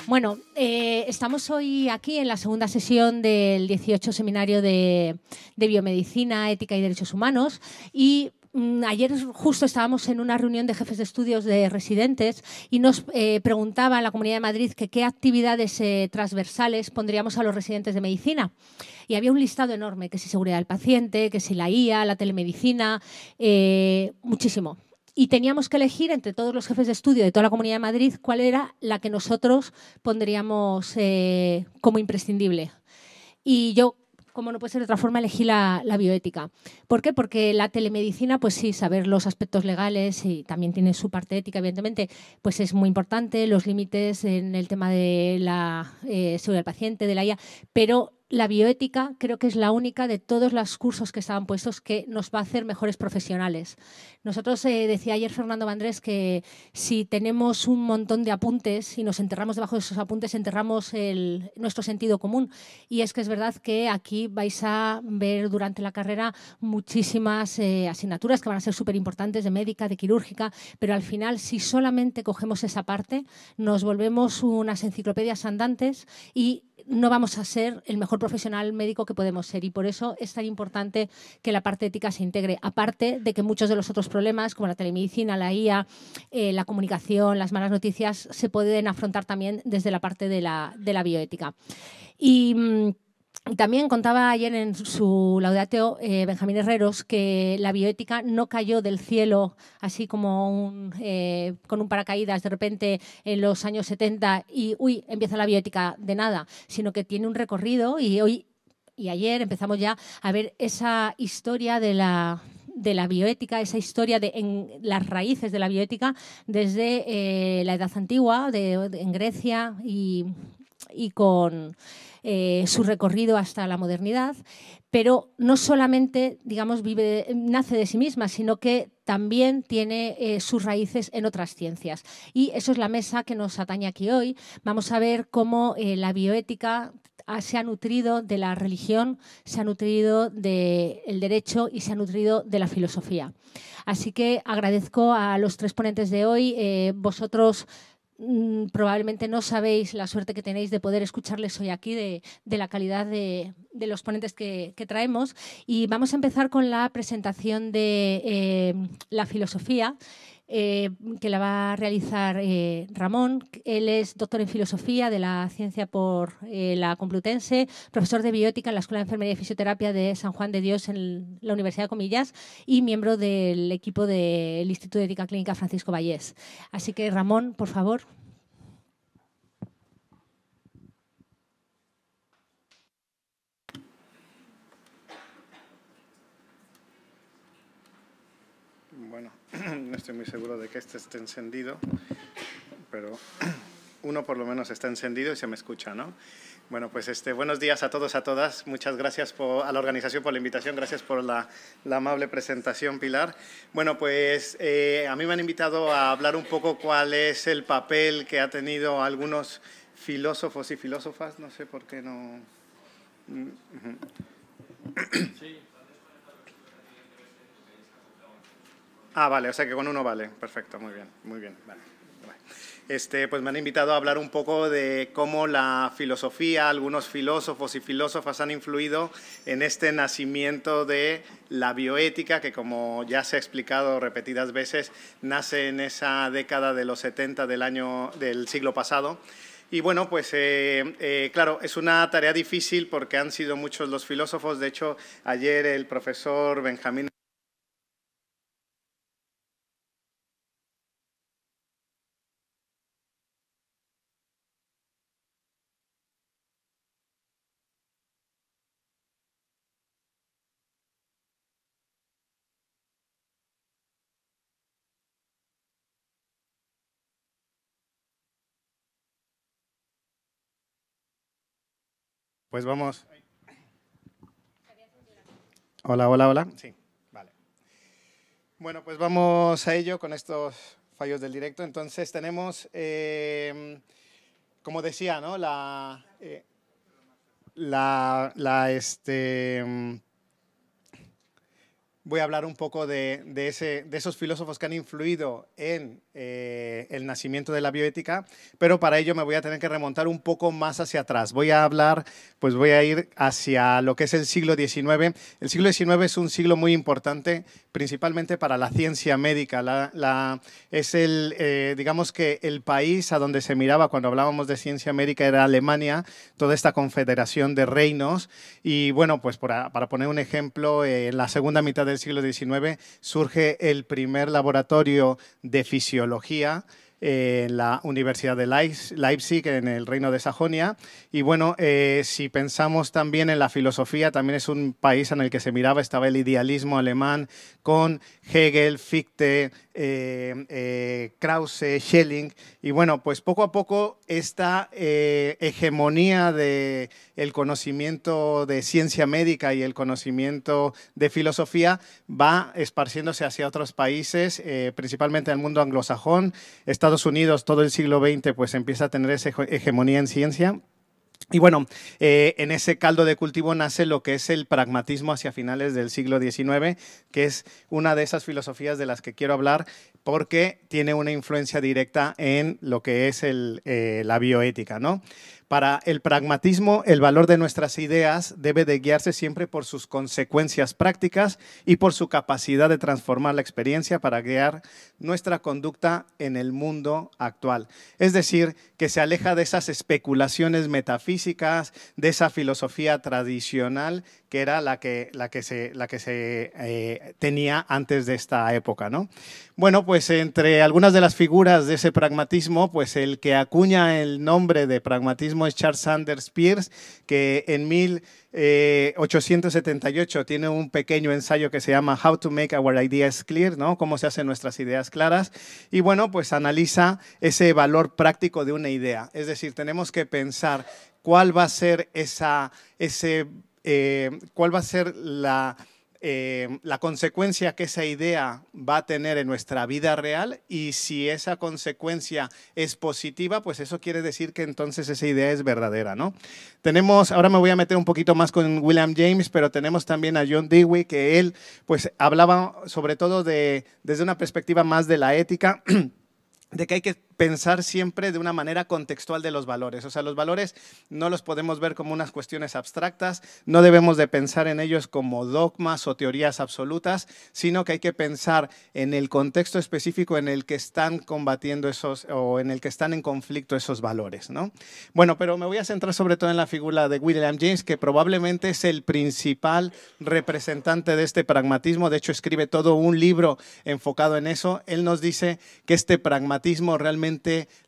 Bueno, estamos hoy aquí en la segunda sesión del 18 Seminario de Biomedicina, Ética y Derechos Humanos y ayer justo estábamos en una reunión de jefes de estudios de residentes y nos preguntaba la Comunidad de Madrid que qué actividades transversales pondríamos a los residentes de medicina. Y había un listado enorme, que si seguridad del paciente, que si la IA, la telemedicina, muchísimo. Y teníamos que elegir entre todos los jefes de estudio de toda la Comunidad de Madrid cuál era la que nosotros pondríamos como imprescindible. Y yo, como no puede ser de otra forma, elegí la bioética. ¿Por qué? Porque la telemedicina, pues sí, saber los aspectos legales y también tiene su parte ética, evidentemente, pues es muy importante, los límites en el tema de la seguridad del paciente, de la IA, pero la bioética creo que es la única de todos los cursos que estaban puestos que nos va a hacer mejores profesionales. Nosotros, decía ayer Fernando Vandrés, que si tenemos un montón de apuntes y nos enterramos debajo de esos apuntes, enterramos nuestro sentido común. Y es que es verdad que aquí vais a ver durante la carrera muchísimas asignaturas que van a ser súper importantes de médica, de quirúrgica, pero al final, si solamente cogemos esa parte, nos volvemos unas enciclopedias andantes y no vamos a ser el mejor profesional médico que podemos ser, y por eso es tan importante que la parte ética se integre, aparte de que muchos de los otros problemas como la telemedicina, la IA, la comunicación, las malas noticias se pueden afrontar también desde la parte de la bioética. Y también contaba ayer en su laudatio Benjamín Herreros que la bioética no cayó del cielo así como con un paracaídas de repente en los años 70 y uy, empieza la bioética de nada, sino que tiene un recorrido y hoy y ayer empezamos ya a ver esa historia de la bioética, esa historia en las raíces de la bioética desde la Edad Antigua, en Grecia y con su recorrido hasta la modernidad, pero no solamente, digamos, nace de sí misma, sino que también tiene sus raíces en otras ciencias. Y eso es la mesa que nos atañe aquí hoy. Vamos a ver cómo la bioética se ha nutrido de la religión, se ha nutrido del derecho y se ha nutrido de la filosofía. Así que agradezco a los tres ponentes de hoy. Vosotros probablemente no sabéis la suerte que tenéis de poder escucharles hoy aquí, de la calidad de los ponentes que traemos. Y vamos a empezar con la presentación de la filosofía, que la va a realizar Ramón. Él es doctor en filosofía de la ciencia por la Complutense, profesor de bioética en la Escuela de Enfermería y Fisioterapia de San Juan de Dios en la Universidad de Comillas y miembro del equipo del Instituto de Ética Clínica Francisco Vallés. Así que, Ramón, por favor. Bueno, no estoy muy seguro de que este esté encendido, pero uno por lo menos está encendido y se me escucha, ¿no? Bueno, pues buenos días a todos, a todas. Muchas gracias a la organización por la invitación, gracias por la amable presentación, Pilar. Bueno, pues a mí me han invitado a hablar un poco cuál es el papel que ha tenido algunos filósofos y filósofas, no sé por qué no... Sí. Ah, vale, o sea que con uno vale. Perfecto, muy bien, muy bien. Vale. Pues me han invitado a hablar un poco de cómo la filosofía, algunos filósofos y filósofas han influido en este nacimiento de la bioética, que como ya se ha explicado repetidas veces, nace en esa década de los 70 del siglo pasado. Y bueno, pues claro, es una tarea difícil porque han sido muchos los filósofos. De hecho, ayer el profesor Benjamín Pues vamos. Hola, hola, hola. Sí, vale. Bueno, pues vamos a ello con estos fallos del directo. Entonces tenemos, como decía, ¿no? voy a hablar un poco de esos filósofos que han influido en el nacimiento de la bioética, pero para ello me voy a tener que remontar un poco más hacia atrás. Voy a ir hacia lo que es el siglo XIX. El siglo XIX es un siglo muy importante, principalmente para la ciencia médica. Digamos que el país a donde se miraba cuando hablábamos de ciencia médica era Alemania, toda esta confederación de reinos. Y bueno, pues para poner un ejemplo, en la segunda mitad del siglo XIX surge el primer laboratorio de fisiología en la Universidad de Leipzig, en el Reino de Sajonia. Y bueno, si pensamos también en la filosofía, también es un país en el que se miraba, estaba el idealismo alemán con Hegel, Fichte, Krause, Schelling. Y bueno, pues poco a poco esta hegemonía del conocimiento de ciencia médica y el conocimiento de filosofía va esparciéndose hacia otros países, principalmente al mundo anglosajón. Estados Unidos, todo el siglo XX, pues empieza a tener esa hegemonía en ciencia. Y bueno, en ese caldo de cultivo nace lo que es el pragmatismo hacia finales del siglo XIX, que es una de esas filosofías de las que quiero hablar porque tiene una influencia directa en lo que es la bioética, ¿no? Para el pragmatismo, el valor de nuestras ideas debe de guiarse siempre por sus consecuencias prácticas y por su capacidad de transformar la experiencia para guiar nuestra conducta en el mundo actual. Es decir, que se aleja de esas especulaciones metafísicas, de esa filosofía tradicional que era la que se tenía antes de esta época, ¿no? Bueno, pues entre algunas de las figuras de ese pragmatismo, pues el que acuña el nombre de pragmatismo es Charles Sanders Peirce, que en 1878 tiene un pequeño ensayo que se llama How to Make Our Ideas Clear, ¿no? Cómo se hacen nuestras ideas claras. Y bueno, pues analiza ese valor práctico de una idea. Es decir, tenemos que pensar cuál va a ser cuál va a ser la consecuencia que esa idea va a tener en nuestra vida real, y si esa consecuencia es positiva, pues eso quiere decir que entonces esa idea es verdadera, ¿no? Ahora me voy a meter un poquito más con William James, pero tenemos también a John Dewey, que él pues hablaba sobre todo desde una perspectiva más de la ética, de que hay que pensar siempre de una manera contextual de los valores. O sea, los valores no los podemos ver como unas cuestiones abstractas, no debemos de pensar en ellos como dogmas o teorías absolutas, sino que hay que pensar en el contexto específico en el que están combatiendo o en el que están en conflicto esos valores, ¿no? Bueno, pero me voy a centrar sobre todo en la figura de William James, que probablemente es el principal representante de este pragmatismo. De hecho, escribe todo un libro enfocado en eso. Él nos dice que este pragmatismo realmente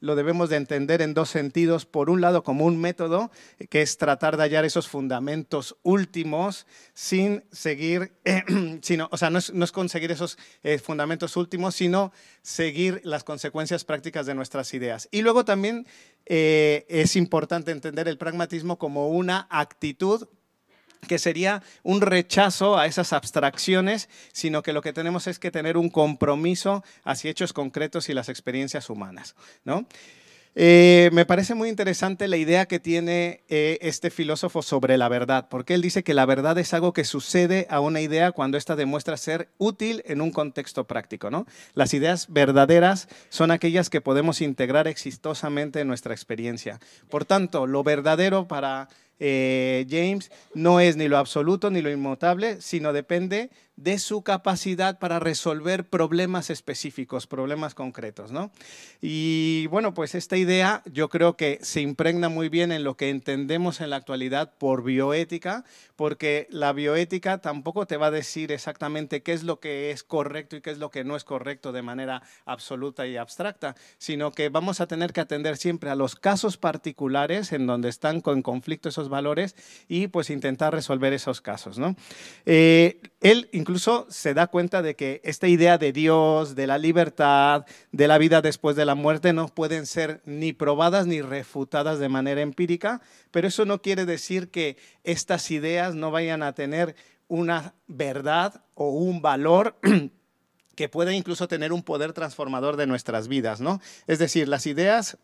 lo debemos de entender en dos sentidos. Por un lado, como un método, que es tratar de hallar esos fundamentos últimos sin seguir, no es conseguir esos fundamentos últimos, sino seguir las consecuencias prácticas de nuestras ideas. Y luego también es importante entender el pragmatismo como una actitud que sería un rechazo a esas abstracciones, sino que lo que tenemos es que tener un compromiso hacia hechos concretos y las experiencias humanas, ¿no? Me parece muy interesante la idea que tiene este filósofo sobre la verdad, porque él dice que la verdad es algo que sucede a una idea cuando ésta demuestra ser útil en un contexto práctico, ¿no? Las ideas verdaderas son aquellas que podemos integrar exitosamente en nuestra experiencia. Por tanto, lo verdadero para James no es ni lo absoluto ni lo inmutable, sino depende de su capacidad para resolver problemas específicos, problemas concretos, ¿no? Y bueno, pues esta idea yo creo que se impregna muy bien en lo que entendemos en la actualidad por bioética, porque la bioética tampoco te va a decir exactamente qué es lo que es correcto y qué es lo que no es correcto de manera absoluta y abstracta, sino que vamos a tener que atender siempre a los casos particulares en donde están con conflicto esos valores y pues intentar resolver esos casos, ¿no? Él incluso se da cuenta de que esta idea de Dios, de la libertad, de la vida después de la muerte no pueden ser ni probadas ni refutadas de manera empírica, pero eso no quiere decir que estas ideas no vayan a tener una verdad o un valor que pueda incluso tener un poder transformador de nuestras vidas, ¿no? Es decir, las ideas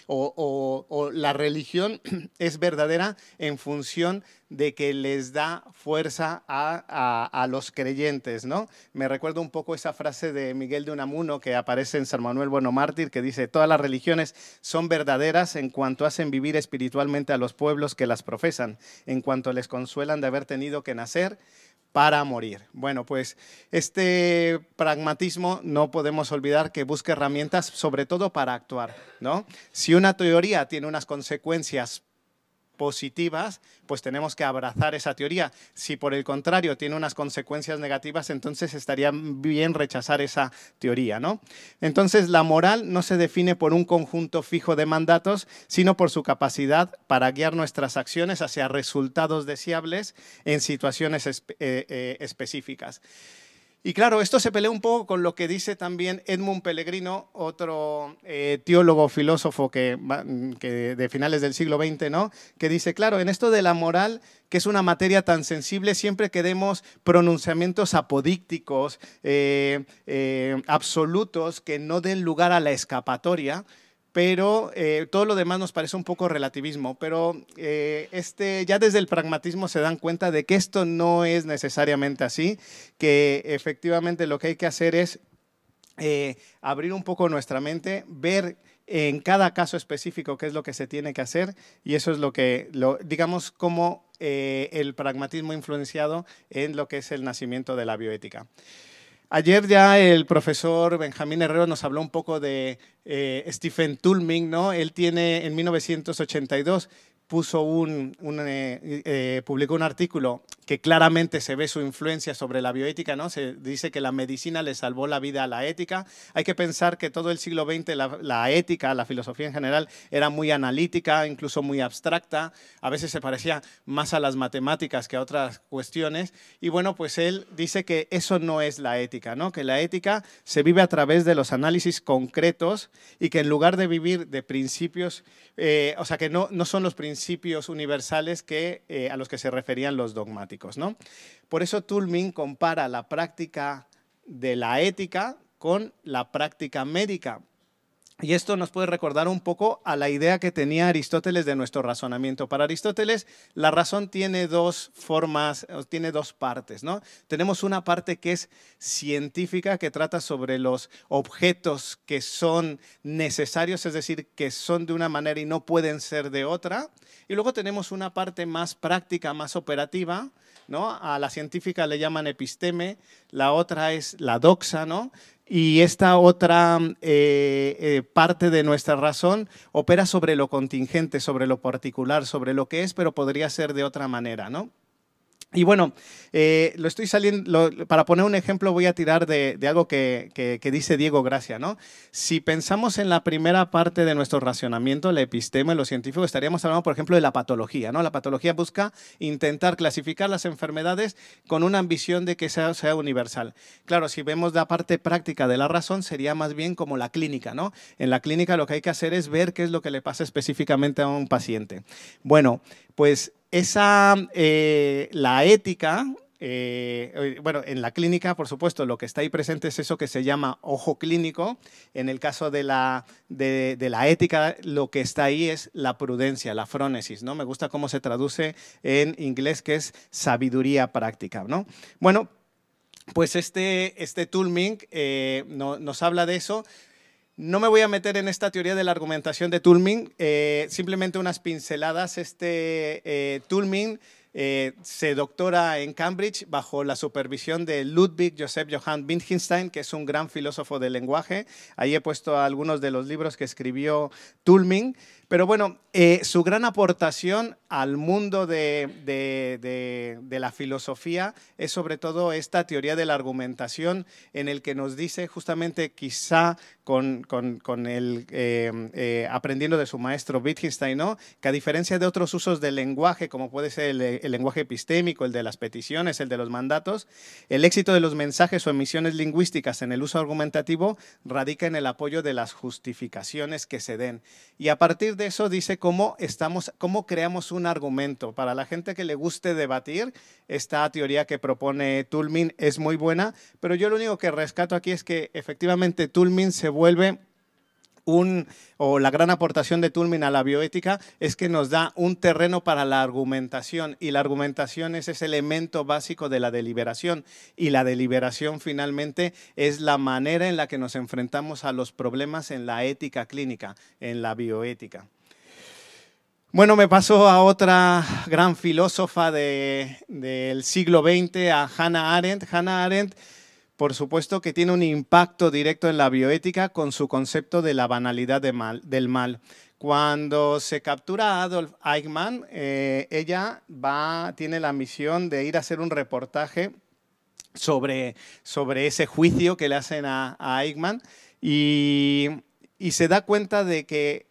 o la religión es verdadera en función de que les da fuerza a los creyentes, ¿no? Me recuerdo un poco esa frase de Miguel de Unamuno que aparece en San Manuel Bueno Mártir, que dice: todas las religiones son verdaderas en cuanto hacen vivir espiritualmente a los pueblos que las profesan, en cuanto les consuelan de haber tenido que nacer para morir. Bueno, pues este pragmatismo no podemos olvidar que busca herramientas sobre todo para actuar, ¿no? Si una teoría tiene unas consecuencias positivas, pues tenemos que abrazar esa teoría. Si por el contrario tiene unas consecuencias negativas, entonces estaría bien rechazar esa teoría, ¿no? Entonces la moral no se define por un conjunto fijo de mandatos, sino por su capacidad para guiar nuestras acciones hacia resultados deseables en situaciones específicas. Y claro, esto se pelea un poco con lo que dice también Edmund Pellegrino, otro teólogo, filósofo que de finales del siglo XX, ¿no? Que dice, claro, en esto de la moral, que es una materia tan sensible, siempre que demos pronunciamientos apodícticos, absolutos, que no den lugar a la escapatoria, pero todo lo demás nos parece un poco relativismo, pero ya desde el pragmatismo se dan cuenta de que esto no es necesariamente así, que efectivamente lo que hay que hacer es abrir un poco nuestra mente, ver en cada caso específico qué es lo que se tiene que hacer, y eso es lo que, digamos, como el pragmatismo ha influenciado en lo que es el nacimiento de la bioética. Ayer ya el profesor Benjamín Herrero nos habló un poco de Stephen Toulmin, ¿no? Él tiene, en 1982, publicó un artículo que claramente se ve su influencia sobre la bioética, ¿no? Se dice que la medicina le salvó la vida a la ética. Hay que pensar que todo el siglo XX la ética, la filosofía en general, era muy analítica, incluso muy abstracta. A veces se parecía más a las matemáticas que a otras cuestiones. Y bueno, pues él dice que eso no es la ética, ¿no? Que la ética se vive a través de los análisis concretos y que en lugar de vivir de principios, o sea, que no son los principios universales a los que se referían los dogmáticos, ¿no? Por eso Toulmin compara la práctica de la ética con la práctica médica. Y esto nos puede recordar un poco a la idea que tenía Aristóteles de nuestro razonamiento. Para Aristóteles, la razón tiene dos formas, tiene dos partes, ¿no? Tenemos una parte que es científica, que trata sobre los objetos que son necesarios, es decir, que son de una manera y no pueden ser de otra. Y luego tenemos una parte más práctica, más operativa, ¿no? A la científica le llaman episteme, la otra es la doxa, ¿no? Y esta otra parte de nuestra razón opera sobre lo contingente, sobre lo particular, sobre lo que es, pero podría ser de otra manera, ¿no? Y bueno, para poner un ejemplo voy a tirar de algo que dice Diego Gracia, ¿no? Si pensamos en la primera parte de nuestro racionamiento, la epistema y lo científico, estaríamos hablando, por ejemplo, de la patología, ¿no? La patología busca intentar clasificar las enfermedades con una ambición de que sea universal. Claro, si vemos la parte práctica de la razón, sería más bien como la clínica, ¿no? En la clínica lo que hay que hacer es ver qué es lo que le pasa específicamente a un paciente. Bueno, pues la ética, bueno, en la clínica, por supuesto, lo que está ahí presente es eso que se llama ojo clínico. En el caso de la ética, lo que está ahí es la prudencia, la phronesis, ¿no? Me gusta cómo se traduce en inglés, que es sabiduría práctica, ¿no? Bueno, pues este Toulmin nos habla de eso. No me voy a meter en esta teoría de la argumentación de Toulmin, simplemente unas pinceladas. Toulmin se doctora en Cambridge bajo la supervisión de Ludwig Joseph Johann Wittgenstein, que es un gran filósofo del lenguaje. Ahí he puesto algunos de los libros que escribió Toulmin. Pero bueno, su gran aportación al mundo de la filosofía es sobre todo esta teoría de la argumentación, en el que nos dice justamente, quizá aprendiendo de su maestro Wittgenstein, ¿no? Que a diferencia de otros usos del lenguaje, como puede ser el lenguaje epistémico, el de las peticiones, el de los mandatos, el éxito de los mensajes o emisiones lingüísticas en el uso argumentativo radica en el apoyo de las justificaciones que se den. Y a partir de eso dice cómo creamos un argumento. Para la gente que le guste debatir, esta teoría que propone Toulmin es muy buena, pero yo lo único que rescato aquí es que efectivamente Toulmin se vuelve la gran aportación de Toulmin a la bioética es que nos da un terreno para la argumentación, y la argumentación es ese elemento básico de la deliberación, y la deliberación finalmente es la manera en la que nos enfrentamos a los problemas en la ética clínica, en la bioética. Bueno, me paso a otra gran filósofa del siglo XX, a Hannah Arendt. Hannah Arendt, por supuesto, que tiene un impacto directo en la bioética con su concepto de la banalidad del mal. Cuando se captura a Adolf Eichmann, ella tiene la misión de ir a hacer un reportaje sobre ese juicio que le hacen a Eichmann, y se da cuenta de que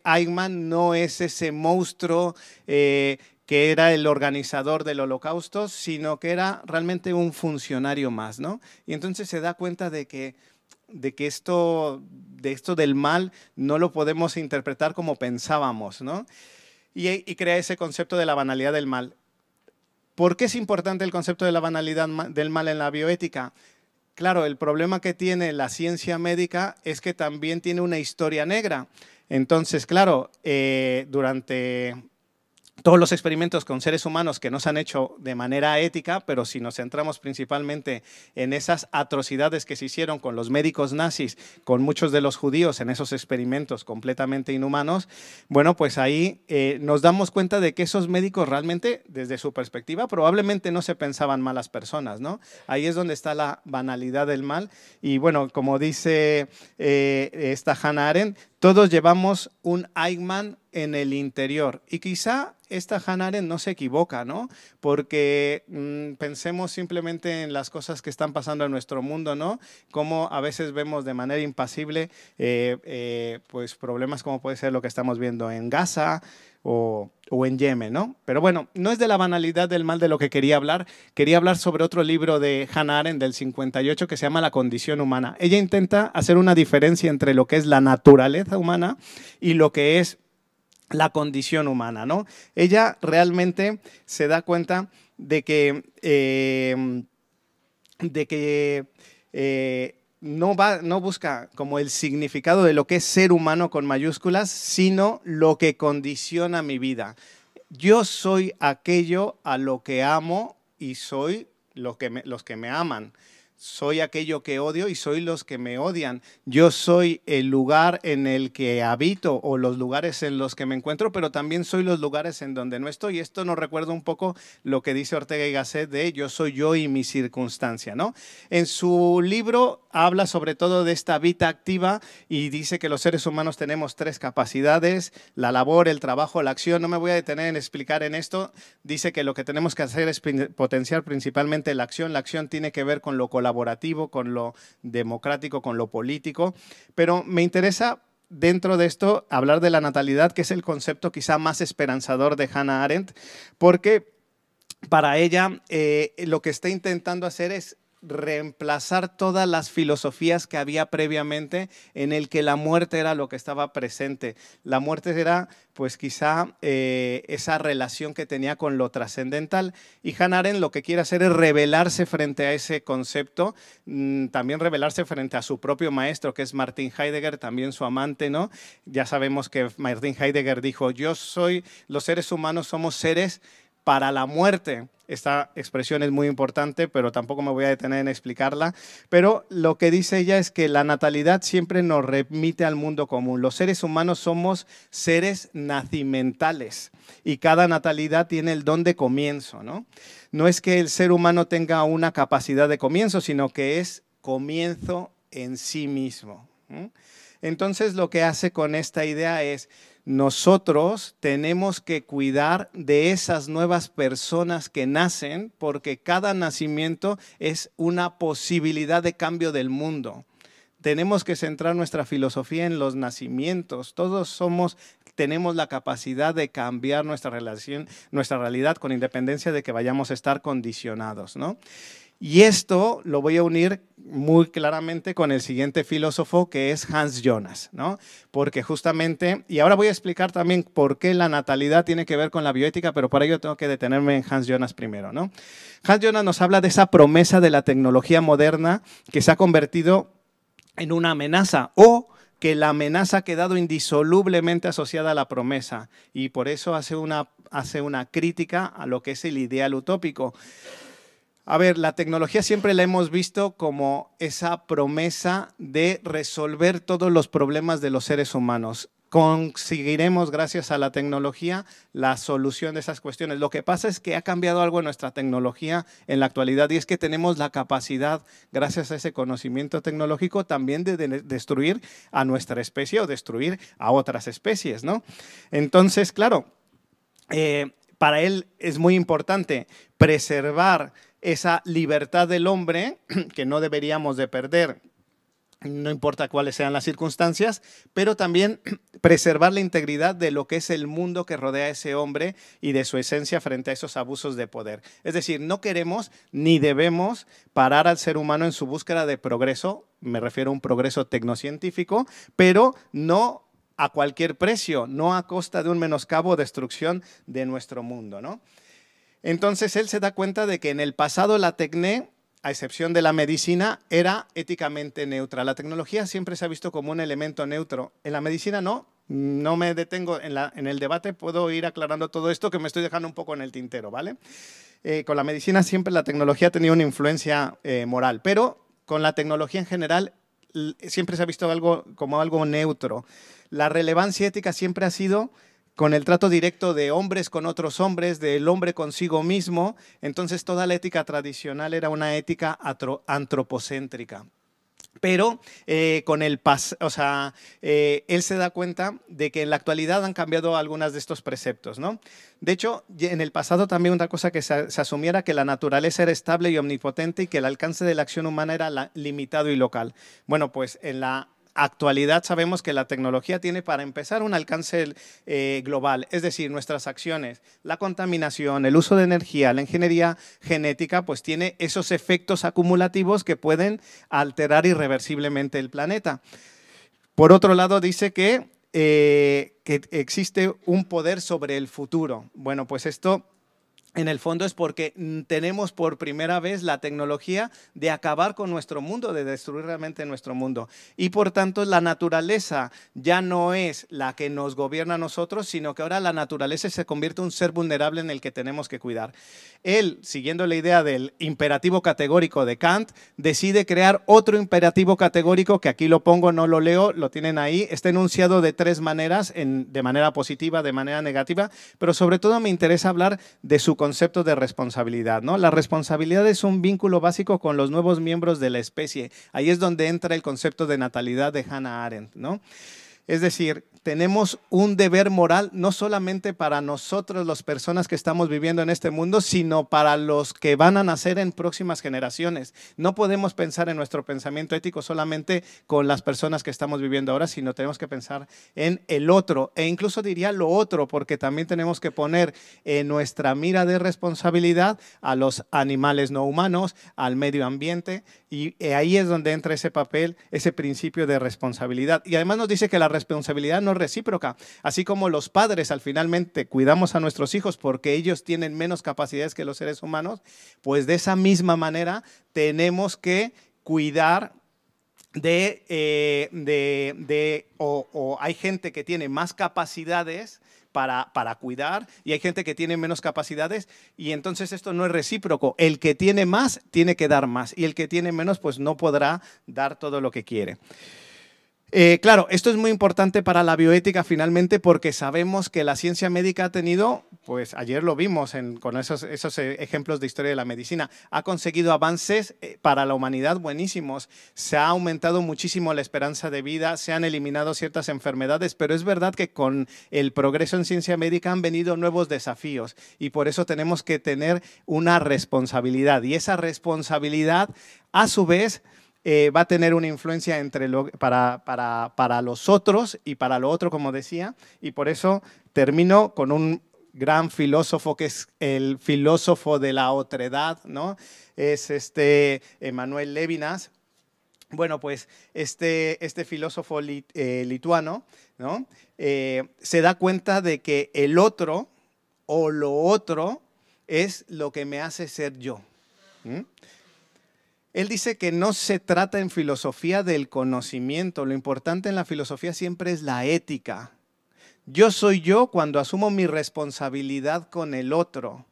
Eichmann no es ese monstruo que era el organizador del Holocausto, sino que era realmente un funcionario más, ¿no? Y entonces se da cuenta de que esto del mal no lo podemos interpretar como pensábamos, ¿no? Y crea ese concepto de la banalidad del mal. ¿Por qué es importante el concepto de la banalidad del mal en la bioética? Claro, el problema que tiene la ciencia médica es que también tiene una historia negra. Entonces, claro, durante todos los experimentos con seres humanos que no se han hecho de manera ética, pero si nos centramos principalmente en esas atrocidades que se hicieron con los médicos nazis, con muchos de los judíos en esos experimentos completamente inhumanos, bueno, pues ahí nos damos cuenta de que esos médicos realmente, desde su perspectiva, probablemente no se pensaban malas personas, ¿no? Ahí es donde está la banalidad del mal. Y bueno, como dice esta Hannah Arendt, todos llevamos un Eichmann en el interior, y quizá esta Hannah Arendt no se equivoca, ¿no? Porque pensemos simplemente en las cosas que están pasando en nuestro mundo, ¿no? Como a veces vemos de manera impasible pues problemas como puede ser lo que estamos viendo en Gaza o en Yemen, ¿no? Pero bueno, no es de la banalidad del mal de lo que quería hablar sobre otro libro de Hannah Arendt del 58 que se llama La condición humana. Ella intenta hacer una diferencia entre lo que es la naturaleza humana y lo que es la condición humana, ¿no? Ella realmente se da cuenta de que no busca como el significado de lo que es ser humano con mayúsculas, sino lo que condiciona mi vida. Yo soy aquello a lo que amo y soy los que me aman. Soy aquello que odio y soy los que me odian. Yo soy el lugar en el que habito o los lugares en los que me encuentro, pero también soy los lugares en donde no estoy. Esto nos recuerda un poco lo que dice Ortega y Gasset de yo soy yo y mi circunstancia, ¿no? En su libro habla sobre todo de esta vida activa y dice que los seres humanos tenemos 3 capacidades: la labor, el trabajo, la acción. No me voy a detener en explicar en esto. Dice que lo que tenemos que hacer es potenciar principalmente la acción. La acción tiene que ver con lo colaborativo, con lo democrático, con lo político, pero me interesa dentro de esto hablar de la natalidad, que es el concepto quizá más esperanzador de Hannah Arendt, porque para ella lo que está intentando hacer es reemplazar todas las filosofías que había previamente en el que la muerte era lo que estaba presente. La muerte era pues quizá esa relación que tenía con lo trascendental, y Hannah Arendt lo que quiere hacer es rebelarse frente a ese concepto, también rebelarse frente a su propio maestro, que es Martin Heidegger, también su amante, ¿no? Ya sabemos que Martin Heidegger dijo, los seres humanos somos seres para la muerte. Esta expresión es muy importante, pero tampoco me voy a detener en explicarla. Pero lo que dice ella es que la natalidad siempre nos remite al mundo común. Los seres humanos somos seres nacimentales y cada natalidad tiene el don de comienzo, ¿no? No es que el ser humano tenga una capacidad de comienzo, sino que es comienzo en sí mismo. Entonces, lo que hace con esta idea es nosotros tenemos que cuidar de esas nuevas personas que nacen, porque cada nacimiento es una posibilidad de cambio del mundo. Tenemos que centrar nuestra filosofía en los nacimientos. Todos tenemos la capacidad de cambiar nuestra realidad con independencia de que vayamos a estar condicionados, ¿no? Y esto lo voy a unir muy claramente con el siguiente filósofo, que es Hans Jonas, ¿no? Porque justamente, y ahora voy a explicar también por qué la natalidad tiene que ver con la bioética, pero para ello tengo que detenerme en Hans Jonas primero, ¿no? Hans Jonas nos habla de esa promesa de la tecnología moderna que se ha convertido en una amenaza, o que la amenaza ha quedado indisolublemente asociada a la promesa y por eso hace una crítica a lo que es el ideal utópico. A ver, la tecnología siempre la hemos visto como esa promesa de resolver todos los problemas de los seres humanos. Conseguiremos, gracias a la tecnología, la solución de esas cuestiones. Lo que pasa es que ha cambiado algo en nuestra tecnología en la actualidad y es que tenemos la capacidad, gracias a ese conocimiento tecnológico, también de destruir a nuestra especie o destruir a otras especies, ¿no? Entonces, claro, para él es muy importante preservar esa libertad del hombre que no deberíamos de perder, no importa cuáles sean las circunstancias, pero también preservar la integridad de lo que es el mundo que rodea a ese hombre y de su esencia frente a esos abusos de poder. Es decir, no queremos ni debemos parar al ser humano en su búsqueda de progreso, me refiero a un progreso tecnocientífico, pero no a cualquier precio, no a costa de un menoscabo o destrucción de nuestro mundo, ¿no? Entonces él se da cuenta de que en el pasado la tecné, a excepción de la medicina, era éticamente neutra. La tecnología siempre se ha visto como un elemento neutro. En la medicina no me detengo en el debate, puedo ir aclarando todo esto que me estoy dejando un poco en el tintero, ¿vale? Con la medicina siempre la tecnología ha tenido una influencia moral, pero con la tecnología en general siempre se ha visto como algo neutro. La relevancia ética siempre ha sido con el trato directo de hombres con otros hombres, del hombre consigo mismo. Entonces toda la ética tradicional era una ética antropocéntrica. Pero con el él se da cuenta de que en la actualidad han cambiado algunos de estos preceptos, ¿no? De hecho, en el pasado también una cosa que se asumiera que la naturaleza era estable y omnipotente y que el alcance de la acción humana era limitado y local. Bueno, pues en la actualidad sabemos que la tecnología tiene, para empezar, un alcance global, es decir, nuestras acciones, la contaminación, el uso de energía, la ingeniería genética, pues tiene esos efectos acumulativos que pueden alterar irreversiblemente el planeta. Por otro lado, dice que existe un poder sobre el futuro. Bueno, pues esto en el fondo es porque tenemos por primera vez la tecnología de acabar con nuestro mundo, de destruir realmente nuestro mundo. Y por tanto la naturaleza ya no es la que nos gobierna a nosotros, sino que ahora la naturaleza se convierte en un ser vulnerable en el que tenemos que cuidar. Él, siguiendo la idea del imperativo categórico de Kant, decide crear otro imperativo categórico, que aquí lo pongo, no lo leo, lo tienen ahí. Está enunciado de tres maneras, de manera positiva, de manera negativa, pero sobre todo me interesa hablar de su concepto de responsabilidad, ¿no? La responsabilidad es un vínculo básico con los nuevos miembros de la especie. Ahí es donde entra el concepto de natalidad de Hannah Arendt, ¿no? Es decir, tenemos un deber moral no solamente para nosotros, las personas que estamos viviendo en este mundo, sino para los que van a nacer en próximas generaciones. No podemos pensar en nuestro pensamiento ético solamente con las personas que estamos viviendo ahora, sino tenemos que pensar en el otro, e incluso diría lo otro, porque también tenemos que poner en nuestra mira de responsabilidad a los animales no humanos, al medio ambiente, y ahí es donde entra ese papel, ese principio de responsabilidad. Y además nos dice que la responsabilidad no es recíproca. Así como los padres al finalmente cuidamos a nuestros hijos porque ellos tienen menos capacidades que los seres humanos, pues de esa misma manera tenemos que cuidar o hay gente que tiene más capacidades para cuidar y hay gente que tiene menos capacidades, y entonces esto no es recíproco. El que tiene más tiene que dar más y el que tiene menos pues no podrá dar todo lo que quiere. Claro, esto es muy importante para la bioética finalmente, porque sabemos que la ciencia médica ha tenido, pues ayer lo vimos con esos ejemplos de historia de la medicina, ha conseguido avances para la humanidad buenísimos. Se ha aumentado muchísimo la esperanza de vida, se han eliminado ciertas enfermedades, pero es verdad que con el progreso en ciencia médica han venido nuevos desafíos y por eso tenemos que tener una responsabilidad, y esa responsabilidad a su vez va a tener una influencia para los otros y para lo otro, como decía, y por eso termino con un gran filósofo que es el filósofo de la otredad, ¿no? Es Emanuel Levinas. Bueno, pues este filósofo lituano, ¿no? Se da cuenta de que el otro o lo otro es lo que me hace ser yo. Él dice que no se trata en filosofía del conocimiento, lo importante en la filosofía siempre es la ética. Yo soy yo cuando asumo mi responsabilidad con el otro,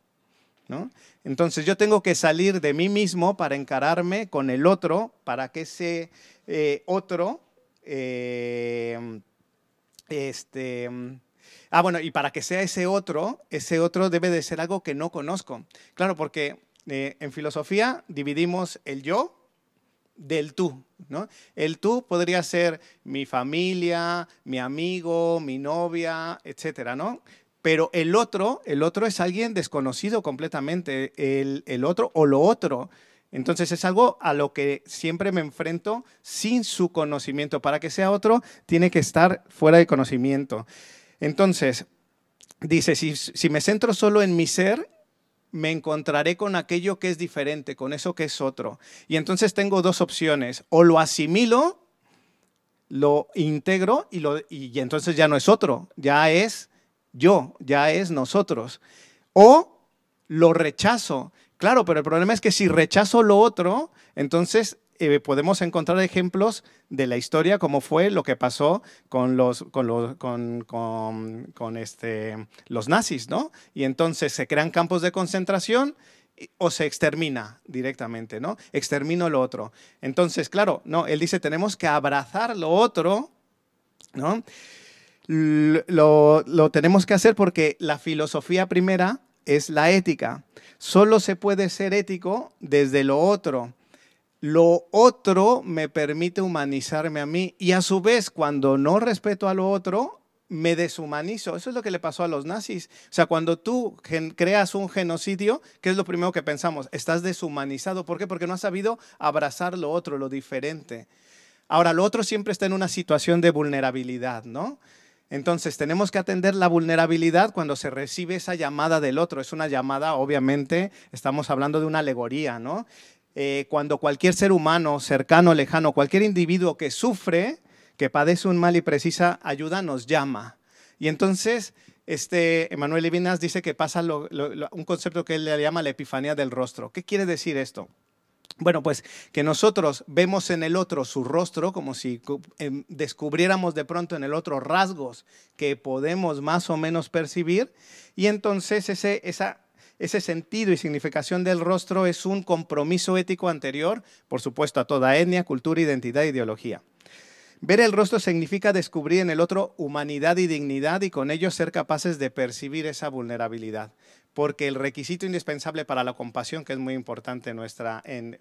¿no? Entonces yo tengo que salir de mí mismo para encararme con el otro, para que ese otro, y para que sea ese otro debe de ser algo que no conozco. Claro, porque en filosofía dividimos el yo del tú, ¿no? El tú podría ser mi familia, mi amigo, mi novia, etcétera, ¿no? Pero el otro es alguien desconocido completamente, el otro o lo otro. Entonces es algo a lo que siempre me enfrento sin su conocimiento. Para que sea otro, tiene que estar fuera de conocimiento. Entonces, dice, si me centro solo en mi ser, me encontraré con aquello que es diferente, con eso que es otro. Y entonces tengo dos opciones. O lo asimilo, lo integro y entonces ya no es otro, ya es yo, ya es nosotros. O lo rechazo. Claro, pero el problema es que si rechazo lo otro, entonces podemos encontrar ejemplos de la historia, como fue lo que pasó con los nazis, ¿no? Y entonces se crean campos de concentración o se extermina directamente, ¿no? Extermino lo otro. Entonces, claro, no, él dice, tenemos que abrazar lo otro, ¿no? Lo tenemos que hacer porque la filosofía primera es la ética. Solo se puede ser ético desde lo otro. Lo otro me permite humanizarme a mí y a su vez cuando no respeto a lo otro me deshumanizo. Eso es lo que le pasó a los nazis. O sea, cuando tú creas un genocidio, ¿qué es lo primero que pensamos? Estás deshumanizado. ¿Por qué? Porque no has sabido abrazar lo otro, lo diferente. Ahora, lo otro siempre está en una situación de vulnerabilidad, ¿no? Entonces, tenemos que atender la vulnerabilidad cuando se recibe esa llamada del otro. Es una llamada, obviamente, estamos hablando de una alegoría, ¿no? Cuando cualquier ser humano, cercano, lejano, cualquier individuo que sufre, que padece un mal y precisa ayuda, nos llama. Y entonces, Emmanuel Levinas dice que pasa un concepto que él le llama la epifanía del rostro. ¿Qué quiere decir esto? Bueno, pues que nosotros vemos en el otro su rostro como si descubriéramos de pronto en el otro rasgos que podemos más o menos percibir y entonces ese sentido y significación del rostro es un compromiso ético anterior, por supuesto, a toda etnia, cultura, identidad e ideología. Ver el rostro significa descubrir en el otro humanidad y dignidad y con ello ser capaces de percibir esa vulnerabilidad. Porque el requisito indispensable para la compasión, que es muy importante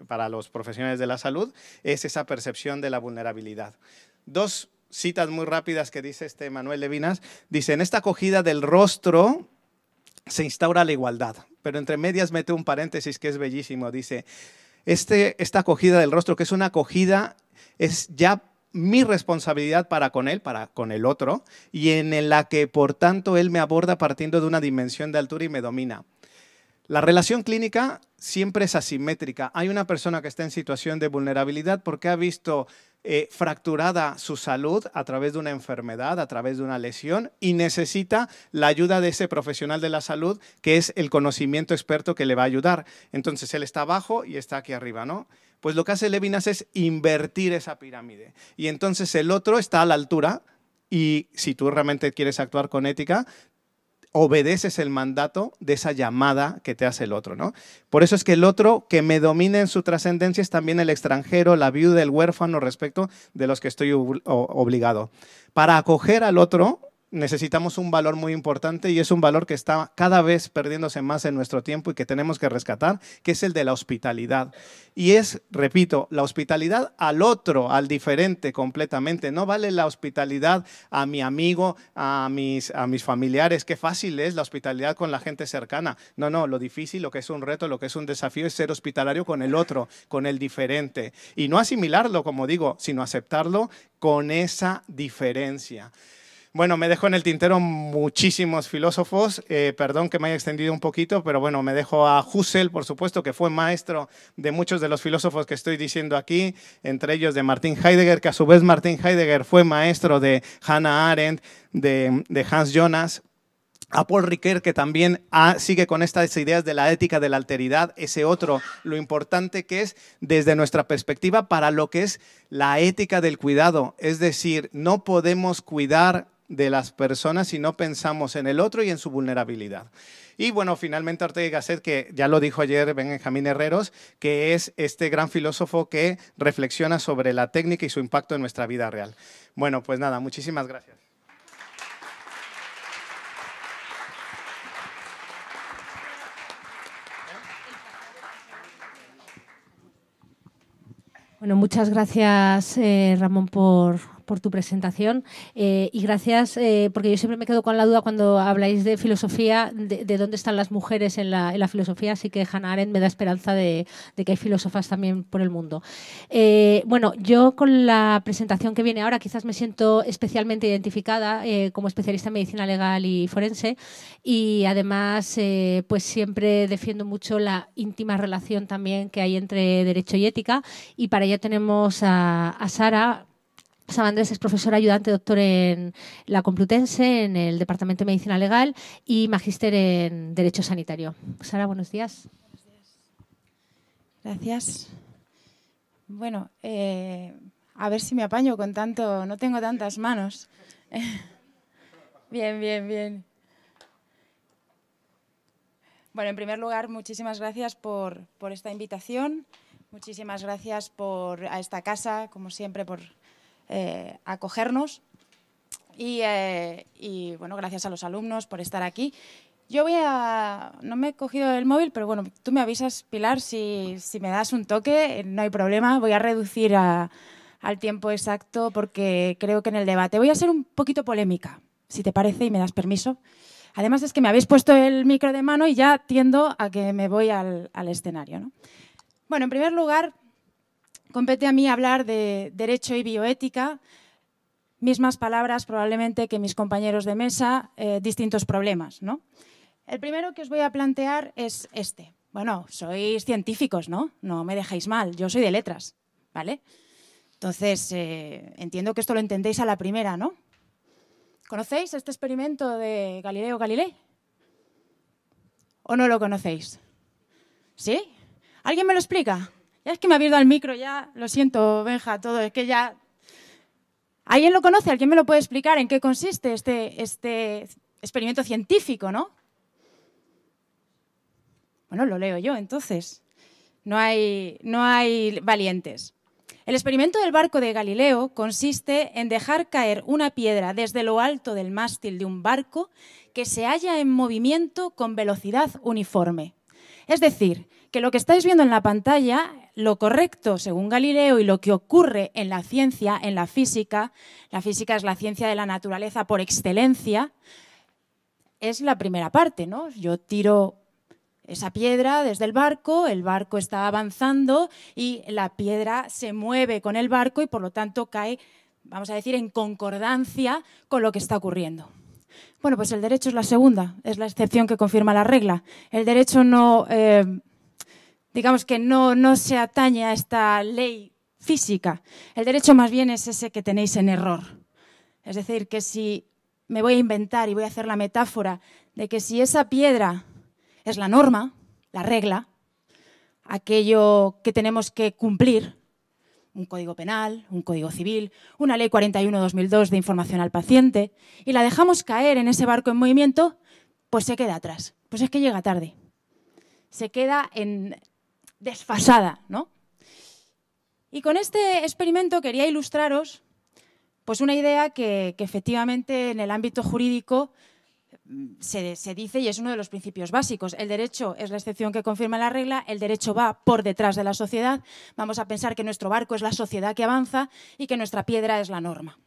para los profesionales de la salud, es esa percepción de la vulnerabilidad. Dos citas muy rápidas que dice Emmanuel Levinas. Dice, en esta acogida del rostro se instaura la igualdad, pero entre medias mete un paréntesis que es bellísimo. Dice, esta acogida del rostro, que es una acogida, es ya mi responsabilidad para con él, para con el otro, y en la que, por tanto, él me aborda partiendo de una dimensión de altura y me domina. La relación clínica siempre es asimétrica. Hay una persona que está en situación de vulnerabilidad porque ha visto fracturada su salud a través de una enfermedad, a través de una lesión, y necesita la ayuda de ese profesional de la salud, que es el conocimiento experto que le va a ayudar. Entonces, él está abajo y está aquí arriba, ¿no? Pues lo que hace Levinas es invertir esa pirámide. Y entonces el otro está a la altura y si tú realmente quieres actuar con ética, obedeces el mandato de esa llamada que te hace el otro, ¿no? Por eso es que el otro que me domina en su trascendencia es también el extranjero, la viuda, el huérfano, respecto de los que estoy obligado. Para acoger al otro necesitamos un valor muy importante y es un valor que está cada vez perdiéndose más en nuestro tiempo y que tenemos que rescatar, que es el de la hospitalidad. Y es, repito, la hospitalidad al otro, al diferente completamente. No vale la hospitalidad a mi amigo, a mis familiares. Qué fácil es la hospitalidad con la gente cercana. No, no, lo difícil, lo que es un reto, lo que es un desafío es ser hospitalario con el otro, con el diferente. Y no asimilarlo, como digo, sino aceptarlo con esa diferencia. Bueno, me dejo en el tintero muchísimos filósofos, perdón que me haya extendido un poquito, pero bueno, me dejo a Husserl, por supuesto, que fue maestro de muchos de los filósofos que estoy diciendo aquí, entre ellos de Martin Heidegger, que a su vez Martin Heidegger fue maestro de Hannah Arendt, de Hans Jonas. a Paul Ricoeur, que también sigue con estas ideas de la ética de la alteridad, ese otro, lo importante que es desde nuestra perspectiva para lo que es la ética del cuidado. Es decir, no podemos cuidar de las personas si no pensamos en el otro y en su vulnerabilidad. Y bueno, finalmente Ortega y Gasset, que ya lo dijo ayer Benjamín Herreros, que es este gran filósofo que reflexiona sobre la técnica y su impacto en nuestra vida real. Bueno, pues nada, muchísimas gracias. Bueno, muchas gracias, Ramón, por tu presentación y gracias porque yo siempre me quedo con la duda cuando habláis de filosofía, de dónde están las mujeres en la filosofía, así que Hannah Arendt me da esperanza de que hay filósofas también por el mundo. Bueno, yo con la presentación que viene ahora quizás me siento especialmente identificada como especialista en medicina legal y forense y además pues siempre defiendo mucho la íntima relación también que hay entre derecho y ética y para ello tenemos a Sara Andrés, es profesora ayudante doctor en la Complutense, en el Departamento de Medicina Legal y magíster en Derecho Sanitario. Sara, buenos días. Buenos días. Gracias. Bueno, a ver si me apaño con tanto, no tengo tantas manos. Bien, bien, bien. Bueno, en primer lugar, muchísimas gracias por esta invitación. Muchísimas gracias a esta casa, como siempre, por acogernos y bueno, gracias a los alumnos por estar aquí. Yo no me he cogido el móvil, pero bueno, tú me avisas, Pilar, si me das un toque, no hay problema. Voy a reducir al tiempo exacto porque creo que en el debate voy a ser un poquito polémica, si te parece y me das permiso. Además es que me habéis puesto el micro de mano y ya tiendo a que me voy al escenario, ¿no? Bueno, en primer lugar, compete a mí hablar de derecho y bioética, mismas palabras probablemente que mis compañeros de mesa, distintos problemas, ¿no? El primero que os voy a plantear es este. Bueno, sois científicos, ¿no? No me dejéis mal, yo soy de letras, ¿vale? Entonces, entiendo que esto lo entendéis a la primera, ¿no? ¿Conocéis este experimento de Galileo Galilei? ¿O no lo conocéis? ¿Sí? ¿Alguien me lo explica? Ya es que me ha abierto el micro, ya, lo siento, Benja, todo, es que ya... ¿Alguien lo conoce? ¿Alguien me lo puede explicar en qué consiste este experimento científico, no? Bueno, lo leo yo, entonces. No hay valientes. El experimento del barco de Galileo consiste en dejar caer una piedra desde lo alto del mástil de un barco que se halla en movimiento con velocidad uniforme. Es decir, que lo que estáis viendo en la pantalla, lo correcto según Galileo y lo que ocurre en la ciencia, en la física es la ciencia de la naturaleza por excelencia, es la primera parte, ¿no? Yo tiro esa piedra desde el barco está avanzando y la piedra se mueve con el barco y por lo tanto cae, vamos a decir, en concordancia con lo que está ocurriendo. Bueno, pues el derecho es la segunda, es la excepción que confirma la regla. El derecho no, digamos que no se atañe a esta ley física. El derecho más bien es ese que tenéis en error. Es decir, que si me voy a inventar y voy a hacer la metáfora de que si esa piedra es la norma, la regla, aquello que tenemos que cumplir, un código penal, un código civil, una ley 41/2002 de información al paciente, y la dejamos caer en ese barco en movimiento, pues se queda atrás. Pues es que llega tarde. Se queda desfasada, ¿no? Y con este experimento quería ilustraros pues una idea que efectivamente en el ámbito jurídico se dice y es uno de los principios básicos. El derecho es la excepción que confirma la regla, el derecho va por detrás de la sociedad. Vamos a pensar que nuestro barco es la sociedad que avanza y que nuestra piedra es la norma.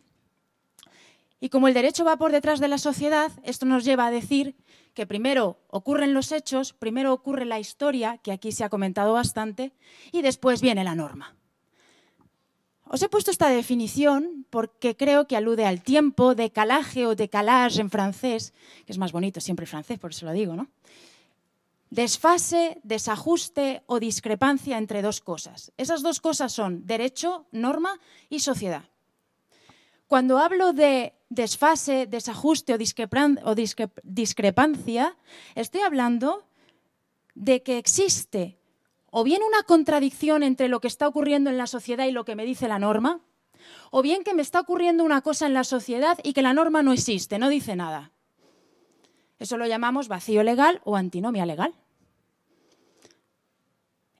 Y como el derecho va por detrás de la sociedad, esto nos lleva a decir que primero ocurren los hechos, primero ocurre la historia, que aquí se ha comentado bastante, y después viene la norma. Os he puesto esta definición porque creo que alude al tiempo, décalage o décalage en francés, que es más bonito siempre el francés, por eso lo digo, ¿no? Desfase, desajuste o discrepancia entre dos cosas. Esas dos cosas son derecho, norma y sociedad. Cuando hablo de desfase, desajuste o discrepancia, estoy hablando de que existe o bien una contradicción entre lo que está ocurriendo en la sociedad y lo que me dice la norma, o bien que me está ocurriendo una cosa en la sociedad y que la norma no existe, no dice nada. Eso lo llamamos vacío legal o antinomia legal.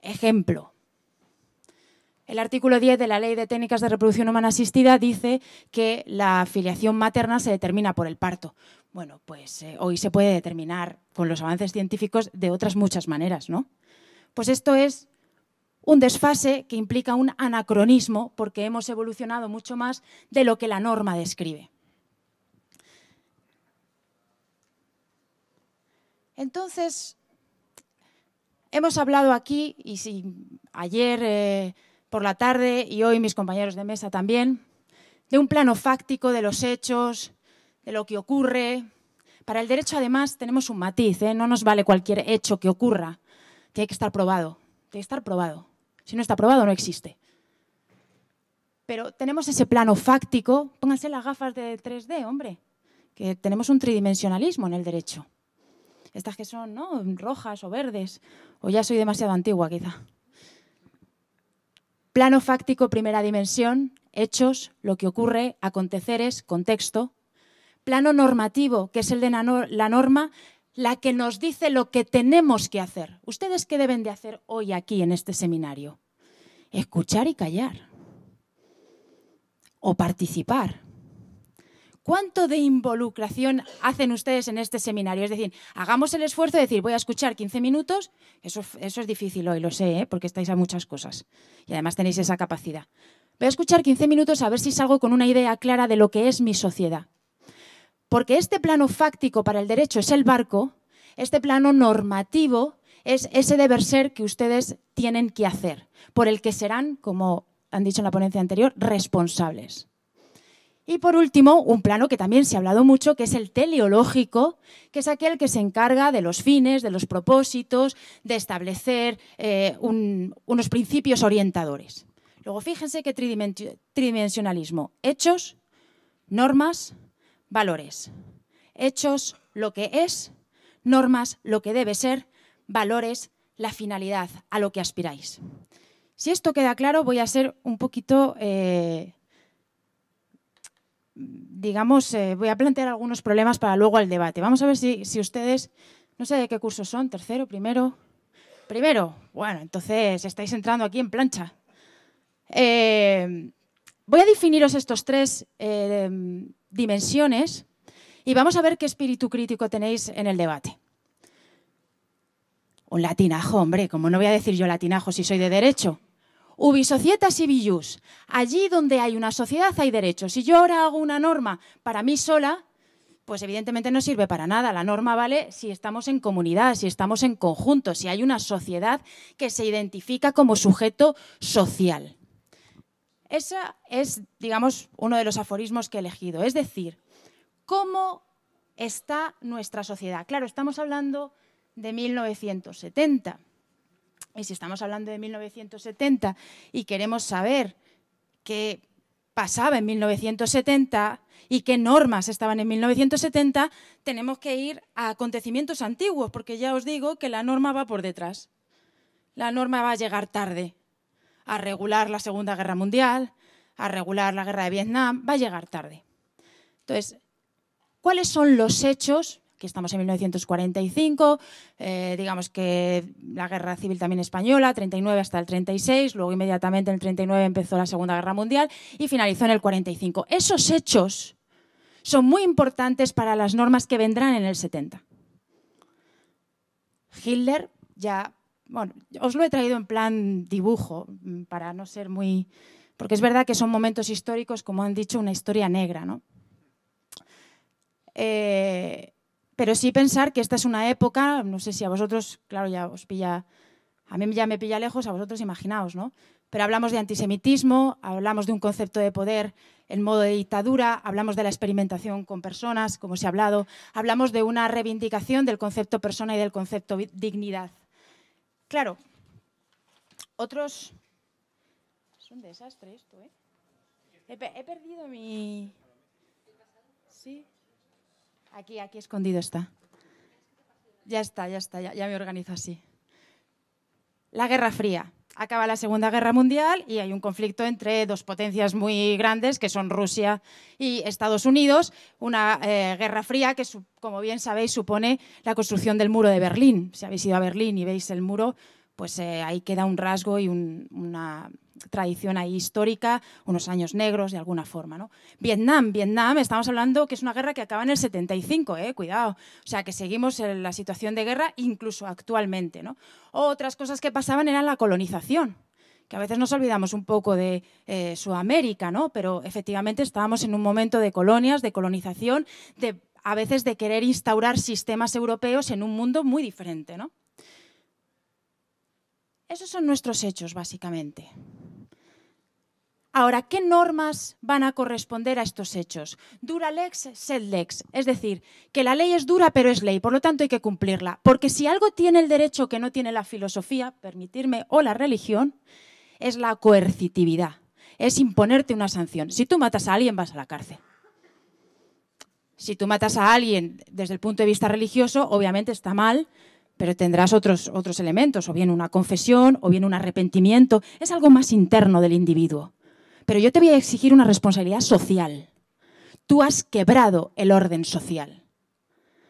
Ejemplo. El artículo 10 de la Ley de Técnicas de Reproducción Humana Asistida dice que la filiación materna se determina por el parto. Bueno, pues hoy se puede determinar con los avances científicos de otras muchas maneras, ¿no? Pues esto es un desfase que implica un anacronismo porque hemos evolucionado mucho más de lo que la norma describe. Entonces, hemos hablado aquí, y sí, ayer por la tarde y hoy mis compañeros de mesa también, de un plano fáctico de los hechos, de lo que ocurre. Para el derecho, además, tenemos un matiz, no nos vale cualquier hecho que ocurra. Tiene que estar probado, tiene que estar probado. Si no está probado, no existe. Pero tenemos ese plano fáctico. Pónganse las gafas de 3D, hombre, que tenemos un tridimensionalismo en el derecho. Estas que son, ¿no?, rojas o verdes, o ya soy demasiado antigua quizá. Plano fáctico, primera dimensión, hechos, lo que ocurre, aconteceres, contexto. Plano normativo, que es el de la norma, la que nos dice lo que tenemos que hacer. ¿Ustedes qué deben de hacer hoy aquí en este seminario? Escuchar y callar. O participar. ¿Cuánto de involucración hacen ustedes en este seminario? Es decir, hagamos el esfuerzo de decir, voy a escuchar 15 minutos. Eso es difícil hoy, lo sé, porque estáis a muchas cosas. Y además tenéis esa capacidad. Voy a escuchar 15 minutos a ver si salgo con una idea clara de lo que es mi sociedad. Porque este plano fáctico para el derecho es el barco, este plano normativo es ese deber ser que ustedes tienen que hacer, por el que serán, como han dicho en la ponencia anterior, responsables. Y por último, un plano que también se ha hablado mucho, que es el teleológico, que es aquel que se encarga de los fines, de los propósitos, de establecer unos principios orientadores. Luego fíjense qué tridimensionalismo. Hechos, normas, valores. Hechos, lo que es, normas, lo que debe ser, valores, la finalidad, a lo que aspiráis. Si esto queda claro, voy a ser un poquito, voy a plantear algunos problemas para luego el debate. Vamos a ver si ustedes, no sé de qué curso son, tercero, primero. Primero, bueno, entonces estáis entrando aquí en plancha. Voy a definiros estos tres dimensiones y vamos a ver qué espíritu crítico tenéis en el debate. Un latinajo, hombre, ¿cómo no voy a decir yo latinajo si soy de derecho? Ubi societas ibi ius. Allí donde hay una sociedad hay derechos. Si yo ahora hago una norma para mí sola, pues evidentemente no sirve para nada. La norma vale si estamos en comunidad, si estamos en conjunto, si hay una sociedad que se identifica como sujeto social. Ese es, digamos, uno de los aforismos que he elegido. Es decir, ¿cómo está nuestra sociedad? Claro, estamos hablando de 1970. Y si estamos hablando de 1970 y queremos saber qué pasaba en 1970 y qué normas estaban en 1970, tenemos que ir a acontecimientos antiguos, porque ya os digo que la norma va por detrás. La norma va a llegar tarde a regular la Segunda Guerra Mundial, a regular la Guerra de Vietnam, va a llegar tarde. Entonces, ¿cuáles son los hechos? Aquí estamos en 1945, digamos que la Guerra Civil también española, 39 hasta el 36, luego inmediatamente en el 39 empezó la Segunda Guerra Mundial y finalizó en el 45. Esos hechos son muy importantes para las normas que vendrán en el 70. Hitler ya, bueno, os lo he traído en plan dibujo, para no ser muy... Porque es verdad que son momentos históricos, como han dicho, una historia negra, ¿no? Pero sí pensar que esta es una época, no sé si a vosotros, claro, ya os pilla, a mí ya me pilla lejos, a vosotros imaginaos, ¿no? Pero hablamos de antisemitismo, hablamos de un concepto de poder en modo de dictadura, hablamos de la experimentación con personas, como se ha hablado, hablamos de una reivindicación del concepto persona y del concepto dignidad. Claro, otros... Es un desastre esto, ¿eh? He perdido mi... Sí. Aquí escondido está. Ya está, ya me organizo así. La Guerra Fría. Acaba la Segunda Guerra Mundial y hay un conflicto entre dos potencias muy grandes, que son Rusia y Estados Unidos. Una Guerra Fría que, como bien sabéis, supone la construcción del muro de Berlín. Si habéis ido a Berlín y veis el muro, pues ahí queda un rasgo y una tradición ahí histórica, unos años negros de alguna forma, ¿no? Vietnam, estamos hablando que es una guerra que acaba en el 75, cuidado. O sea, que seguimos en la situación de guerra incluso actualmente, ¿no? Otras cosas que pasaban eran la colonización, que a veces nos olvidamos un poco de Sudamérica, ¿no? Pero efectivamente estábamos en un momento de colonias, de colonización, a veces de querer instaurar sistemas europeos en un mundo muy diferente, ¿no? Esos son nuestros hechos, básicamente. Ahora, ¿qué normas van a corresponder a estos hechos? Dura lex, sed lex. Es decir, que la ley es dura, pero es ley, por lo tanto hay que cumplirla. Porque si algo tiene el derecho que no tiene la filosofía, permitirme, o la religión, es la coercitividad. Es imponerte una sanción. Si tú matas a alguien, vas a la cárcel. Si tú matas a alguien desde el punto de vista religioso, obviamente está mal, pero tendrás otros elementos, o bien una confesión, o bien un arrepentimiento. Es algo más interno del individuo. Pero yo te voy a exigir una responsabilidad social. Tú has quebrado el orden social.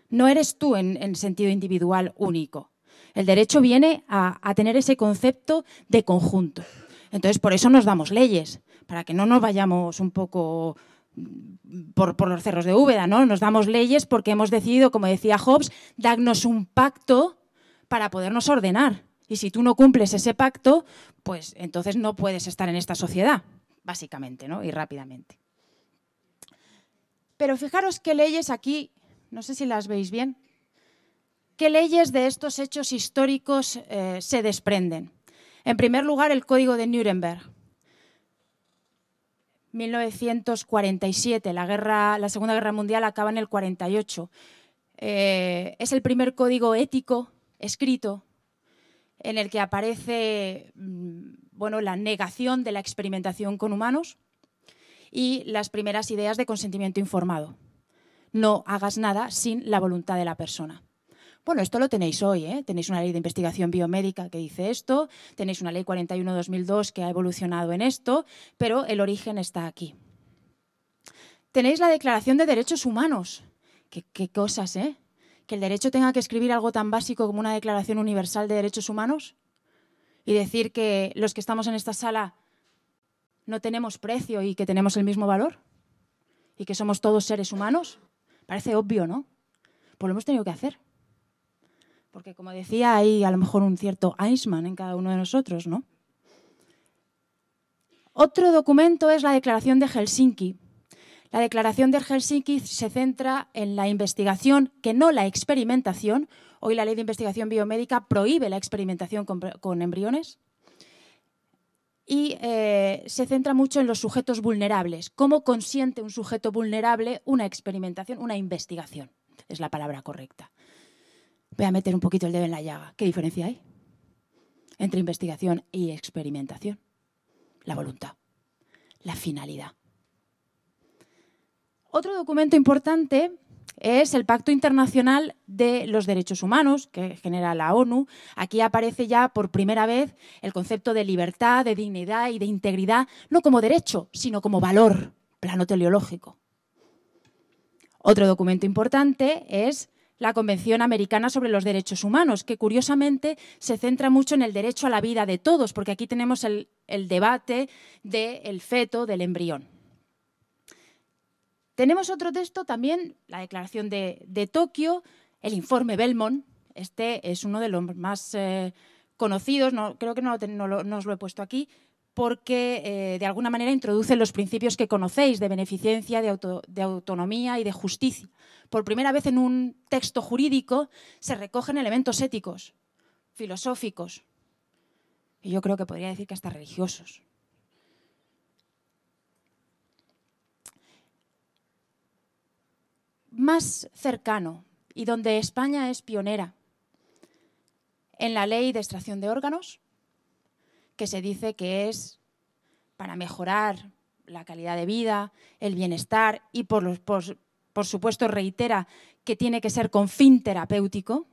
No eres tú en sentido individual único. El derecho viene a tener ese concepto de conjunto. Entonces, por eso nos damos leyes, para que no nos vayamos un poco por los cerros de Úbeda, ¿no? Nos damos leyes porque hemos decidido, como decía Hobbes, darnos un pacto para podernos ordenar. Y si tú no cumples ese pacto, pues entonces no puedes estar en esta sociedad, básicamente, ¿no? Y rápidamente. Pero fijaros qué leyes aquí, no sé si las veis bien, qué leyes de estos hechos históricos se desprenden. En primer lugar, el Código de Nuremberg. 1947, la Segunda Guerra Mundial acaba en el 48. Es el primer código ético escrito en el que aparece la negación de la experimentación con humanos y las primeras ideas de consentimiento informado. No hagas nada sin la voluntad de la persona. Bueno, esto lo tenéis hoy, ¿eh? Tenéis una ley de investigación biomédica que dice esto, tenéis una ley 41/2002 que ha evolucionado en esto, pero el origen está aquí. Tenéis la Declaración de Derechos Humanos. ¿Qué cosas, eh? Que el derecho tenga que escribir algo tan básico como una Declaración Universal de Derechos Humanos y decir que los que estamos en esta sala no tenemos precio y que tenemos el mismo valor y que somos todos seres humanos. Parece obvio, ¿no? Pues lo hemos tenido que hacer. Porque, como decía, hay a lo mejor un cierto Eichmann en cada uno de nosotros, ¿no? Otro documento es la Declaración de Helsinki. La Declaración de Helsinki se centra en la investigación, que no la experimentación. Hoy la Ley de Investigación Biomédica prohíbe la experimentación con embriones. Y se centra mucho en los sujetos vulnerables. ¿Cómo consiente un sujeto vulnerable una experimentación, una investigación? Es la palabra correcta. Voy a meter un poquito el dedo en la llaga. ¿Qué diferencia hay entre investigación y experimentación? La voluntad, la finalidad. Otro documento importante es el Pacto Internacional de los Derechos Humanos, que genera la ONU. Aquí aparece ya por primera vez el concepto de libertad, de dignidad y de integridad, no como derecho, sino como valor, plano teleológico. Otro documento importante es la Convención Americana sobre los Derechos Humanos, que curiosamente se centra mucho en el derecho a la vida de todos, porque aquí tenemos el debate del feto, del embrión. Tenemos otro texto también, la Declaración de Tokio, el informe Belmont. Este es uno de los más conocidos, creo que no os lo he puesto aquí, porque de alguna manera introduce los principios que conocéis de beneficencia, de autonomía y de justicia. Por primera vez en un texto jurídico se recogen elementos éticos, filosóficos, y yo creo que podría decir que hasta religiosos. Más cercano, y donde España es pionera, en la ley de extracción de órganos, que se dice que es para mejorar la calidad de vida, el bienestar y por por supuesto, reitera que tiene que ser con fin terapéutico.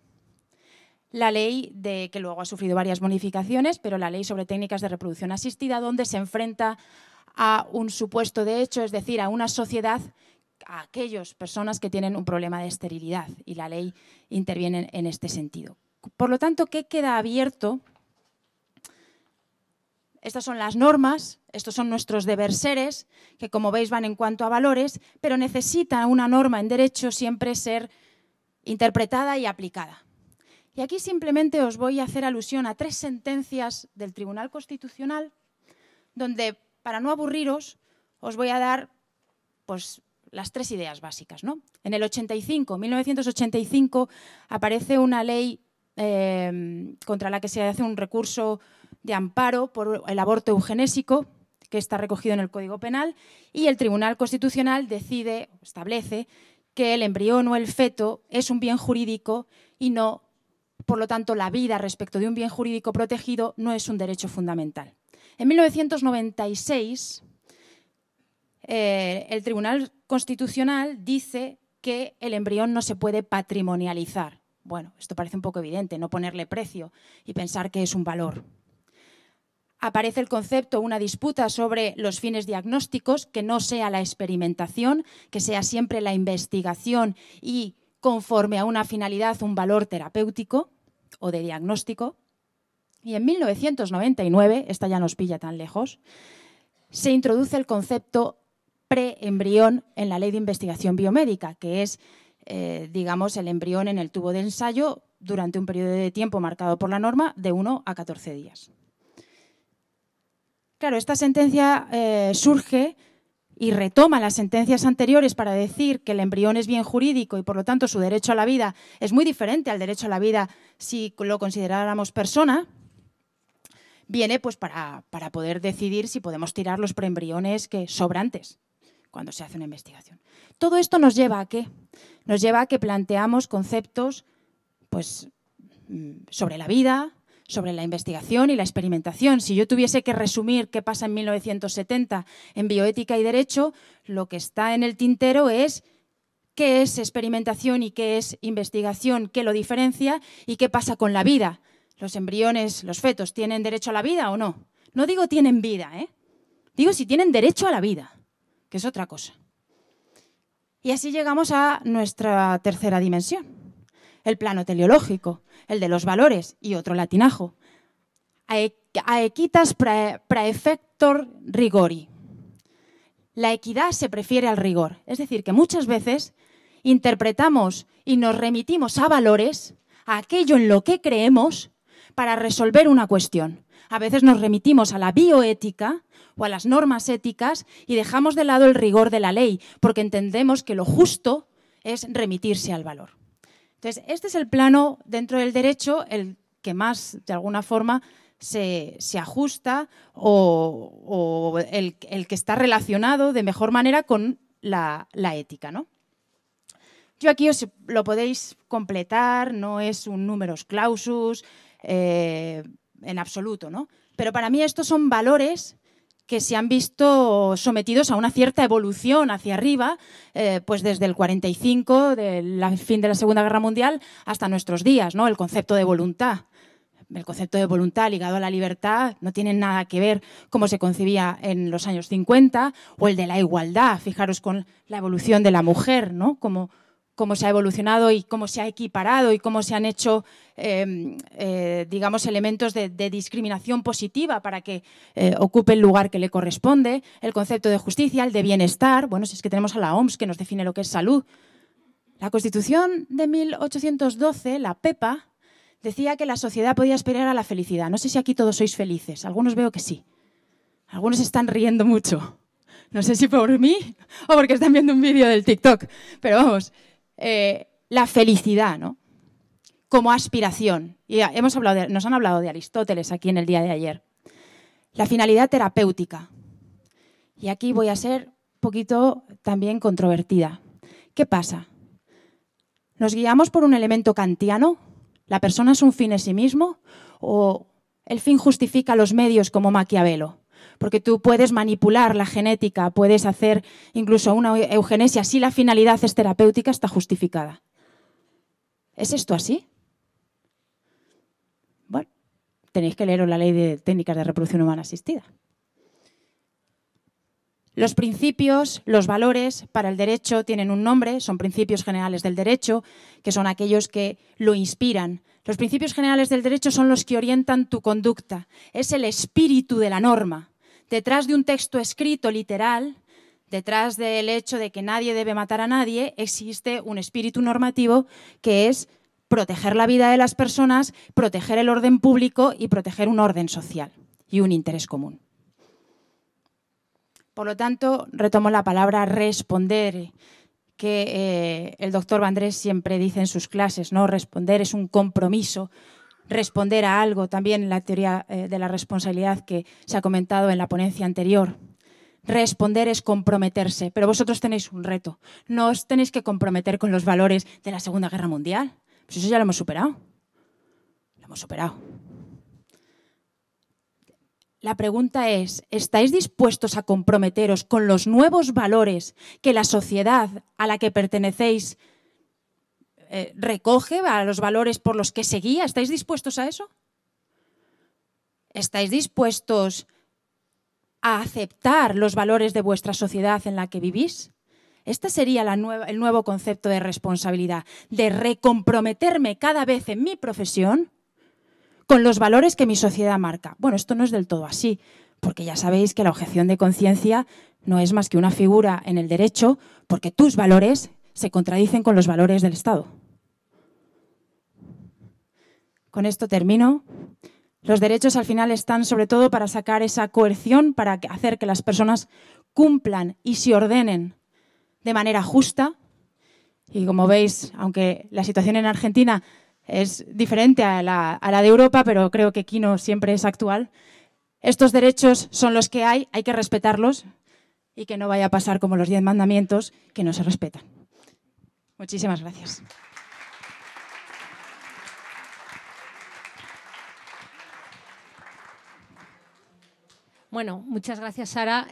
La ley, que luego ha sufrido varias modificaciones, pero la ley sobre técnicas de reproducción asistida, donde se enfrenta a un supuesto de hecho, es decir, a una sociedad, a aquellas personas que tienen un problema de esterilidad, y la ley interviene en este sentido. Por lo tanto, ¿qué queda abierto? Estas son las normas, estos son nuestros deber seres, que como veis van en cuanto a valores, pero necesita una norma en derecho siempre ser interpretada y aplicada. Y aquí simplemente os voy a hacer alusión a 3 sentencias del Tribunal Constitucional, donde, para no aburriros, os voy a dar pues, las 3 ideas básicas, ¿no? En el 1985, aparece una ley contra la que se hace un recurso de amparo por el aborto eugenésico, que está recogido en el Código Penal, y el Tribunal Constitucional establece que el embrión o el feto es un bien jurídico y no, por lo tanto, la vida respecto de un bien jurídico protegido no es un derecho fundamental. En 1996, el Tribunal Constitucional dice que el embrión no se puede patrimonializar. Bueno, esto parece un poco evidente, no ponerle precio y pensar que es un valor. Aparece el concepto, una disputa sobre los fines diagnósticos, que no sea la experimentación, que sea siempre la investigación y, conforme a una finalidad, un valor terapéutico o de diagnóstico. Y en 1999, esta ya nos pilla tan lejos, se introduce el concepto preembrión en la Ley de Investigación Biomédica, que es, digamos, el embrión en el tubo de ensayo durante un periodo de tiempo marcado por la norma de 1 a 14 días. Claro, esta sentencia surge y retoma las sentencias anteriores para decir que el embrión es bien jurídico y, por lo tanto, su derecho a la vida es muy diferente al derecho a la vida si lo consideráramos persona. Viene pues, para poder decidir si podemos tirar los preembriones que sobrantes cuando se hace una investigación. Todo esto nos lleva a ¿qué? Nos lleva a que planteamos conceptos pues, sobre la vida, sobre la investigación y la experimentación. Si yo tuviese que resumir qué pasa en 1970 en bioética y derecho, lo que está en el tintero es qué es experimentación y qué es investigación, qué lo diferencia y qué pasa con la vida. ¿Los embriones, los fetos, tienen derecho a la vida o no? No digo tienen vida, digo si tienen derecho a la vida, que es otra cosa. Y así llegamos a nuestra tercera dimensión, el plano teleológico, el de los valores y otro latinajo. Aequitas praefector rigori. La equidad se prefiere al rigor, es decir, que muchas veces interpretamos y nos remitimos a valores, a aquello en lo que creemos, para resolver una cuestión. A veces nos remitimos a la bioética o a las normas éticas y dejamos de lado el rigor de la ley, porque entendemos que lo justo es remitirse al valor. Entonces, este es el plano dentro del derecho, el que más, de alguna forma, se ajusta o el que está relacionado de mejor manera con la ética, ¿no? Yo aquí os lo podéis completar, no es un numerus clausus en absoluto, ¿no? Pero para mí estos son valores que se han visto sometidos a una cierta evolución hacia arriba, pues desde el 45, del fin de la Segunda Guerra Mundial, hasta nuestros días, ¿no? El concepto de voluntad. El concepto de voluntad ligado a la libertad no tiene nada que ver cómo se concebía en los años 50, o el de la igualdad, fijaros con la evolución de la mujer, ¿no? Cómo se ha evolucionado y cómo se ha equiparado y cómo se han hecho, digamos, elementos de discriminación positiva para que ocupe el lugar que le corresponde, el concepto de justicia, el de bienestar. Bueno, si es que tenemos a la OMS que nos define lo que es salud. La Constitución de 1812, la PEPA, decía que la sociedad podía aspirar a la felicidad. No sé si aquí todos sois felices, algunos veo que sí. Algunos están riendo mucho. No sé si por mí o porque están viendo un vídeo del TikTok, pero vamos... la felicidad, ¿no? Como aspiración. Y nos han hablado de Aristóteles aquí en el día de ayer. La finalidad terapéutica. Y aquí voy a ser un poquito también controvertida. ¿Qué pasa? ¿Nos guiamos por un elemento kantiano? ¿La persona es un fin en sí mismo? ¿O el fin justifica los medios como Maquiavelo? porque tú puedes manipular la genética, puedes hacer incluso una eugenesia si la finalidad es terapéutica, está justificada. ¿Es esto así? Bueno, tenéis que leeros la Ley de Técnicas de Reproducción Humana Asistida. Los principios, los valores para el derecho tienen un nombre, son principios generales del derecho, que son aquellos que lo inspiran. Los principios generales del derecho son los que orientan tu conducta, es el espíritu de la norma. Detrás de un texto escrito literal, detrás del hecho de que nadie debe matar a nadie, existe un espíritu normativo que es proteger la vida de las personas, proteger el orden público y proteger un orden social y un interés común. Por lo tanto, retomo la palabra responder, que el doctor Vendrés siempre dice en sus clases, ¿no? Responder es un compromiso, responder a algo, también en la teoría de la responsabilidad que se ha comentado en la ponencia anterior. Responder es comprometerse, pero vosotros tenéis un reto. No os tenéis que comprometer con los valores de la Segunda Guerra Mundial. Pues eso ya lo hemos superado. Lo hemos superado. La pregunta es, ¿estáis dispuestos a comprometeros con los nuevos valores que la sociedad a la que pertenecéis recoge, a los valores por los que se guía? ¿Estáis dispuestos a eso? ¿Estáis dispuestos a aceptar los valores de vuestra sociedad en la que vivís? Este sería el nuevo concepto de responsabilidad, de recomprometerme cada vez en mi profesión con los valores que mi sociedad marca. Bueno, esto no es del todo así, porque ya sabéis que la objeción de conciencia no es más que una figura en el derecho, porque tus valores se contradicen con los valores del Estado. Con esto termino. Los derechos al final están sobre todo para sacar esa coerción, para hacer que las personas cumplan y se ordenen de manera justa. Y como veis, aunque la situación en Argentina es diferente a la de Europa, pero creo que aquí no siempre es actual. Estos derechos son los que hay que respetarlos y que no vaya a pasar como los 10 mandamientos, que no se respetan. Muchísimas gracias. Bueno, muchas gracias, Sara.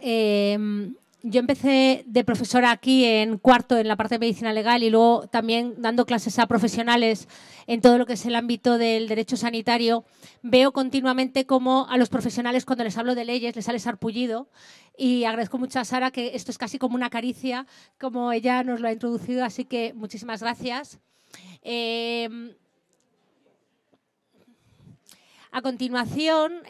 Yo empecé de profesora aquí en cuarto en la parte de medicina legal y luego también dando clases a profesionales en todo lo que es el ámbito del derecho sanitario. Veo continuamente cómo a los profesionales cuando les hablo de leyes les sale sarpullido y agradezco mucho a Sara que esto es casi como una caricia, como ella nos lo ha introducido, así que muchísimas gracias. A continuación,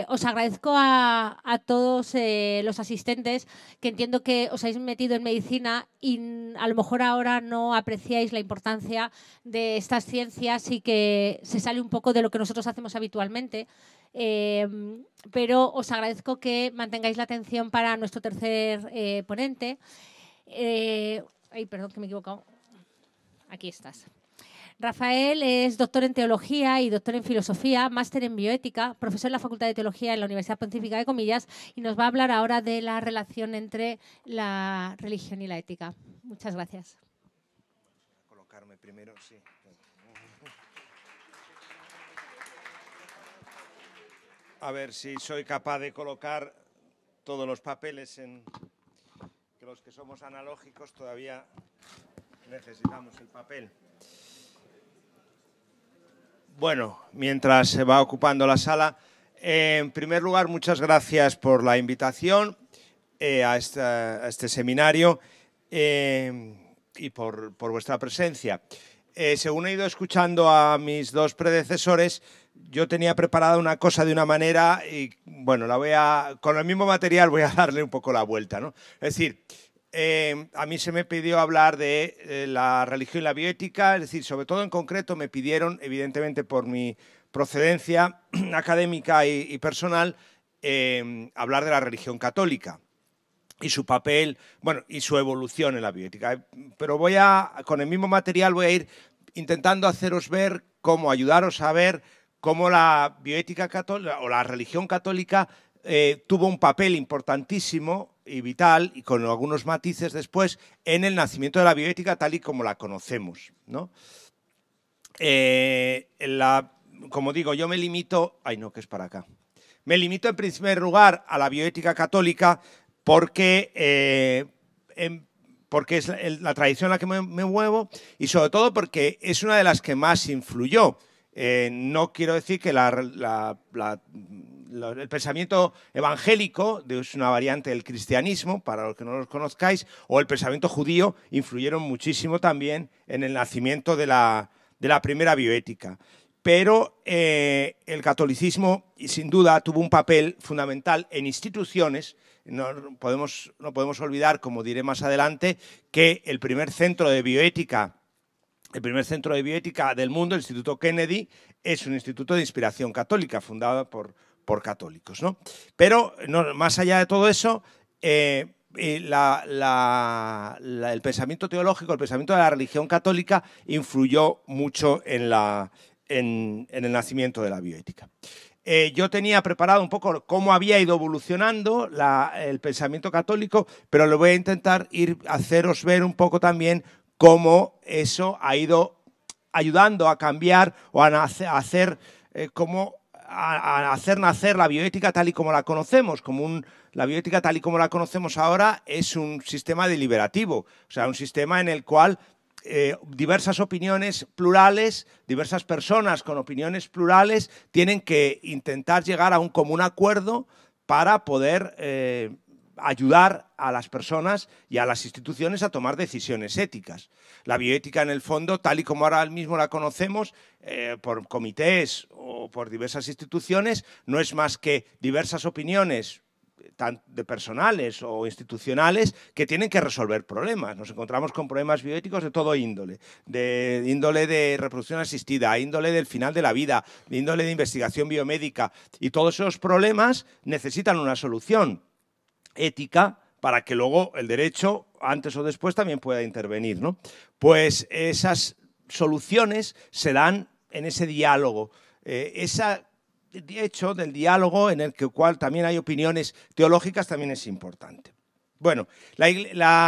os agradezco a todos los asistentes, que entiendo que os habéis metido en medicina y a lo mejor ahora no apreciáis la importancia de estas ciencias y que se sale un poco de lo que nosotros hacemos habitualmente. Pero os agradezco que mantengáis la atención para nuestro tercer ponente. Ay, perdón, que me he equivocado. Aquí estás. Rafael es doctor en Teología y doctor en Filosofía, máster en Bioética, profesor en la Facultad de Teología en la Universidad Pontificia de Comillas y nos va a hablar ahora de la relación entre la religión y la ética. Muchas gracias. Colocarme primero, sí. A ver si soy capaz de colocar todos los papeles en que los que somos analógicos todavía necesitamos el papel. Bueno, mientras se va ocupando la sala, en primer lugar, muchas gracias por la invitación a este seminario y por vuestra presencia. Según he ido escuchando a mis dos predecesores, yo tenía preparada una cosa de una manera y, bueno, con el mismo material voy a darle un poco la vuelta, ¿no? Es decir, a mí se me pidió hablar de la religión y la bioética, es decir, sobre todo en concreto me pidieron, evidentemente por mi procedencia académica y personal, hablar de la religión católica y su papel, bueno, y su evolución en la bioética. Pero con el mismo material voy a ir intentando haceros ver ayudaros a ver cómo la bioética católica o la religión católica tuvo un papel importantísimo y vital, y con algunos matices después, en el nacimiento de la bioética tal y como la conocemos, ¿no? Como digo, yo me limito... Ay, no, que es para acá. Me limito en primer lugar a la bioética católica porque es la tradición en la que me muevo y sobre todo porque es una de las que más influyó. No quiero decir que el pensamiento evangélico, es una variante del cristianismo, para los que no los conozcáis, o el pensamiento judío, influyeron muchísimo también en el nacimiento de la primera bioética. Pero el catolicismo, sin duda, tuvo un papel fundamental en instituciones. No podemos olvidar, como diré más adelante, que el primer centro de bioética del mundo, el Instituto Kennedy, es un instituto de inspiración católica, fundado por católicos, ¿no? Pero más allá de todo eso, el pensamiento teológico, el pensamiento de la religión católica influyó mucho en el nacimiento de la bioética. Yo tenía preparado un poco cómo había ido evolucionando el pensamiento católico, pero lo voy a intentar haceros ver un poco también cómo eso ha ido ayudando a cambiar o a hacer nacer la bioética tal y como la conocemos. La bioética tal y como la conocemos ahora es un sistema deliberativo, o sea, un sistema en el cual diversas opiniones plurales, diversas personas con opiniones plurales tienen que intentar llegar a un común acuerdo para poder ayudar a las personas y a las instituciones a tomar decisiones éticas. La bioética, en el fondo, tal y como ahora mismo la conocemos, por comités o por diversas instituciones, no es más que diversas opiniones de personales o institucionales que tienen que resolver problemas. Nos encontramos con problemas bioéticos de todo índole, de índole de reproducción asistida, índole del final de la vida, de índole de investigación biomédica, y todos esos problemas necesitan una solución ética para que luego el derecho, antes o después, también pueda intervenir, ¿no? Pues esas soluciones se dan en ese diálogo, de hecho, del diálogo en el cual también hay opiniones teológicas también es importante. Bueno, he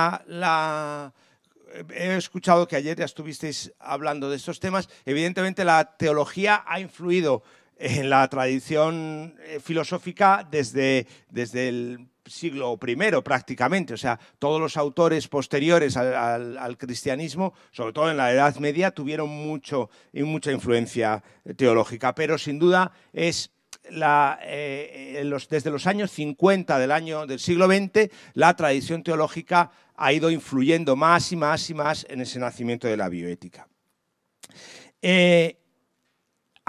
escuchado que ayer ya estuvisteis hablando de estos temas. Evidentemente, la teología ha influido en la tradición filosófica desde el siglo I prácticamente, o sea, todos los autores posteriores al cristianismo, sobre todo en la Edad Media, tuvieron mucha influencia teológica, pero sin duda es desde los años 50 del siglo XX, la tradición teológica ha ido influyendo más y más y más en ese nacimiento de la bioética.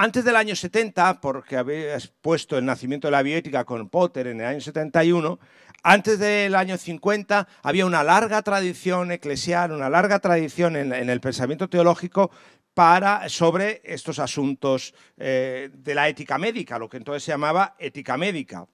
Antes del año 70, porque habéis puesto el nacimiento de la bioética con Potter en el año 71, antes del año 50 había una larga tradición eclesial, una larga tradición en el pensamiento teológico sobre estos asuntos de la ética médica, lo que entonces se llamaba ética médica.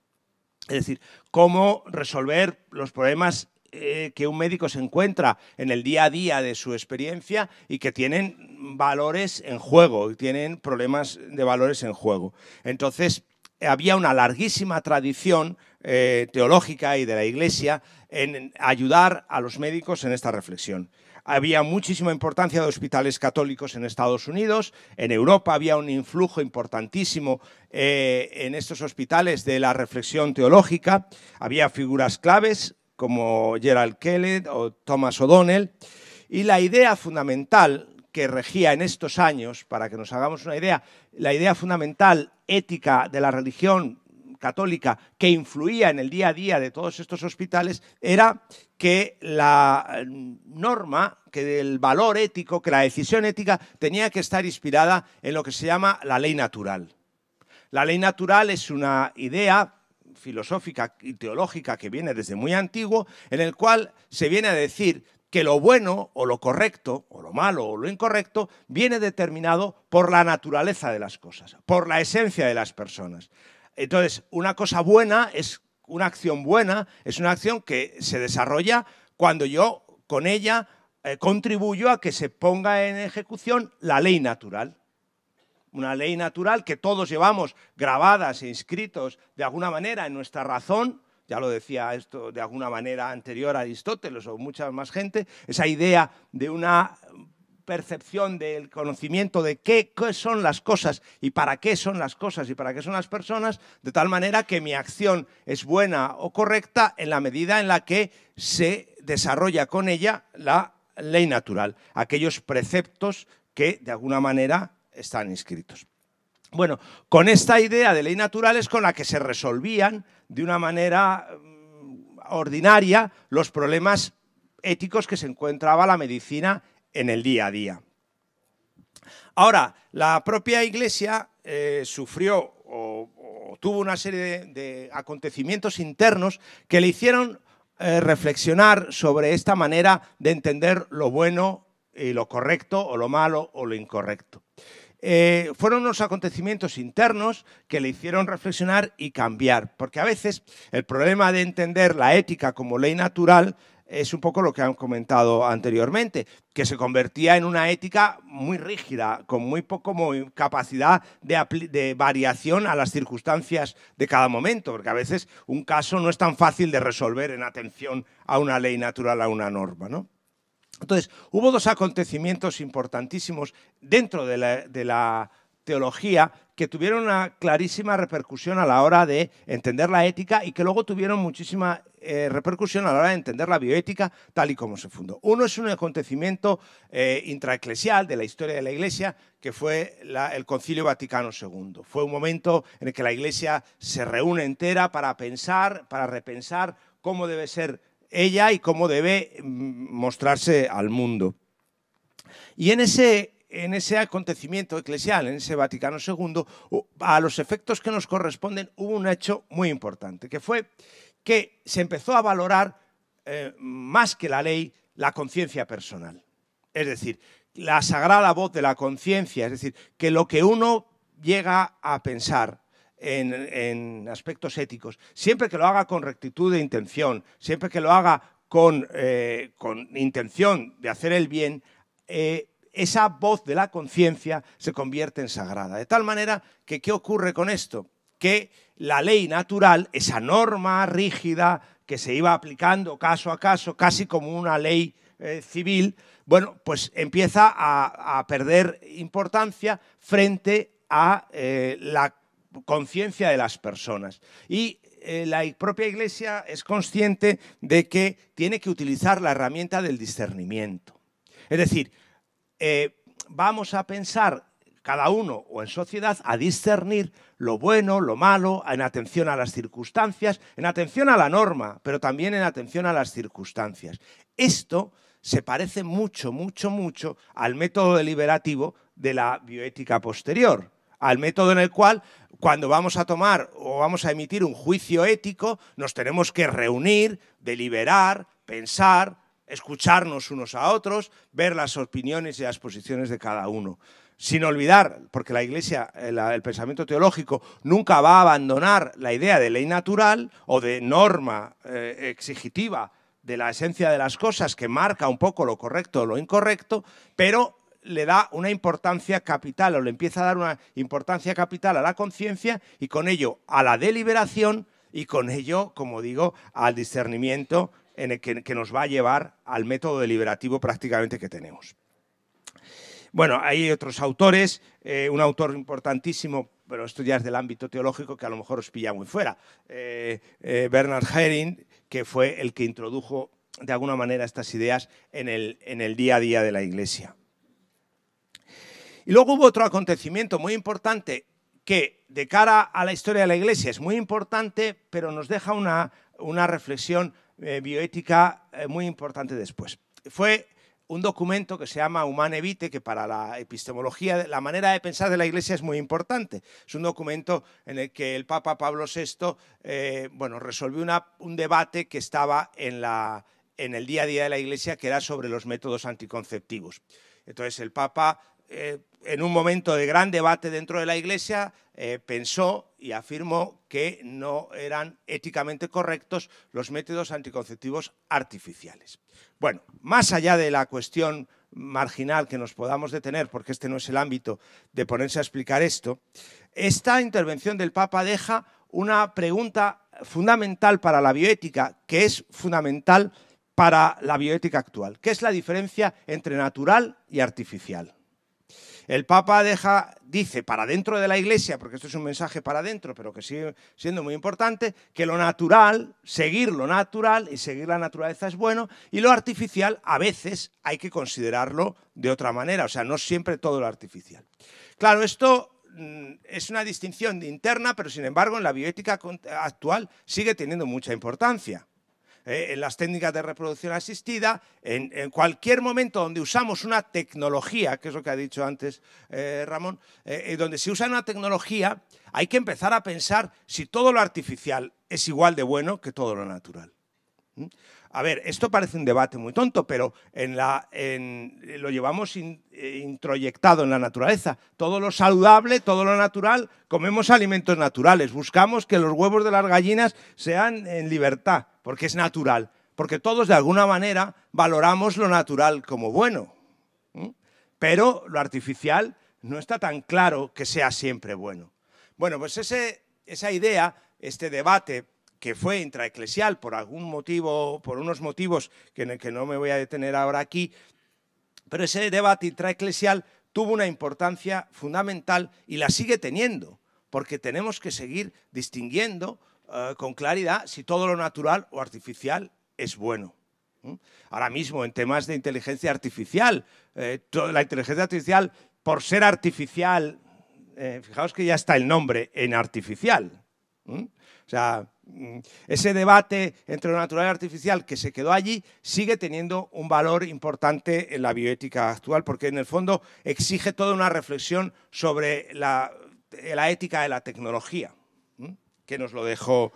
Es decir, cómo resolver los problemas que un médico se encuentra en el día a día de su experiencia y que tienen valores en juego, tienen problemas de valores en juego. Entonces, había una larguísima tradición teológica y de la Iglesia en ayudar a los médicos en esta reflexión. Había muchísima importancia de hospitales católicos en Estados Unidos. En Europa había un influjo importantísimo en estos hospitales de la reflexión teológica. Había figuras claves como Gerald Kellet o Thomas O'Donnell, y la idea fundamental que regía en estos años, para que nos hagamos una idea, la idea fundamental ética de la religión católica que influía en el día a día de todos estos hospitales era que la norma, que el valor ético, que la decisión ética tenía que estar inspirada en lo que se llama la ley natural. La ley natural es una idea filosófica y teológica que viene desde muy antiguo, en el cual se viene a decir que lo bueno o lo correcto, o lo malo o lo incorrecto, viene determinado por la naturaleza de las cosas, por la esencia de las personas. Entonces, una cosa buena es una acción buena, es una acción que se desarrolla cuando yo con ella contribuyo a que se ponga en ejecución la ley natural. Una ley natural que todos llevamos grabadas e inscritos de alguna manera en nuestra razón, ya lo decía esto de alguna manera anterior a Aristóteles o mucha más gente, esa idea de una percepción del conocimiento de qué son las cosas y para qué son las cosas y para qué son las personas, de tal manera que mi acción es buena o correcta en la medida en la que se desarrolla con ella la ley natural, aquellos preceptos que de alguna manera están inscritos. Bueno, con esta idea de ley natural es con la que se resolvían de una manera ordinaria los problemas éticos que se encontraba la medicina en el día a día. Ahora, la propia Iglesia sufrió o tuvo una serie de acontecimientos internos que le hicieron reflexionar sobre esta manera de entender lo bueno y lo correcto, o lo malo o lo incorrecto. Fueron unos acontecimientos internos que le hicieron reflexionar y cambiar, porque a veces el problema de entender la ética como ley natural es un poco lo que han comentado anteriormente, que se convertía en una ética muy rígida, con muy poca capacidad de variación a las circunstancias de cada momento, porque a veces un caso no es tan fácil de resolver en atención a una ley natural, a una norma, ¿no? Entonces, hubo dos acontecimientos importantísimos dentro de la teología que tuvieron una clarísima repercusión a la hora de entender la ética y que luego tuvieron muchísima repercusión a la hora de entender la bioética tal y como se fundó. Uno es un acontecimiento intraeclesial de la historia de la Iglesia, que fue el Concilio Vaticano II. Fue un momento en el que la Iglesia se reúne entera para pensar, para repensar cómo debe ser ella y cómo debe mostrarse al mundo. Y en ese acontecimiento eclesial, en ese Vaticano II, a los efectos que nos corresponden, hubo un hecho muy importante, que fue que se empezó a valorar más que la ley, la conciencia personal. Es decir, la sagrada voz de la conciencia, es decir, que lo que uno llega a pensar en aspectos éticos, siempre que lo haga con rectitud de intención, siempre que lo haga con intención de hacer el bien, esa voz de la conciencia se convierte en sagrada. De tal manera que, ¿qué ocurre con esto? Que la ley natural, esa norma rígida que se iba aplicando caso a caso, casi como una ley civil, bueno, pues empieza a perder importancia frente a la conciencia de las personas. Y la propia Iglesia es consciente de que tiene que utilizar la herramienta del discernimiento. Es decir, vamos a pensar cada uno o en sociedad a discernir lo bueno, lo malo, en atención a las circunstancias, en atención a la norma, pero también en atención a las circunstancias. Esto se parece mucho, mucho, mucho al método deliberativo de la bioética posterior, al método en el cual, cuando vamos a tomar o vamos a emitir un juicio ético, nos tenemos que reunir, deliberar, pensar, escucharnos unos a otros, ver las opiniones y las posiciones de cada uno. Sin olvidar, porque la Iglesia, el pensamiento teológico, nunca va a abandonar la idea de ley natural o de norma exigitiva de la esencia de las cosas que marca un poco lo correcto o lo incorrecto, pero le da una importancia capital o le empieza a dar una importancia capital a la conciencia y con ello a la deliberación y con ello, como digo, al discernimiento en el que nos va a llevar al método deliberativo prácticamente que tenemos. Bueno, hay otros autores, un autor importantísimo, pero esto ya es del ámbito teológico que a lo mejor os pilla muy fuera, Bernard Häring, que fue el que introdujo de alguna manera estas ideas en el día a día de la Iglesia. Y luego hubo otro acontecimiento muy importante que de cara a la historia de la Iglesia es muy importante, pero nos deja una reflexión bioética muy importante después. Fue un documento que se llama Humane Vitae, que para la epistemología, la manera de pensar de la Iglesia es muy importante. Es un documento en el que el Papa Pablo VI resolvió un debate que estaba en el día a día de la Iglesia, que era sobre los métodos anticonceptivos. Entonces el Papa, en un momento de gran debate dentro de la Iglesia, pensó y afirmó que no eran éticamente correctos los métodos anticonceptivos artificiales. Bueno, más allá de la cuestión marginal que nos podamos detener, porque este no es el ámbito de ponerse a explicar esto, esta intervención del Papa deja una pregunta fundamental para la bioética, que es fundamental para la bioética actual. ¿Qué es la diferencia entre natural y artificial? El Papa dice para dentro de la Iglesia, porque esto es un mensaje para dentro, pero que sigue siendo muy importante, que lo natural, seguir lo natural y seguir la naturaleza es bueno, y lo artificial a veces hay que considerarlo de otra manera, o sea, no siempre todo lo artificial. Claro, esto es una distinción interna, pero sin embargo en la bioética actual sigue teniendo mucha importancia. En las técnicas de reproducción asistida, en cualquier momento donde usamos una tecnología, que es lo que ha dicho antes Ramón, donde se usa una tecnología, hay que empezar a pensar si todo lo artificial es igual de bueno que todo lo natural. A ver, esto parece un debate muy tonto, pero lo llevamos introyectado en la naturaleza. Todo lo saludable, todo lo natural, comemos alimentos naturales. Buscamos que los huevos de las gallinas sean en libertad, porque es natural. Porque todos, de alguna manera, valoramos lo natural como bueno. Pero lo artificial no está tan claro que sea siempre bueno. Bueno, pues esa idea, este debate, que fue intraeclesial por algún motivo, por unos motivos que no me voy a detener ahora aquí, pero ese debate intraeclesial tuvo una importancia fundamental y la sigue teniendo, porque tenemos que seguir distinguiendo con claridad si todo lo natural o artificial es bueno. Ahora mismo, en temas de inteligencia artificial, la inteligencia artificial, por ser artificial, fijaos que ya está el nombre en artificial. O sea, ese debate entre lo natural y artificial que se quedó allí sigue teniendo un valor importante en la bioética actual, porque en el fondo exige toda una reflexión sobre la ética de la tecnología, que nos lo dejó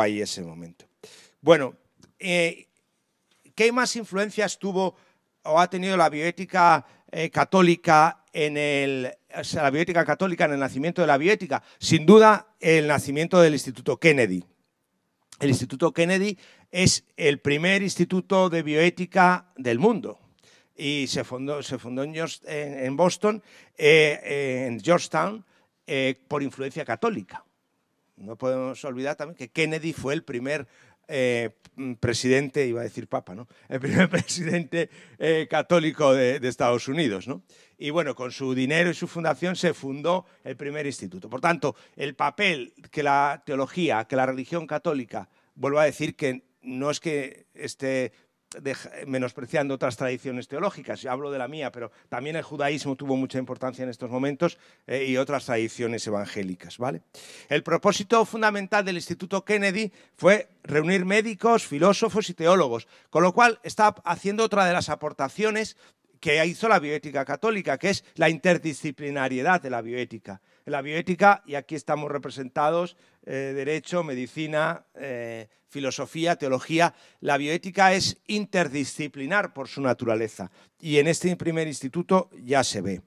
ahí ese momento. Bueno, ¿qué más influencias tuvo o ha tenido la bioética católica la bioética católica en el nacimiento de la bioética? Sin duda, el nacimiento del Instituto Kennedy. El Instituto Kennedy es el primer instituto de bioética del mundo y se fundó en Boston, en Georgetown, por influencia católica. No podemos olvidar también que Kennedy fue el primer presidente, iba a decir papa, ¿no? El primer presidente católico de Estados Unidos, ¿no? Y bueno, con su dinero y su fundación se fundó el primer instituto. Por tanto, el papel que la teología, que la religión católica, vuelvo a decir que no es que esté menospreciando otras tradiciones teológicas, yo hablo de la mía, pero también el judaísmo tuvo mucha importancia en estos momentos y otras tradiciones evangélicas, ¿vale? El propósito fundamental del Instituto Kennedy fue reunir médicos, filósofos y teólogos, con lo cual está haciendo otra de las aportaciones que hizo la bioética católica, que es la interdisciplinariedad de la bioética. En la bioética, y aquí estamos representados, derecho, medicina, filosofía, teología, la bioética es interdisciplinar por su naturaleza y en este primer instituto ya se ve.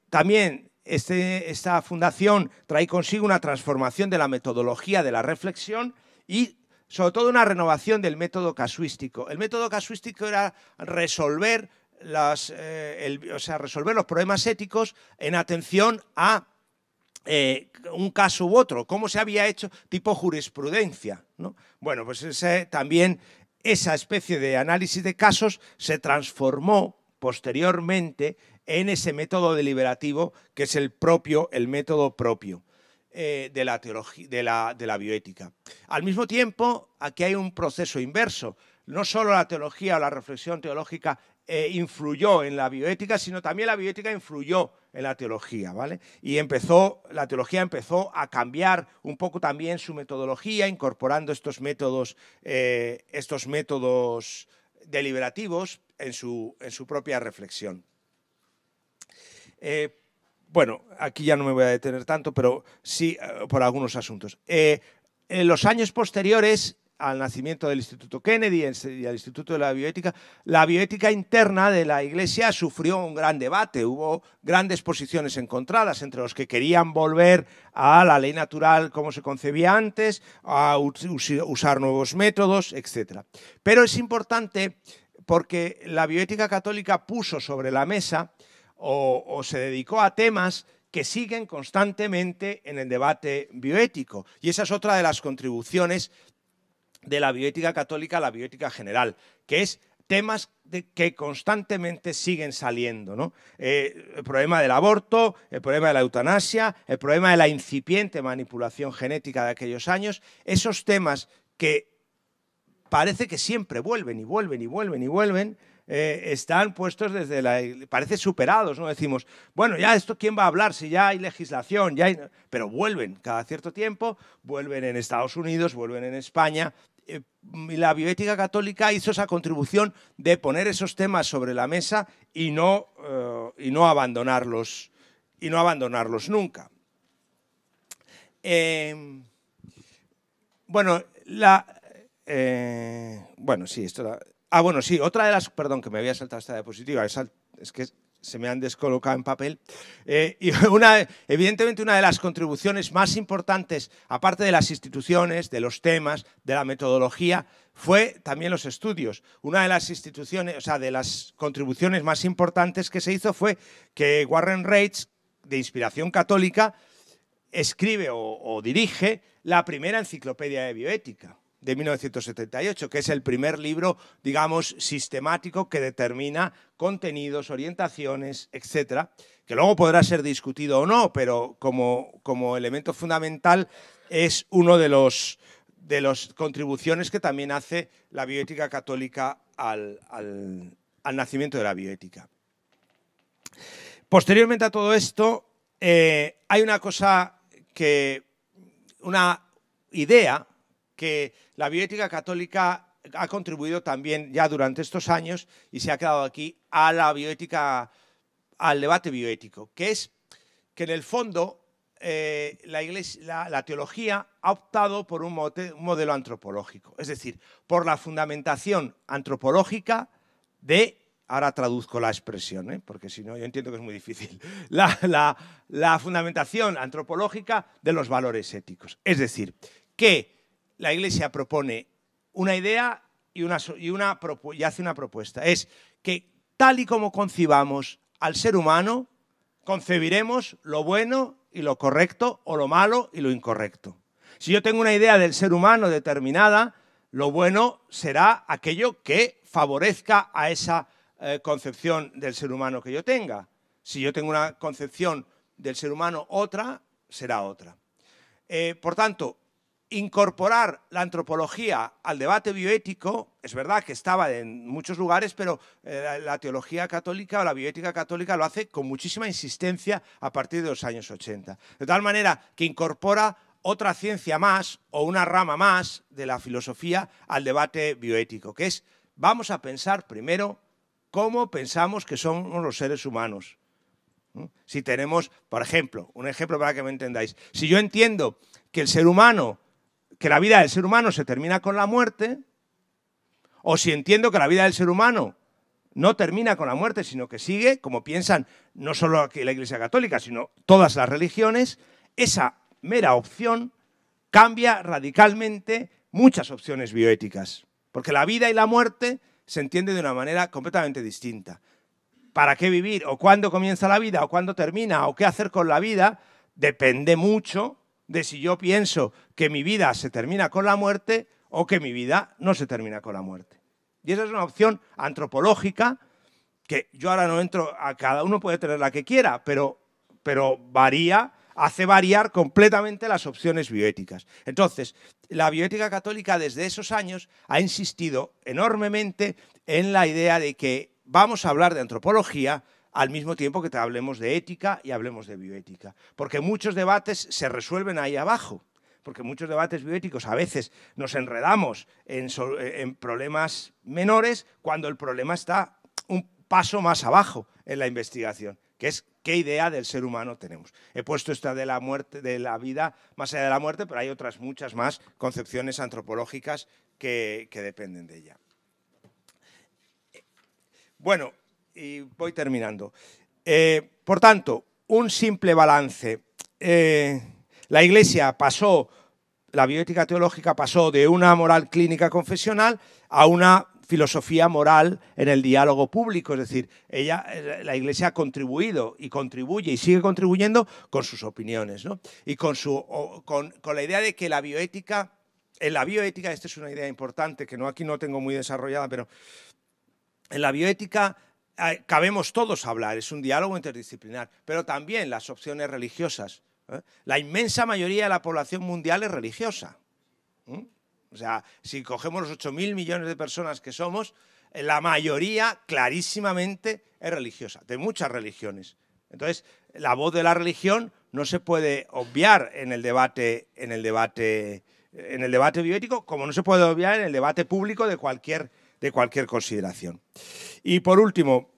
También esta fundación trae consigo una transformación de la metodología de la reflexión y sobre todo una renovación del método casuístico. El método casuístico era resolver resolver los problemas éticos en atención a un caso u otro, cómo se había hecho tipo jurisprudencia, ¿no? Bueno, pues también esa especie de análisis de casos se transformó posteriormente en ese método deliberativo que es el método propio de la teología, de la bioética. Al mismo tiempo, aquí hay un proceso inverso. No solo la teología o la reflexión teológica influyó en la bioética, sino también la bioética influyó en la teología, ¿vale? Y la teología empezó a cambiar un poco también su metodología, incorporando estos métodos deliberativos en su propia reflexión. Bueno, aquí ya no me voy a detener tanto, pero sí por algunos asuntos. En los años posteriores al nacimiento del Instituto Kennedy y al Instituto de la bioética interna de la Iglesia sufrió un gran debate. Hubo grandes posiciones encontradas entre los que querían volver a la ley natural como se concebía antes, a usar nuevos métodos, etc. Pero es importante porque la bioética católica puso sobre la mesa o se dedicó a temas que siguen constantemente en el debate bioético. Y esa es otra de las contribuciones de la bioética católica a la bioética general, que es temas que constantemente siguen saliendo, ¿no? El problema del aborto, el problema de la eutanasia, el problema de la incipiente manipulación genética de aquellos años, esos temas que parece que siempre vuelven y vuelven y vuelven y vuelven, están puestos desde parece superados, ¿no? Decimos, bueno, ya esto, ¿quién va a hablar? Si ya hay legislación, pero vuelven cada cierto tiempo, vuelven en Estados Unidos, vuelven en España, y la bioética católica hizo esa contribución de poner esos temas sobre la mesa y no abandonarlos nunca. Otra de las, perdón, que me había saltado esta diapositiva, es que se me han descolocado en papel, evidentemente una de las contribuciones más importantes, aparte de las instituciones, de los temas, de la metodología, fue también los estudios. Una de las de las contribuciones más importantes que se hizo fue que Warren Reitz, de inspiración católica, escribe o dirige la primera enciclopedia de bioética de 1978, que es el primer libro, digamos, sistemático que determina contenidos, orientaciones, etcétera, que luego podrá ser discutido o no, pero como elemento fundamental es uno de las contribuciones que también hace la bioética católica al nacimiento de la bioética. Posteriormente a todo esto, hay una idea que la bioética católica ha contribuido también ya durante estos años y se ha quedado aquí a la bioética, al debate bioético, que es que en el fondo la teología ha optado por un modelo antropológico, es decir, por la fundamentación antropológica ahora traduzco la expresión, porque si no yo entiendo que es muy difícil, la fundamentación antropológica de los valores éticos, es decir, que la Iglesia propone una idea y hace una propuesta. Es que tal y como concibamos al ser humano, concebiremos lo bueno y lo correcto o lo malo y lo incorrecto. Si yo tengo una idea del ser humano determinada, lo bueno será aquello que favorezca a esa concepción del ser humano que yo tenga. Si yo tengo una concepción del ser humano otra, será otra. Por tanto, incorporar la antropología al debate bioético, es verdad que estaba en muchos lugares, pero la teología católica o la bioética católica lo hace con muchísima insistencia a partir de los años 80. De tal manera que incorpora otra ciencia más o una rama más de la filosofía al debate bioético, que es, vamos a pensar primero cómo pensamos que somos los seres humanos. Si tenemos, por ejemplo, un ejemplo para que me entendáis, si yo entiendo que la vida del ser humano se termina con la muerte, o si entiendo que la vida del ser humano no termina con la muerte, sino que sigue, como piensan no solo aquí la Iglesia Católica, sino todas las religiones, esa mera opción cambia radicalmente muchas opciones bioéticas, porque la vida y la muerte se entiende de una manera completamente distinta. ¿Para qué vivir? O cuándo comienza la vida, o cuándo termina, o qué hacer con la vida, depende mucho de si yo pienso que mi vida se termina con la muerte o que mi vida no se termina con la muerte. Y esa es una opción antropológica que yo ahora no entro, a cada uno puede tener la que quiera, pero hace variar completamente las opciones bioéticas. Entonces, la bioética católica desde esos años ha insistido enormemente en la idea de que vamos a hablar de antropología al mismo tiempo que hablemos de ética y hablemos de bioética. Porque muchos debates se resuelven ahí abajo. Porque muchos debates bioéticos a veces nos enredamos en problemas menores cuando el problema está un paso más abajo en la investigación, que es qué idea del ser humano tenemos. He puesto esta de la muerte, de la vida más allá de la muerte, pero hay otras muchas más concepciones antropológicas que dependen de ella. Bueno, y voy terminando. Por tanto, un simple balance. La Iglesia la bioética teológica pasó de una moral clínica confesional a una filosofía moral en el diálogo público, es decir, la Iglesia ha contribuido y contribuye y sigue contribuyendo con sus opiniones, ¿no? Y con la idea de que la bioética en la bioética, esta es una idea importante que aquí no tengo muy desarrollada, pero en la bioética cabemos todos a hablar, es un diálogo interdisciplinar, pero también las opciones religiosas. La inmensa mayoría de la población mundial es religiosa. O sea, si cogemos los 8.000 millones de personas que somos, la mayoría clarísimamente es religiosa, de muchas religiones. Entonces, la voz de la religión no se puede obviar en el debate bioético, como no se puede obviar en el debate público de cualquier consideración. Y por último,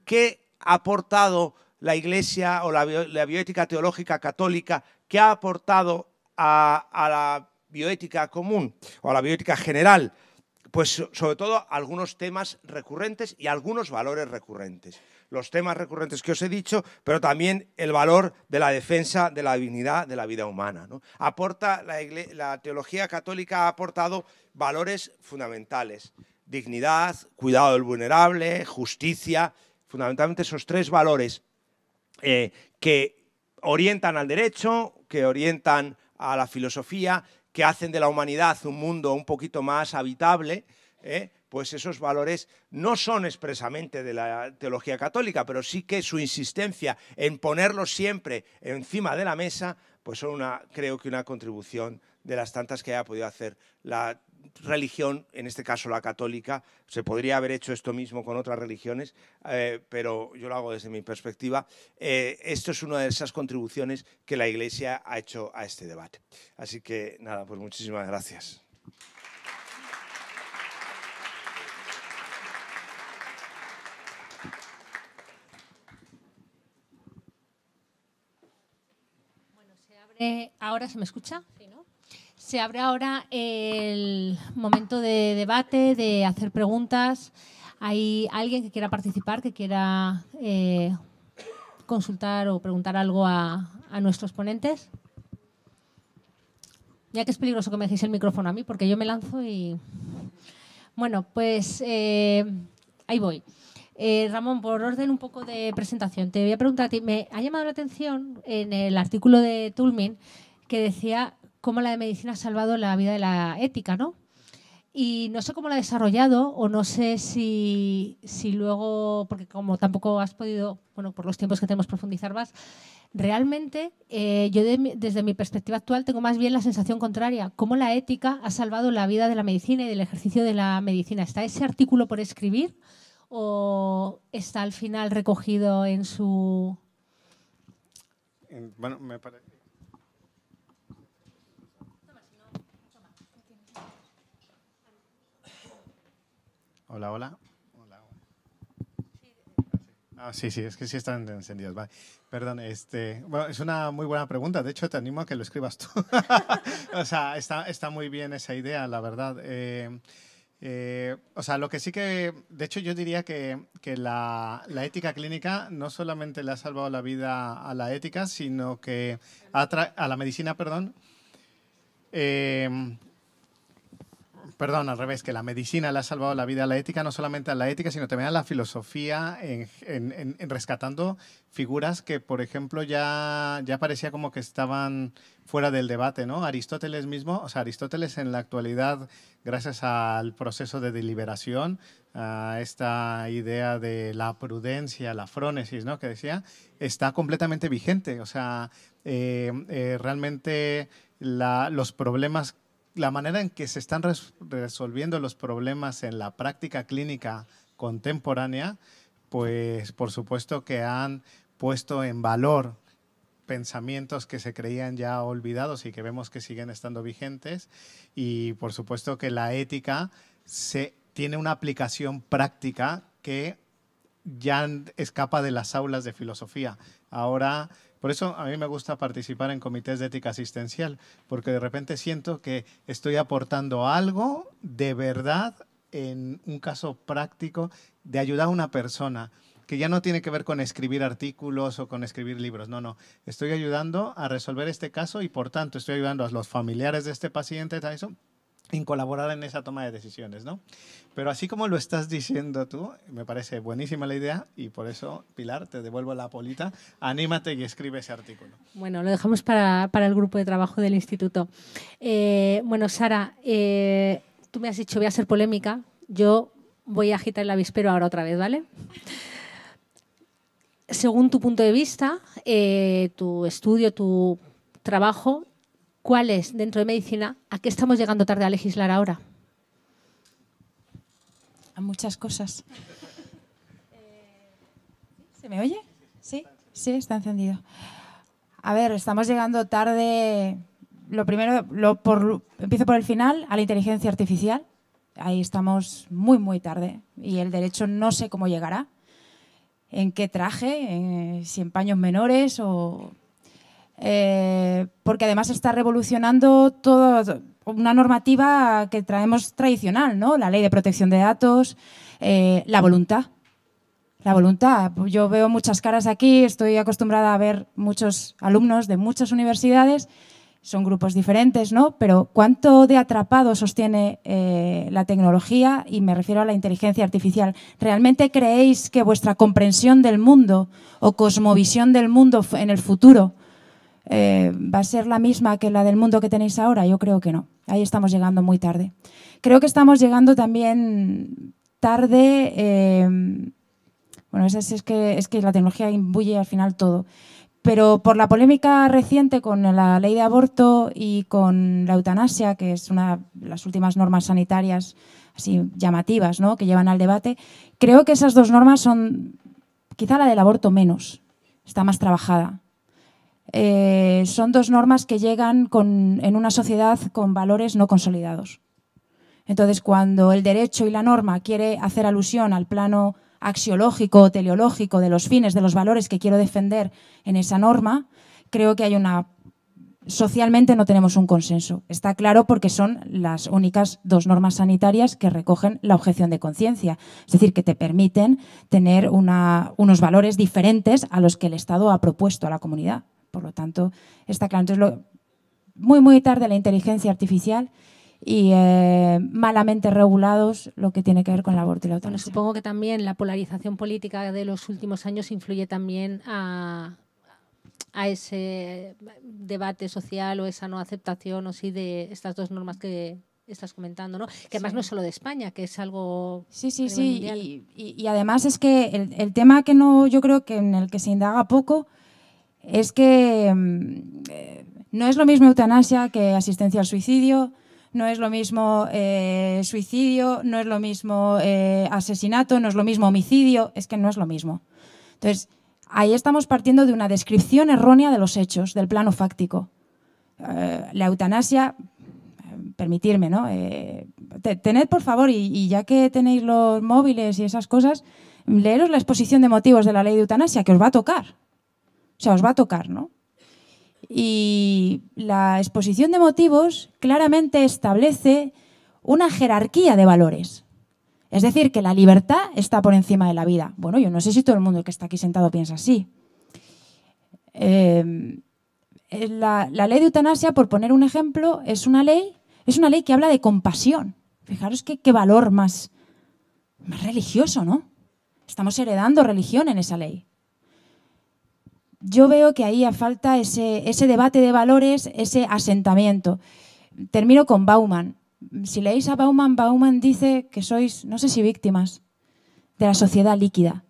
¿qué ha aportado la Iglesia o la bioética teológica católica? ¿Qué ha aportado a la bioética común o a la bioética general? Pues sobre todo algunos temas recurrentes y algunos valores recurrentes. Los temas recurrentes que os he dicho, pero también el valor de la defensa de la dignidad de la vida humana, ¿no? La teología católica ha aportado valores fundamentales: dignidad, cuidado del vulnerable, justicia, fundamentalmente esos tres valores que orientan al derecho, que orientan a la filosofía, que hacen de la humanidad un mundo un poquito más habitable, pues esos valores no son expresamente de la teología católica, pero sí que su insistencia en ponerlos siempre encima de la mesa, pues son creo que una contribución de las tantas que haya podido hacer la religión, en este caso la católica. Se podría haber hecho esto mismo con otras religiones, pero yo lo hago desde mi perspectiva. Esto es una de esas contribuciones que la Iglesia ha hecho a este debate. Así que nada, pues muchísimas gracias. ¿Ahora se me escucha? Sí, ¿no? Se abre ahora el momento de debate, de hacer preguntas. ¿Hay alguien que quiera participar, que quiera consultar o preguntar algo a nuestros ponentes? Ya que es peligroso que me dejéis el micrófono a mí, porque yo me lanzo y... Bueno, pues ahí voy. Ramón, por orden un poco de presentación, te voy a preguntar a ti. Me ha llamado la atención en el artículo de Toulmin que decía cómo la de medicina ha salvado la vida de la ética, ¿no? Y no sé cómo lo ha desarrollado, o no sé si luego, porque como tampoco has podido, bueno, por los tiempos que tenemos, profundizar más, realmente yo desde mi perspectiva actual tengo más bien la sensación contraria, cómo la ética ha salvado la vida de la medicina y del ejercicio de la medicina. ¿Está ese artículo por escribir o está al final recogido en su...? Bueno, me parece... Hola, hola. Hola. Sí, es que sí están encendidos. Vale. Perdón, bueno, es una muy buena pregunta. De hecho, te animo a que lo escribas tú. O sea, está muy bien esa idea, la verdad. O sea, lo que sí que, de hecho, yo diría que la ética clínica no solamente le ha salvado la vida a la ética, sino que a la medicina, perdón. Perdón, al revés, que la medicina le ha salvado la vida a la ética, no solamente a la ética, sino también a la filosofía, en rescatando figuras que, por ejemplo, ya parecía como que estaban fuera del debate, ¿no? Aristóteles mismo, o sea, Aristóteles en la actualidad, gracias al proceso de deliberación, a esta idea de la prudencia, la frónesis, ¿no? Que decía, está completamente vigente. O sea, realmente los problemas, la manera en que se están resolviendo los problemas en la práctica clínica contemporánea, pues por supuesto que han puesto en valor pensamientos que se creían ya olvidados y que vemos que siguen estando vigentes, y por supuesto que la ética tiene una aplicación práctica que ya escapa de las aulas de filosofía. Ahora, por eso a mí me gusta participar en comités de ética asistencial, porque de repente siento que estoy aportando algo de verdad en un caso práctico de ayudar a una persona, que ya no tiene que ver con escribir artículos o con escribir libros. No, estoy ayudando a resolver este caso y por tanto estoy ayudando a los familiares de este paciente, eso, en colaborar en esa toma de decisiones, ¿no? Pero así como lo estás diciendo tú, me parece buenísima la idea y por eso, Pilar, te devuelvo la polita. Anímate y escribe ese artículo. Bueno, lo dejamos para el grupo de trabajo del instituto. Bueno, Sara, tú me has dicho voy a ser polémica. Yo voy a agitar el avispero ahora otra vez, ¿vale? Según tu punto de vista, tu estudio, tu trabajo, ¿cuál es, dentro de medicina, a qué estamos llegando tarde a legislar ahora? A muchas cosas. ¿Se me oye? Sí, sí, está encendido. A ver, estamos llegando tarde. Lo primero, empiezo por el final, a la inteligencia artificial. Ahí estamos muy, muy tarde. Y el derecho no sé cómo llegará. ¿En qué traje? Si en paños menores o... porque además está revolucionando toda una normativa que traemos tradicional, ¿no? La ley de protección de datos, la voluntad. La voluntad. Yo veo muchas caras aquí, estoy acostumbrada a ver muchos alumnos de muchas universidades, son grupos diferentes, ¿no? Pero ¿cuánto de atrapado sostiene la tecnología? Y me refiero a la inteligencia artificial. ¿Realmente creéis que vuestra comprensión del mundo o cosmovisión del mundo en el futuro va a ser la misma que la del mundo que tenéis ahora? Yo creo que no. Ahí estamos llegando muy tarde. Creo que estamos llegando también tarde. Bueno, es que la tecnología imbuye al final todo. Pero por la polémica reciente con la ley de aborto y con la eutanasia, que es una de las últimas normas sanitarias así llamativas, ¿no?, que llevan al debate, creo que esas dos normas son, quizá la del aborto menos, está más trabajada. Son dos normas que llegan en una sociedad con valores no consolidados. Entonces, cuando el derecho y la norma quiere hacer alusión al plano axiológico o teleológico de los fines, de los valores que quiero defender en esa norma, creo que socialmente no tenemos un consenso. Está claro porque son las únicas dos normas sanitarias que recogen la objeción de conciencia. Es decir, que te permiten tener unos valores diferentes a los que el Estado ha propuesto a la comunidad. Por lo tanto, está claro. Entonces, muy, muy tarde la inteligencia artificial y malamente regulados lo que tiene que ver con el aborto y la eutanasia. Bueno, supongo que también la polarización política de los últimos años influye también a ese debate social o esa no aceptación o sí de estas dos normas que estás comentando, ¿no? Que además no es solo de España, que es algo sí. Y además es que el tema que yo creo que en el que se indaga poco es que no es lo mismo eutanasia que asistencia al suicidio. No es lo mismo suicidio, no es lo mismo asesinato, no es lo mismo homicidio, es que no es lo mismo. Entonces, ahí estamos partiendo de una descripción errónea de los hechos, del plano fáctico. La eutanasia, permitirme, ¿no? Tened, por favor, y ya que tenéis los móviles y esas cosas, leeros la exposición de motivos de la ley de eutanasia, que os va a tocar. O sea, os va a tocar, ¿no? Y la exposición de motivos claramente establece una jerarquía de valores. Es decir, que la libertad está por encima de la vida. Bueno, yo no sé si todo el mundo que está aquí sentado piensa así. La ley de eutanasia, por poner un ejemplo, es una ley que habla de compasión. Fijaros qué valor más religioso, ¿no? Estamos heredando religión en esa ley. Yo veo que ahí falta ese debate de valores, ese asentamiento. Termino con Bauman. Si leéis a Bauman, Bauman dice que sois, no sé si víctimas, de la sociedad líquida.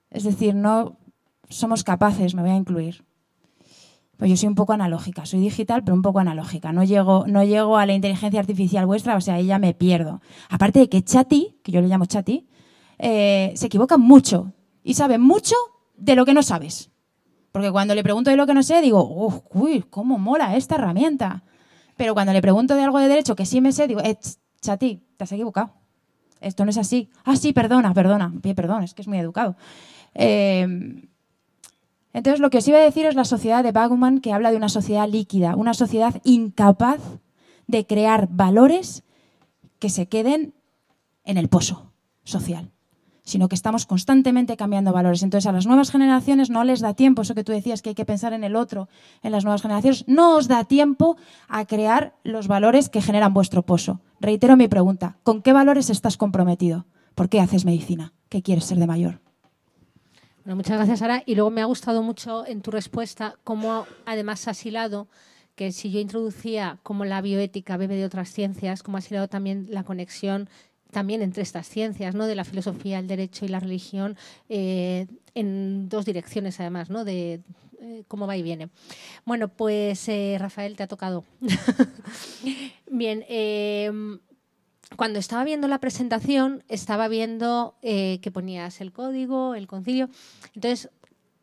Es decir, no somos capaces, me voy a incluir. Pues yo soy un poco analógica, soy digital, pero un poco analógica. No llego a la inteligencia artificial vuestra, o sea, ahí ya me pierdo. Aparte de que Chati, que yo le llamo Chati, se equivoca mucho y sabe mucho de lo que no sabes. Porque cuando le pregunto de lo que no sé, digo, uy, cómo mola esta herramienta. Pero cuando le pregunto de algo de derecho que sí me sé, digo, Chati, te has equivocado. Esto no es así. Ah, sí, perdona. Perdón, es que es muy educado. Entonces, lo que os iba a decir es la sociedad de Bauman, que habla de una sociedad líquida, una sociedad incapaz de crear valores que se queden en el pozo social. sino que estamos constantemente cambiando valores. Entonces, a las nuevas generaciones no les da tiempo, eso que tú decías que hay que pensar en el otro, en las nuevas generaciones, no os da tiempo a crear los valores que generan vuestro pozo. Reitero mi pregunta, ¿con qué valores estás comprometido? ¿Por qué haces medicina? ¿Qué quieres ser de mayor? Bueno, muchas gracias, Sara. Y luego me ha gustado mucho en tu respuesta cómo además has hilado que si yo introducía como la bioética bebe de otras ciencias, cómo has hilado también la conexión también entre estas ciencias, ¿no? De la filosofía, el derecho y la religión, en dos direcciones además, ¿no? De cómo va y viene. Bueno, pues Rafael, te ha tocado. Bien, cuando estaba viendo la presentación, estaba viendo que ponías el código, el concilio. Entonces,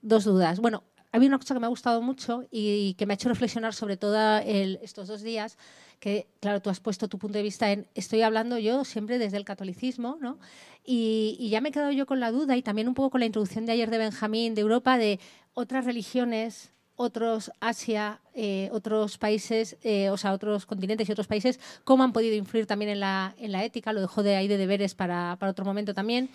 dos dudas. Bueno, había una cosa que me ha gustado mucho y que me ha hecho reflexionar sobre todo estos 2 días, que, claro, tú has puesto tu punto de vista en, estoy hablando yo siempre desde el catolicismo, ¿no? Y ya me he quedado yo con la duda y también un poco con la introducción de ayer de Benjamín, de Europa, de otras religiones, otros Asia, otros países, o sea, otros continentes y otros países, cómo han podido influir también en la ética. Lo dejo de ahí de deberes para otro momento también.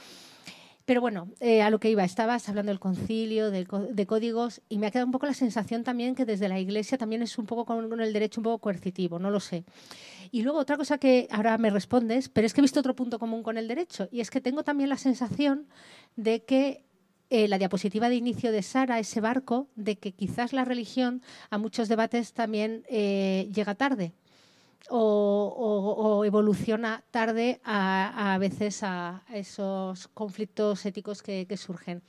Pero bueno, a lo que iba, estabas hablando del concilio, de códigos, y me ha quedado un poco la sensación también que desde la Iglesia también es un poco con el derecho un poco coercitivo, no lo sé. Y luego otra cosa que ahora me respondes, pero es que he visto otro punto común con el derecho, y es que tengo también la sensación de que la diapositiva de inicio de Sara, ese barco, de que quizás la religión a muchos debates también llega tarde. O evoluciona tarde a veces a esos conflictos éticos que surgen.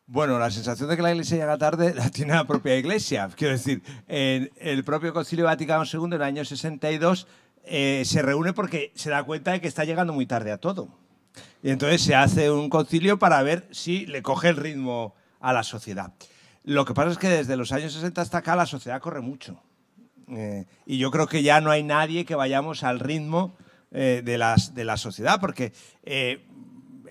Bueno, la sensación de que la Iglesia llega tarde la tiene la propia Iglesia. Quiero decir, en el propio Concilio Vaticano II, en el año 62, se reúne porque se da cuenta de que está llegando muy tarde a todo. Y entonces se hace un concilio para ver si le coge el ritmo a la sociedad. Lo que pasa es que desde los años 60 hasta acá la sociedad corre mucho. Y yo creo que ya no hay nadie que vayamos al ritmo de la sociedad, porque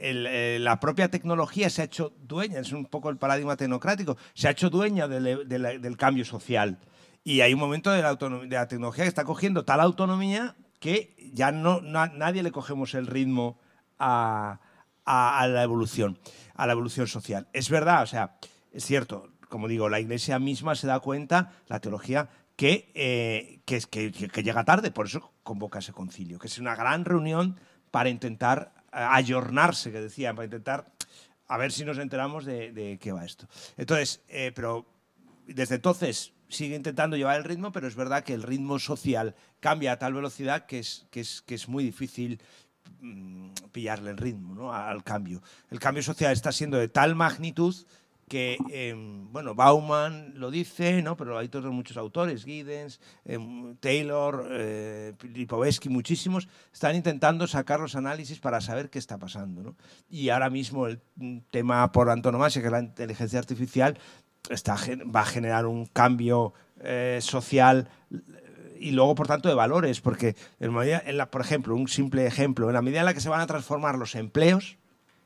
la propia tecnología se ha hecho dueña, es un poco el paradigma tecnocrático, se ha hecho dueña del cambio social. Y hay un momento de la tecnología que está cogiendo tal autonomía que ya nadie le cogemos el ritmo a la evolución social. Es verdad, o sea, es cierto, como digo, la Iglesia misma se da cuenta, la teología, que llega tarde, por eso convoca ese concilio, que es una gran reunión para intentar ayornarse, que decían, para intentar a ver si nos enteramos de qué va esto. Entonces, pero desde entonces sigue intentando llevar el ritmo, pero es verdad que el ritmo social cambia a tal velocidad que es muy difícil pillarle el ritmo, ¿no? Al cambio. El cambio social está siendo de tal magnitud que, bueno, Bauman lo dice, ¿no? Pero hay muchos autores, Giddens, Taylor, Lipovetsky, muchísimos, están intentando sacar los análisis para saber qué está pasando, ¿no? Y ahora mismo el tema por antonomasia, que es la inteligencia artificial, va a generar un cambio social y luego, por tanto, de valores, porque, por ejemplo, un simple ejemplo, en la medida en la que se van a transformar los empleos,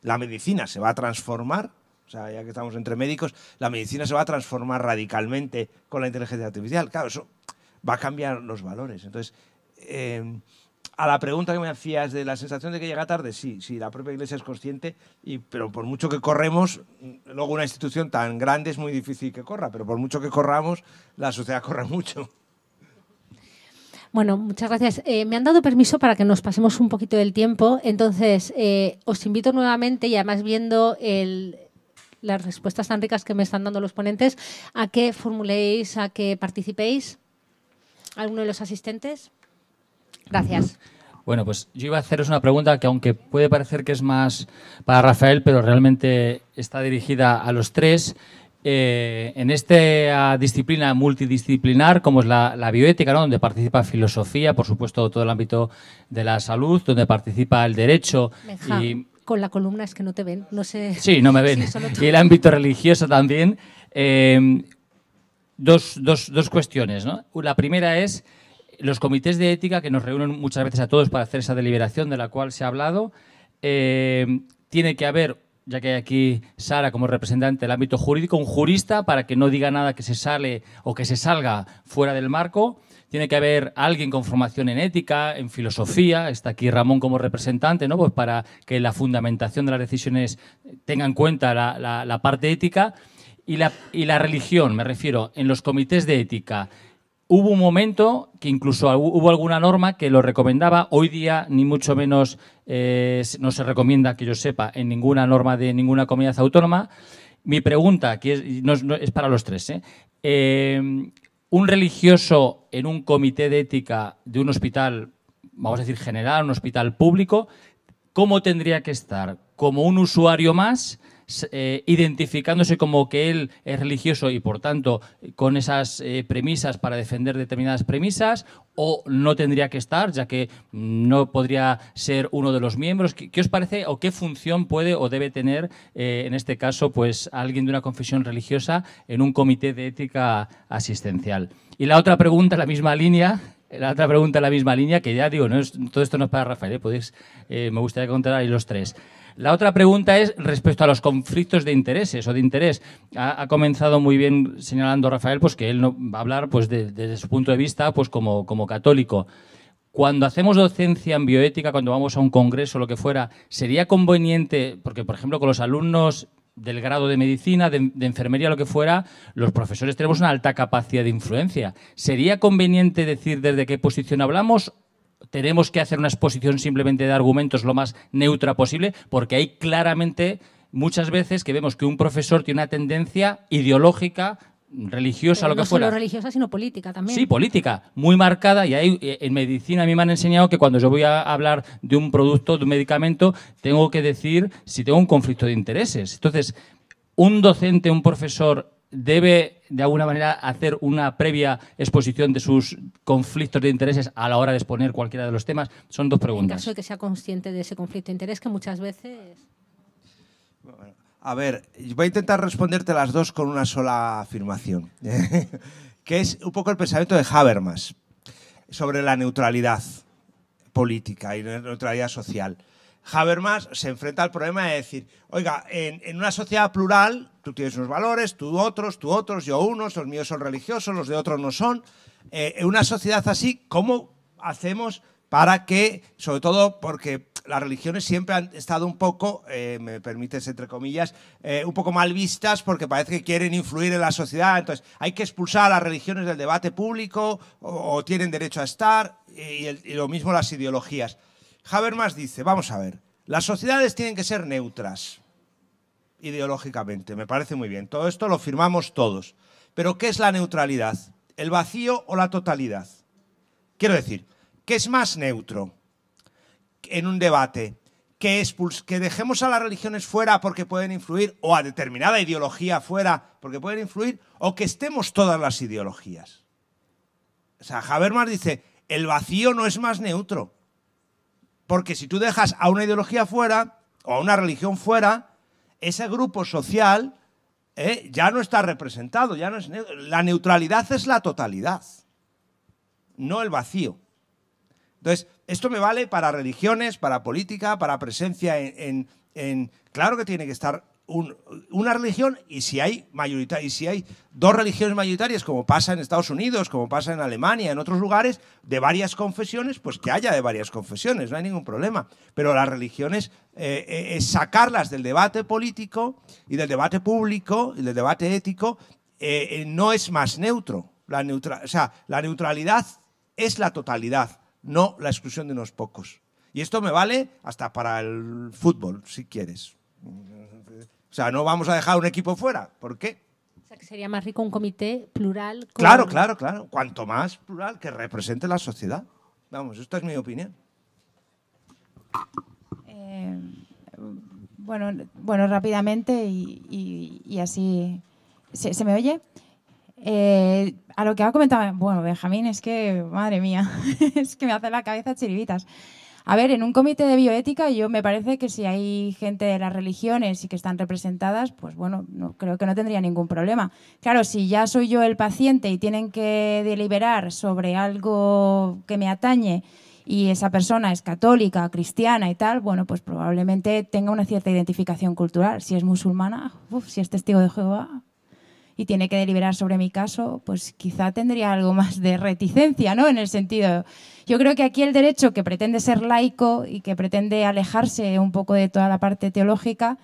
la medicina se va a transformar. O sea, ya que estamos entre médicos, la medicina se va a transformar radicalmente con la inteligencia artificial. Claro, eso va a cambiar los valores. Entonces, a la pregunta que me hacías de la sensación de que llega tarde, sí, la propia Iglesia es consciente, pero por mucho que corremos, luego una institución tan grande es muy difícil que corra, pero por mucho que corramos, la sociedad corre mucho. Bueno, muchas gracias. Me han dado permiso para que nos pasemos un poquito del tiempo, entonces os invito nuevamente, y además viendo las respuestas tan ricas que me están dando los ponentes, a que formuléis, a que participéis. ¿Alguno de los asistentes? Gracias. Bueno, pues yo iba a haceros una pregunta que, aunque puede parecer que es más para Rafael, pero realmente está dirigida a los tres. En esta disciplina multidisciplinar, como es la bioética, ¿no? Donde participa filosofía, por supuesto todo el ámbito de la salud, donde participa el derecho y... Con la columna es que no te ven, no sé. Sí, no me ven. Sí, y el ámbito religioso también. Dos cuestiones, ¿no? La primera es los comités de ética que nos reúnen muchas veces a todos para hacer esa deliberación de la cual se ha hablado. Tiene que haber, ya que hay aquí Sara como representante del ámbito jurídico, un jurista para que no diga nada que se sale o que se salga fuera del marco. tiene que haber alguien con formación en ética, en filosofía, está aquí Ramón como representante, ¿no? Pues para que la fundamentación de las decisiones tenga en cuenta la parte ética. Y la religión, me refiero, en los comités de ética. Hubo un momento que incluso hubo alguna norma que lo recomendaba. Hoy día, ni mucho menos, no se recomienda, que yo sepa, en ninguna norma de ninguna comunidad autónoma. Mi pregunta, que es para los tres, un religioso en un comité de ética de un hospital, vamos a decir general, un hospital público, ¿cómo tendría que estar? ¿Como un usuario más? Identificándose como que él es religioso y, por tanto, con esas premisas para defender determinadas premisas, o no tendría que estar, ya que no podría ser uno de los miembros. ¿Qué os parece o qué función puede o debe tener, en este caso, pues alguien de una confesión religiosa en un comité de ética asistencial? Y la otra pregunta, la misma línea, que ya digo, todo esto no es para Rafael, me gustaría contar ahí los tres. La otra pregunta es respecto a los conflictos de intereses o de interés. Ha comenzado muy bien señalando Rafael pues que él no va a hablar pues desde su punto de vista pues como católico. Cuando hacemos docencia en bioética, cuando vamos a un congreso o lo que fuera, ¿sería conveniente, porque por ejemplo con los alumnos del grado de medicina, de enfermería, lo que fuera, los profesores tenemos una alta capacidad de influencia? ¿Sería conveniente decir desde qué posición hablamos? ¿Tenemos que hacer una exposición simplemente de argumentos lo más neutra posible? Porque hay claramente muchas veces que vemos que un profesor tiene una tendencia ideológica, religiosa, pero lo que fuera. No solo religiosa, sino política también. Sí, política, muy marcada. Y ahí, en medicina a mí me han enseñado que cuando yo voy a hablar de un producto, de un medicamento, tengo que decir si tengo un conflicto de intereses. Entonces, un docente, un profesor, debe, de alguna manera, hacer una previa exposición de sus conflictos de intereses a la hora de exponer cualquiera de los temas. Son dos preguntas. En caso de que sea consciente de ese conflicto de interés, que muchas veces... Bueno, a ver, voy a intentar responderte las dos con una sola afirmación, que es un poco el pensamiento de Habermas sobre la neutralidad política y la neutralidad social. Habermas se enfrenta al problema de decir, oiga, en una sociedad plural, tú tienes unos valores, tú otros, yo unos, los míos son religiosos, los de otros no son. En una sociedad así, ¿cómo hacemos para que, sobre todo porque las religiones siempre han estado un poco, me permites entre comillas, un poco mal vistas porque parece que quieren influir en la sociedad, entonces hay que expulsar a las religiones del debate público o tienen derecho a estar, y lo mismo las ideologías. Habermas dice, vamos a ver, las sociedades tienen que ser neutras ideológicamente, me parece muy bien, todo esto lo firmamos todos, pero ¿qué es la neutralidad? ¿El vacío o la totalidad? Quiero decir, ¿qué es más neutro en un debate? ¿Que dejemos a las religiones fuera porque pueden influir, o a determinada ideología fuera porque pueden influir, o que estemos todas las ideologías? O sea, Habermas dice, el vacío no es más neutro. Porque si tú dejas a una ideología fuera o a una religión fuera, ese grupo social ya no está representado, ya no es neutro. La neutralidad es la totalidad, no el vacío. Entonces, esto me vale para religiones, para política, para presencia claro que tiene que estar una religión, y si hay dos religiones mayoritarias, como pasa en Estados Unidos, como pasa en Alemania, en otros lugares, de varias confesiones, pues que haya de varias confesiones, no hay ningún problema. Pero las religiones, es sacarlas del debate político y del debate público y del debate ético, no es más neutro. La neutralidad es la totalidad, no la exclusión de unos pocos. Y esto me vale hasta para el fútbol, si quieres. O sea, no vamos a dejar un equipo fuera. ¿Por qué? O sea, que sería más rico un comité plural. Claro. Cuanto más plural, que represente la sociedad. Vamos, esta es mi opinión. Bueno, rápidamente y así... ¿Se me oye? A lo que ha comentado, Benjamín, es que, madre mía, es que me hace la cabeza chiribitas. A ver, en un comité de bioética yo me parece que si hay gente de las religiones y que están representadas, pues bueno, creo que no tendría ningún problema. Claro, si ya soy yo el paciente y tienen que deliberar sobre algo que me atañe y esa persona es católica, cristiana y tal, bueno, pues probablemente tenga una cierta identificación cultural. Si es musulmana, si es testigo de Jehová y tiene que deliberar sobre mi caso, pues quizá tendría algo más de reticencia, ¿no? En el sentido, yo creo que aquí el derecho, que pretende ser laico y que pretende alejarse un poco de toda la parte teológica,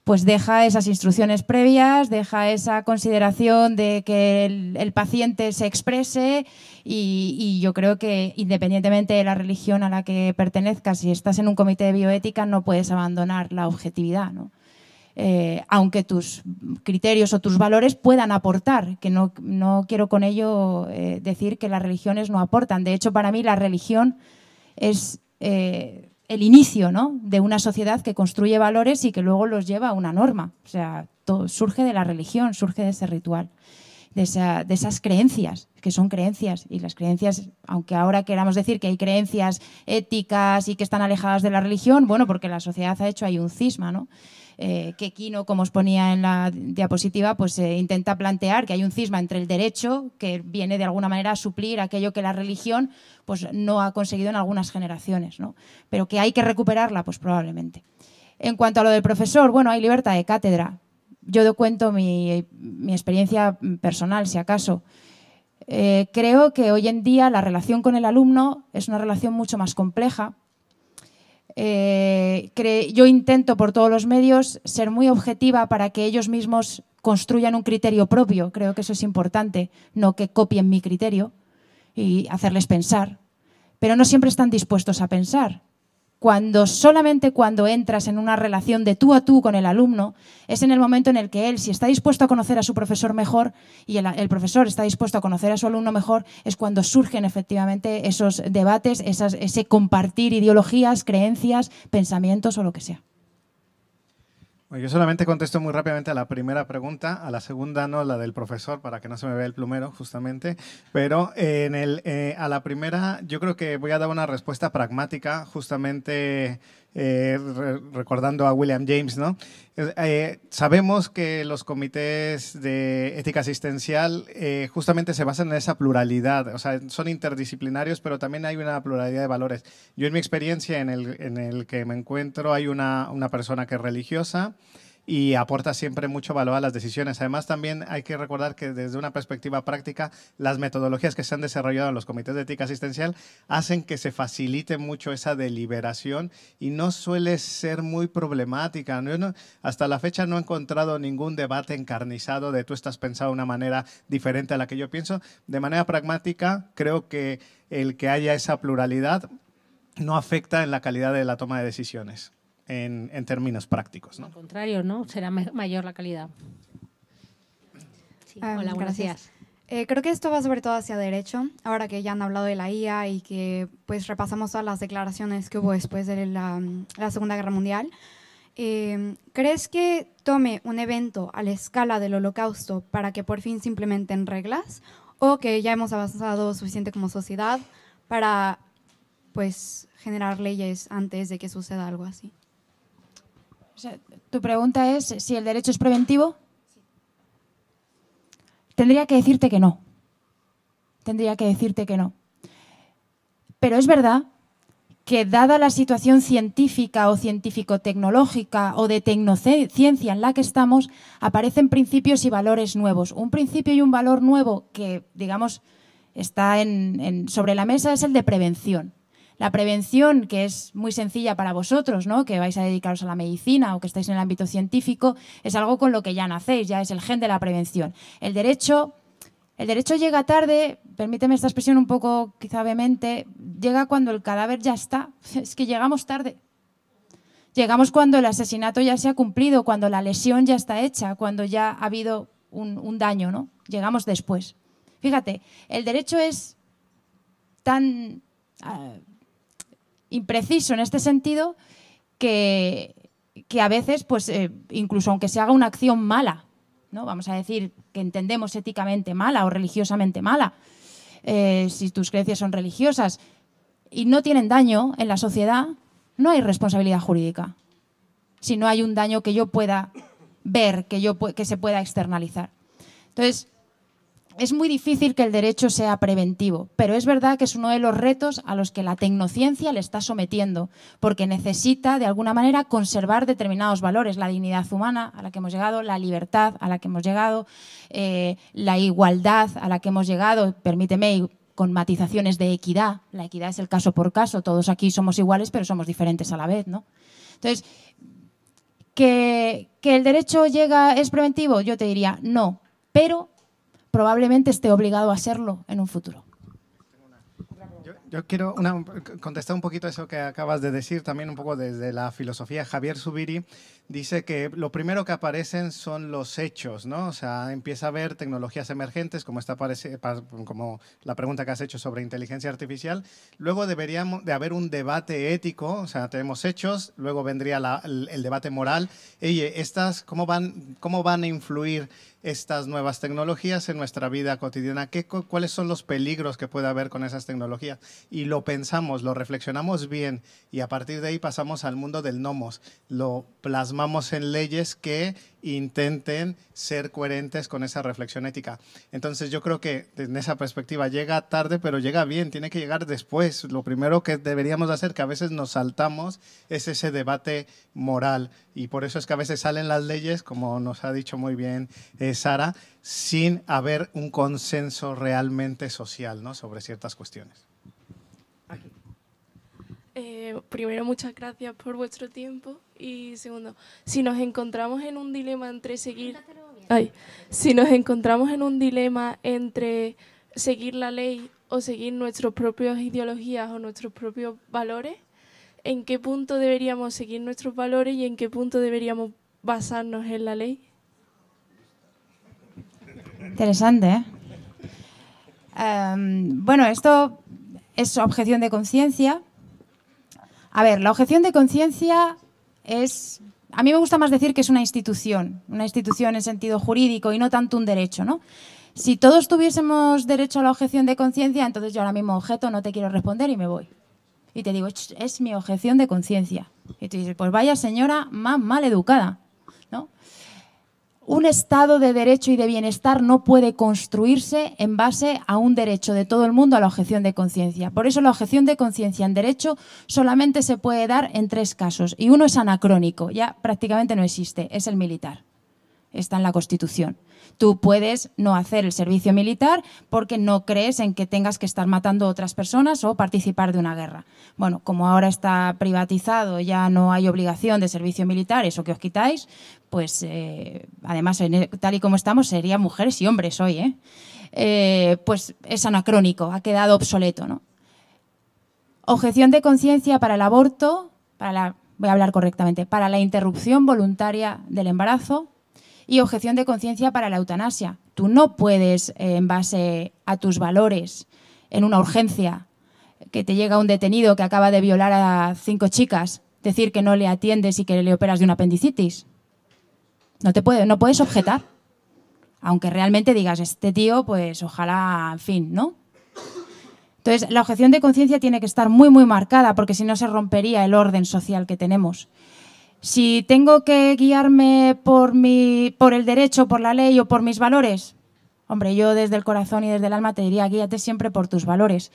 pues deja esas instrucciones previas, deja esa consideración de que el paciente se exprese y yo creo que independientemente de la religión a la que pertenezcas, si estás en un comité de bioética no puedes abandonar la objetividad, ¿no? Aunque tus criterios o tus valores puedan aportar, que no quiero con ello decir que las religiones no aportan. De hecho, para mí la religión es el inicio, ¿no?, de una sociedad que construye valores y que luego los lleva a una norma. O sea, todo surge de la religión, surge de ese ritual, de esas creencias, que son creencias. Y las creencias, aunque ahora queramos decir que hay creencias éticas y que están alejadas de la religión, bueno, porque la sociedad ha hecho ahí un cisma, ¿no? Que Quino, como os ponía en la diapositiva, pues intenta plantear que hay un cisma entre el derecho, que viene de alguna manera a suplir aquello que la religión pues, no ha conseguido en algunas generaciones, ¿no? Pero que hay que recuperarla, pues probablemente. En cuanto a lo del profesor, bueno, hay libertad de cátedra. Yo cuento mi experiencia personal, si acaso. Creo que hoy en día la relación con el alumno es una relación mucho más compleja. Yo intento por todos los medios ser muy objetiva para que ellos mismos construyan un criterio propio. Creo que eso es importante, no que copien mi criterio y hacerles pensar. Pero no siempre están dispuestos a pensar. Solamente cuando entras en una relación de tú a tú con el alumno, es en el momento en el que él, si está dispuesto a conocer a su profesor mejor y el profesor está dispuesto a conocer a su alumno mejor, es cuando surgen efectivamente esos debates, ese compartir ideologías, creencias, pensamientos o lo que sea. Yo solamente contesto muy rápidamente a la primera pregunta, a la segunda no, la del profesor, para que no se me vea el plumero, justamente. Pero a la primera yo creo que voy a dar una respuesta pragmática, justamente recordando a William James, ¿no? Sabemos que los comités de ética asistencial justamente se basan en esa pluralidad, o sea, son interdisciplinarios, pero también hay una pluralidad de valores. Yo en mi experiencia en el que me encuentro hay una persona que es religiosa y aporta siempre mucho valor a las decisiones. Además, también hay que recordar que desde una perspectiva práctica, las metodologías que se han desarrollado en los comités de ética asistencial hacen que se facilite mucho esa deliberación y no suele ser muy problemática. Hasta la fecha no he encontrado ningún debate encarnizado de tú estás pensado de una manera diferente a la que yo pienso. De manera pragmática, creo que el que haya esa pluralidad no afecta en la calidad de la toma de decisiones. En términos prácticos, ¿no? Al contrario, ¿no? Será mayor la calidad. Sí. Hola, buenos días. Creo que esto va sobre todo hacia derecho, ahora que ya han hablado de la IA y que pues repasamos todas las declaraciones que hubo después de la Segunda Guerra Mundial. ¿Crees que tome un evento a la escala del Holocausto para que por fin se implementen reglas o que ya hemos avanzado suficiente como sociedad para pues generar leyes antes de que suceda algo así? O sea, tu pregunta es si el derecho es preventivo. Sí. Tendría que decirte que no. Pero es verdad que dada la situación científica o científico-tecnológica o de tecnociencia en la que estamos, aparecen principios y valores nuevos. Un principio y un valor nuevo que, digamos, está sobre la mesa es el de prevención. La prevención, que es muy sencilla para vosotros, ¿no?, que vais a dedicaros a la medicina o que estáis en el ámbito científico, es algo con lo que ya nacéis, ya es el gen de la prevención. El derecho llega tarde, permíteme esta expresión un poco quizá vehemente, llega cuando el cadáver ya está. Es que llegamos tarde. Llegamos cuando el asesinato ya se ha cumplido, cuando la lesión ya está hecha, cuando ya ha habido un daño, ¿no? Llegamos después. Fíjate, el derecho es tan impreciso en este sentido que a veces, pues, incluso aunque se haga una acción mala, ¿no?, vamos a decir que entendemos éticamente mala o religiosamente mala, si tus creencias son religiosas y no tienen daño en la sociedad, no hay responsabilidad jurídica. Si no hay un daño que yo pueda ver, que se pueda externalizar. Entonces, es muy difícil que el derecho sea preventivo, pero es verdad que es uno de los retos a los que la tecnociencia le está sometiendo, porque necesita, de alguna manera, conservar determinados valores, la dignidad humana a la que hemos llegado, la libertad a la que hemos llegado, la igualdad a la que hemos llegado, permíteme, con matizaciones de equidad. La equidad es el caso por caso, todos aquí somos iguales, pero somos diferentes a la vez, ¿no? Entonces, ¿que el derecho es preventivo? Yo te diría no, pero probablemente esté obligado a serlo en un futuro. Yo quiero contestar un poquito a eso que acabas de decir, también un poco desde la filosofía. Javier Zubiri dice que lo primero que aparecen son los hechos, ¿no? O sea, empieza a haber tecnologías emergentes, como como la pregunta que has hecho sobre inteligencia artificial. Luego deberíamos de haber un debate ético, o sea, tenemos hechos, luego vendría el debate moral. Oye, ¿cómo van a influir estas nuevas tecnologías en nuestra vida cotidiana? ¿Cuáles son los peligros que puede haber con esas tecnologías? Y lo pensamos, lo reflexionamos bien y a partir de ahí pasamos al mundo del nomos. Lo plasmamos en leyes que intenten ser coherentes con esa reflexión ética. Entonces yo creo que en esa perspectiva llega tarde, pero llega bien, tiene que llegar después. Lo primero que deberíamos hacer, que a veces nos saltamos, es ese debate moral. Y por eso es que a veces salen las leyes, como nos ha dicho muy bien Sara, sin haber un consenso realmente social, ¿no?, sobre ciertas cuestiones. Primero, muchas gracias por vuestro tiempo. Y segundo, si nos encontramos en un dilema entre seguir la ley o seguir nuestras propias ideologías o nuestros propios valores, ¿en qué punto deberíamos seguir nuestros valores y en qué punto deberíamos basarnos en la ley? Interesante, ¿eh? Bueno, esto es objeción de conciencia. A ver, la objeción de conciencia es... A mí me gusta más decir que es una institución en sentido jurídico y no tanto un derecho, ¿no? Si todos tuviésemos derecho a la objeción de conciencia, entonces yo ahora mismo objeto, no te quiero responder y me voy. Y te digo, es mi objeción de conciencia. Y tú dices, pues vaya señora más mal educada, ¿no? Un estado de derecho y de bienestar no puede construirse en base a un derecho de todo el mundo a la objeción de conciencia. Por eso la objeción de conciencia en derecho solamente se puede dar en 3 casos. Y uno es anacrónico, ya prácticamente no existe, es el militar. Está en la Constitución. Tú puedes no hacer el servicio militar porque no crees en que tengas que estar matando a otras personas o participar de una guerra. Bueno, como ahora está privatizado, ya no hay obligación de servicio militar, eso que os quitáis, pues además, tal y como estamos, serían mujeres y hombres hoy, pues es anacrónico, ha quedado obsoleto, ¿no? Objeción de conciencia para el aborto, voy a hablar correctamente, para la interrupción voluntaria del embarazo, y objeción de conciencia para la eutanasia. Tú no puedes, en base a tus valores, en una urgencia, que te llega un detenido que acaba de violar a 5 chicas, decir que no le atiendes y que le operas de una apendicitis. No puedes objetar. Aunque realmente digas, este tío, pues ojalá, en fin, ¿no? Entonces, la objeción de conciencia tiene que estar muy, muy marcada, porque si no se rompería el orden social que tenemos. Si tengo que guiarme por el derecho, por la ley o por mis valores, hombre, yo desde el corazón y desde el alma te diría, guíate siempre por tus valores.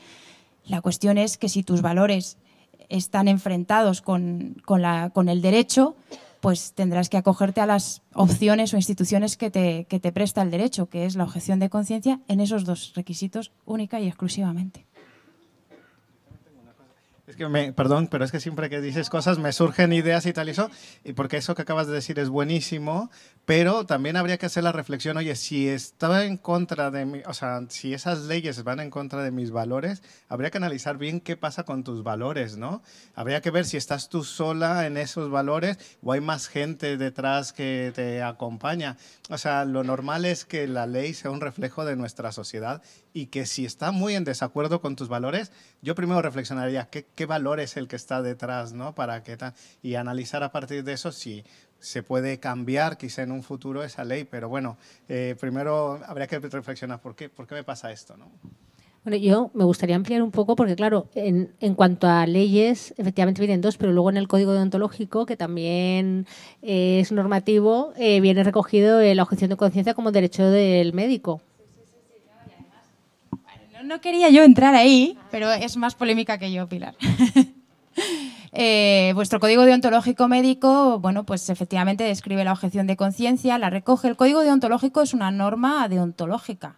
La cuestión es que si tus valores están enfrentados con el derecho, pues tendrás que acogerte a las opciones o instituciones que te presta el derecho, que es la objeción de conciencia en esos 2 requisitos, única y exclusivamente. Es que perdón, pero es que siempre que dices cosas me surgen ideas y tal y porque eso que acabas de decir es buenísimo, pero también habría que hacer la reflexión, oye, si estaba en contra de mí, o sea, si esas leyes van en contra de mis valores, habría que analizar bien qué pasa con tus valores, ¿no? Habría que ver si estás tú sola en esos valores o hay más gente detrás que te acompaña. O sea, lo normal es que la ley sea un reflejo de nuestra sociedad y que si está muy en desacuerdo con tus valores, yo primero reflexionaría qué valor es el que está detrás, ¿no? Y analizar a partir de eso si se puede cambiar quizá en un futuro esa ley. Pero bueno, primero habría que reflexionar por qué me pasa esto, ¿no? Bueno, yo me gustaría ampliar un poco porque, claro, en cuanto a leyes, efectivamente vienen 2, pero luego en el Código Deontológico, que también es normativo, viene recogido la objeción de conciencia como derecho del médico. No quería yo entrar ahí, pero es más polémica que yo, Pilar. Vuestro código deontológico médico, bueno, pues efectivamente describe la objeción de conciencia, la recoge. El código deontológico es una norma deontológica.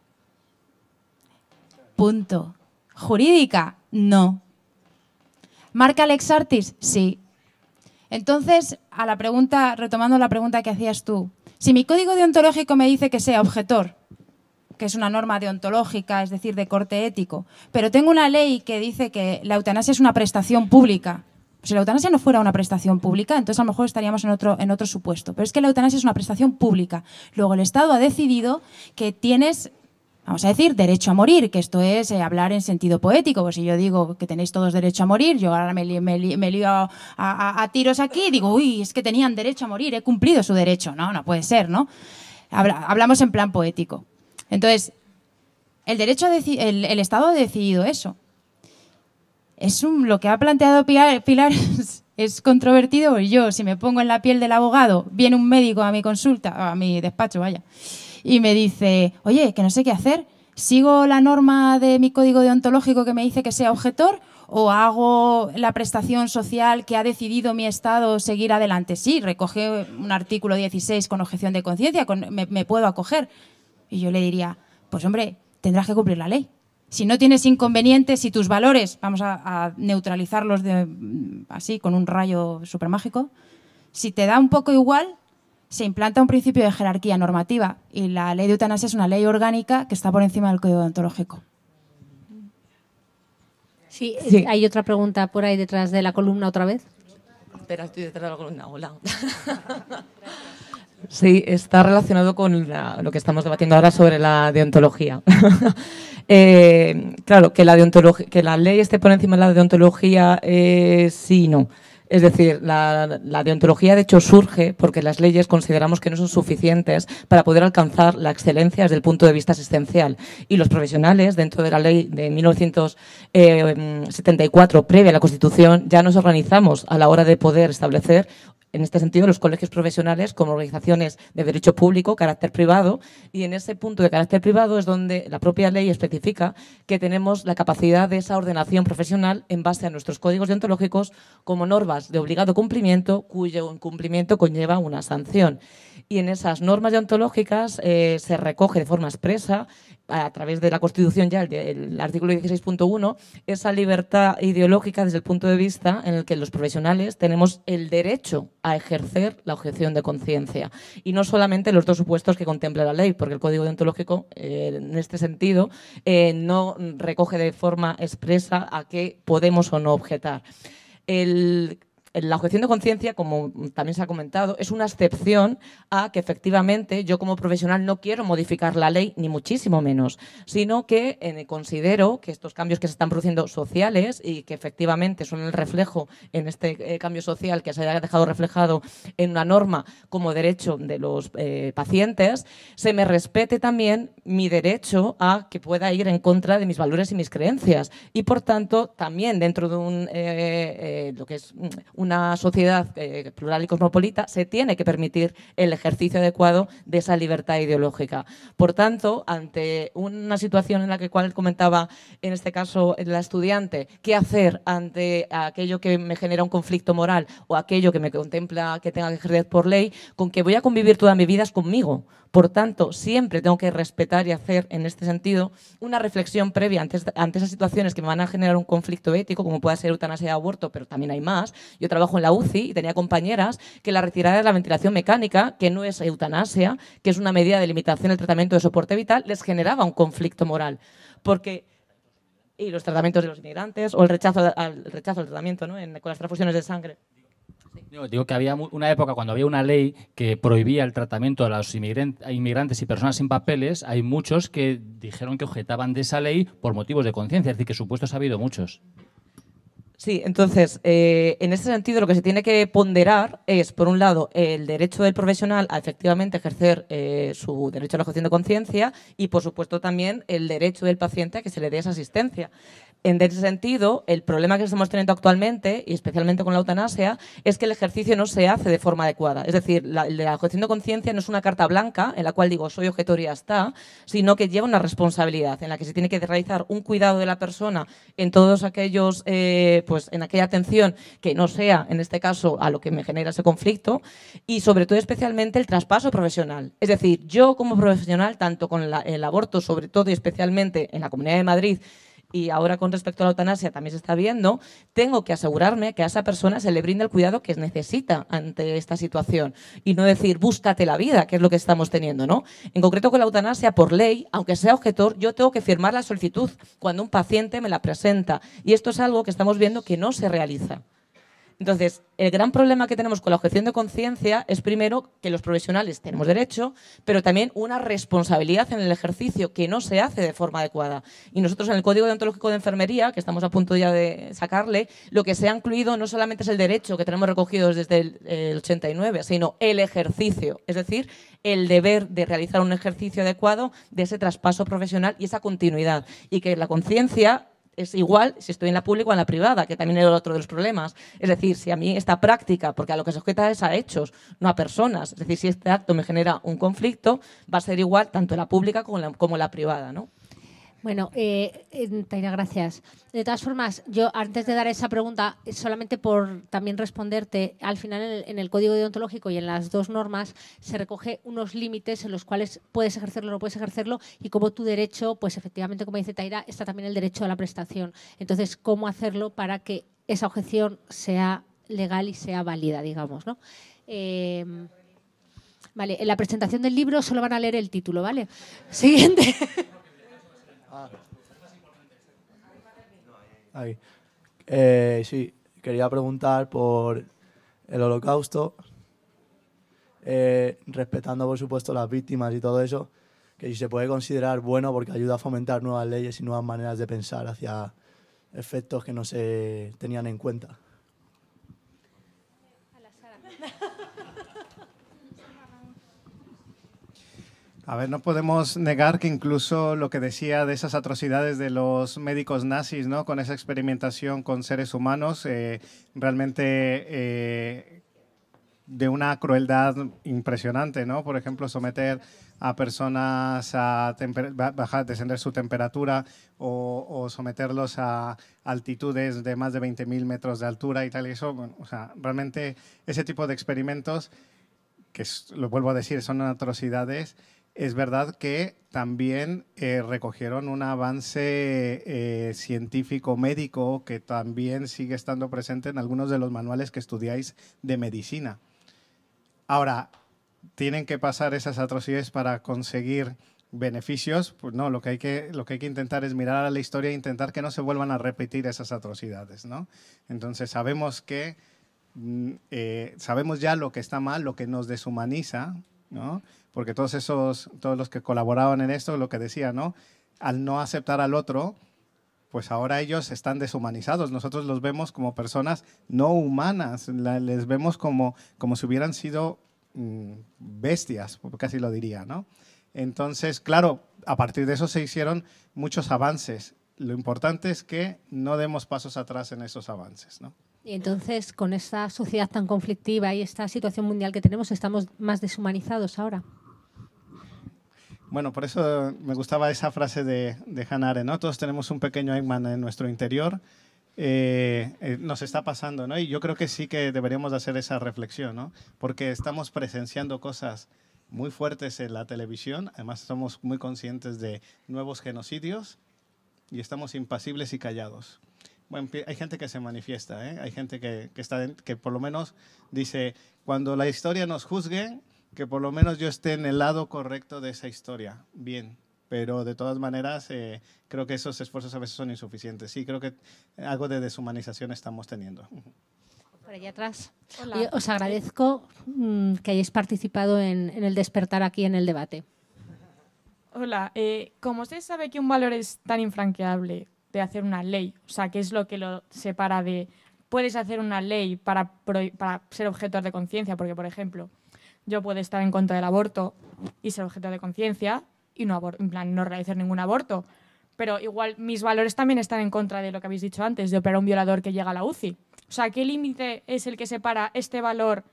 Punto. ¿Jurídica? No. ¿Marca lex artis? Sí. Entonces, a la pregunta, retomando la pregunta que hacías tú, si mi código deontológico me dice que sea objetor, que es una norma deontológica, es decir, de corte ético, pero tengo una ley que dice que la eutanasia es una prestación pública. Si la eutanasia no fuera una prestación pública, entonces a lo mejor estaríamos en otro supuesto. Pero es que la eutanasia es una prestación pública. Luego el Estado ha decidido que tienes, vamos a decir, derecho a morir, que esto es hablar en sentido poético. Pues si yo digo que tenéis todos derecho a morir, yo ahora me lío a tiros aquí y digo, uy, es que tenían derecho a morir, he cumplido su derecho. No, no puede ser, ¿no? Hablamos en plan poético. Entonces, el Estado ha decidido eso. Lo que ha planteado Pilar es controvertido. Y yo, si me pongo en la piel del abogado, viene un médico a mi consulta, a mi despacho, vaya, y me dice, oye, que no sé qué hacer, ¿sigo la norma de mi código deontológico que me dice que sea objetor o hago la prestación social que ha decidido mi Estado seguir adelante? Sí, recoge un artículo 16 con objeción de conciencia, me puedo acoger. Y yo le diría, pues hombre, tendrás que cumplir la ley. Si no tienes inconvenientes, si tus valores, vamos a neutralizarlos así, con un rayo supermágico, si te da un poco igual, se implanta un principio de jerarquía normativa y la ley de eutanasia es una ley orgánica que está por encima del código deontológico. Sí, hay otra pregunta por ahí detrás de la columna otra vez. Espera, estoy detrás de la columna. Hola. Sí, está relacionado con lo que estamos debatiendo ahora sobre la deontología. Claro, que la ley esté por encima de la deontología, sí y no. Es decir, la deontología de hecho surge porque las leyes consideramos que no son suficientes para poder alcanzar la excelencia desde el punto de vista asistencial. Y los profesionales, dentro de la ley de 1974, previa a la Constitución, ya nos organizamos a la hora de poder establecer, en este sentido, los colegios profesionales como organizaciones de derecho público, carácter privado, y en ese punto de carácter privado es donde la propia ley especifica que tenemos la capacidad de esa ordenación profesional en base a nuestros códigos deontológicos como normas de obligado cumplimiento, cuyo incumplimiento conlleva una sanción. Y en esas normas deontológicas se recoge de forma expresa, a través de la Constitución ya, el artículo 16.1, esa libertad ideológica desde el punto de vista en el que los profesionales tenemos el derecho a ejercer la objeción de conciencia. Y no solamente los dos supuestos que contempla la ley, porque el Código Deontológico, en este sentido, no recoge de forma expresa a qué podemos o no objetar. La objeción de conciencia, como también se ha comentado, es una excepción a que efectivamente yo como profesional no quiero modificar la ley, ni muchísimo menos, sino que considero que estos cambios que se están produciendo sociales y que efectivamente son el reflejo en este cambio social que se haya dejado reflejado en una norma como derecho de los pacientes, se me respete también mi derecho a que pueda ir en contra de mis valores y mis creencias. Y por tanto, también dentro de lo que es una sociedad plural y cosmopolita, se tiene que permitir el ejercicio adecuado de esa libertad ideológica. Por tanto, ante una situación en la cual comentaba, en este caso, la estudiante, qué hacer ante aquello que me genera un conflicto moral o aquello que me contempla que tenga que ejercer por ley, con que voy a convivir toda mi vida es conmigo. Por tanto, siempre tengo que respetar y hacer, en este sentido, una reflexión previa ante esas situaciones que me van a generar un conflicto ético, como puede ser eutanasia y aborto, pero también hay más. Yo trabajo en la UCI y tenía compañeras que la retirada de la ventilación mecánica, que no es eutanasia, que es una medida de limitación del tratamiento de soporte vital, les generaba un conflicto moral. Y los tratamientos de los inmigrantes, o el rechazo al tratamiento, ¿no? Con las transfusiones de sangre. No, digo que había una época cuando había una ley que prohibía el tratamiento a los inmigrantes y personas sin papeles. Hay muchos que dijeron que objetaban de esa ley por motivos de conciencia, es decir, que supuestos ha habido muchos. Sí, entonces, en ese sentido lo que se tiene que ponderar es, por un lado, el derecho del profesional a efectivamente ejercer su derecho a la objeción de conciencia y, por supuesto, también el derecho del paciente a que se le dé esa asistencia. En ese sentido, el problema que estamos teniendo actualmente, y especialmente con la eutanasia, es que el ejercicio no se hace de forma adecuada. Es decir, la objeción de conciencia no es una carta blanca en la cual digo soy objetor y ya está, sino que lleva una responsabilidad en la que se tiene que realizar un cuidado de la persona en todos aquellos, pues en aquella atención que no sea, en este caso, a lo que me genera ese conflicto, y sobre todo especialmente el traspaso profesional. Es decir, yo como profesional, tanto con el aborto, sobre todo y especialmente en la Comunidad de Madrid, y ahora con respecto a la eutanasia también se está viendo, tengo que asegurarme que a esa persona se le brinda el cuidado que necesita ante esta situación y no decir búscate la vida, que es lo que estamos teniendo, ¿no? En concreto con la eutanasia, por ley, aunque sea objetor, yo tengo que firmar la solicitud cuando un paciente me la presenta y esto es algo que estamos viendo que no se realiza. Entonces, el gran problema que tenemos con la objeción de conciencia es primero que los profesionales tenemos derecho, pero también una responsabilidad en el ejercicio que no se hace de forma adecuada. Y nosotros en el Código Deontológico de Enfermería, que estamos a punto ya de sacarle, lo que se ha incluido no solamente es el derecho que tenemos recogido desde el 89, sino el ejercicio, es decir, el deber de realizar un ejercicio adecuado de ese traspaso profesional y esa continuidad. Y que la conciencia es igual si estoy en la pública o en la privada, que también era otro de los problemas. Es decir, si a mí esta práctica, porque a lo que se objeta es a hechos, no a personas, es decir, si este acto me genera un conflicto, va a ser igual tanto en la pública como en la privada, ¿no? Bueno, Taira, gracias. De todas formas, yo antes de dar esa pregunta, solamente por también responderte, al final en el Código Deontológico y en las dos normas se recoge unos límites en los cuales puedes ejercerlo o no puedes ejercerlo y como tu derecho, pues efectivamente, como dice Taira, está también el derecho a la prestación. Entonces, ¿cómo hacerlo para que esa objeción sea legal y sea válida, digamos, ¿no? Vale, en la presentación del libro solo van a leer el título, ¿vale? Siguiente. Ahí. Sí, quería preguntar por el Holocausto, respetando por supuesto las víctimas y todo eso, que si se puede considerar bueno porque ayuda a fomentar nuevas leyes y nuevas maneras de pensar hacia efectos que no se tenían en cuenta. A ver, no podemos negar que incluso lo que decía de esas atrocidades de los médicos nazis, ¿no? Con esa experimentación con seres humanos, realmente de una crueldad impresionante, ¿no? Por ejemplo, someter a personas a descender su temperatura o someterlos a altitudes de más de 20.000 metros de altura y tal. Y eso, bueno, o sea, realmente ese tipo de experimentos, que lo vuelvo a decir, son atrocidades. Es verdad que también recogieron un avance científico médico que también sigue estando presente en algunos de los manuales que estudiáis de medicina. Ahora, ¿tienen que pasar esas atrocidades para conseguir beneficios? Pues no, lo que hay que intentar es mirar a la historia e intentar que no se vuelvan a repetir esas atrocidades, ¿no? Entonces sabemos ya lo que está mal, lo que nos deshumaniza, ¿no? Porque todos los que colaboraban en esto, lo que decía, ¿no? Al no aceptar al otro, pues ahora ellos están deshumanizados. Nosotros los vemos como personas no humanas, les vemos como si hubieran sido bestias, casi lo diría, ¿no? Entonces, claro, a partir de eso se hicieron muchos avances. Lo importante es que no demos pasos atrás en esos avances, ¿no? Y entonces, con esta sociedad tan conflictiva y esta situación mundial que tenemos, ¿estamos más deshumanizados ahora? Bueno, por eso me gustaba esa frase de Hannah Arendt, ¿no? Todos tenemos un pequeño Eichmann en nuestro interior. Nos está pasando, ¿no? Y yo creo que sí que deberíamos hacer esa reflexión, ¿no? Porque estamos presenciando cosas muy fuertes en la televisión. Además, somos muy conscientes de nuevos genocidios y estamos impasibles y callados. Bueno, hay gente que se manifiesta, ¿eh? Hay gente que por lo menos dice, cuando la historia nos juzgue, que por lo menos yo esté en el lado correcto de esa historia. Bien, pero de todas maneras creo que esos esfuerzos a veces son insuficientes. Sí, creo que algo de deshumanización estamos teniendo. Por allá atrás. Hola. Os agradezco que hayáis participado en el despertar aquí en el debate. Hola, como usted sabe que un valor es tan infranqueable de hacer una ley, o sea, ¿qué es lo que lo separa de... Puedes hacer una ley para ser objetor de conciencia, porque, por ejemplo, yo puedo estar en contra del aborto y ser objetor de conciencia y no realizar ningún aborto, pero igual mis valores también están en contra de lo que habéis dicho antes, de operar a un violador que llega a la UCI. O sea, ¿qué límite es el que separa este valor?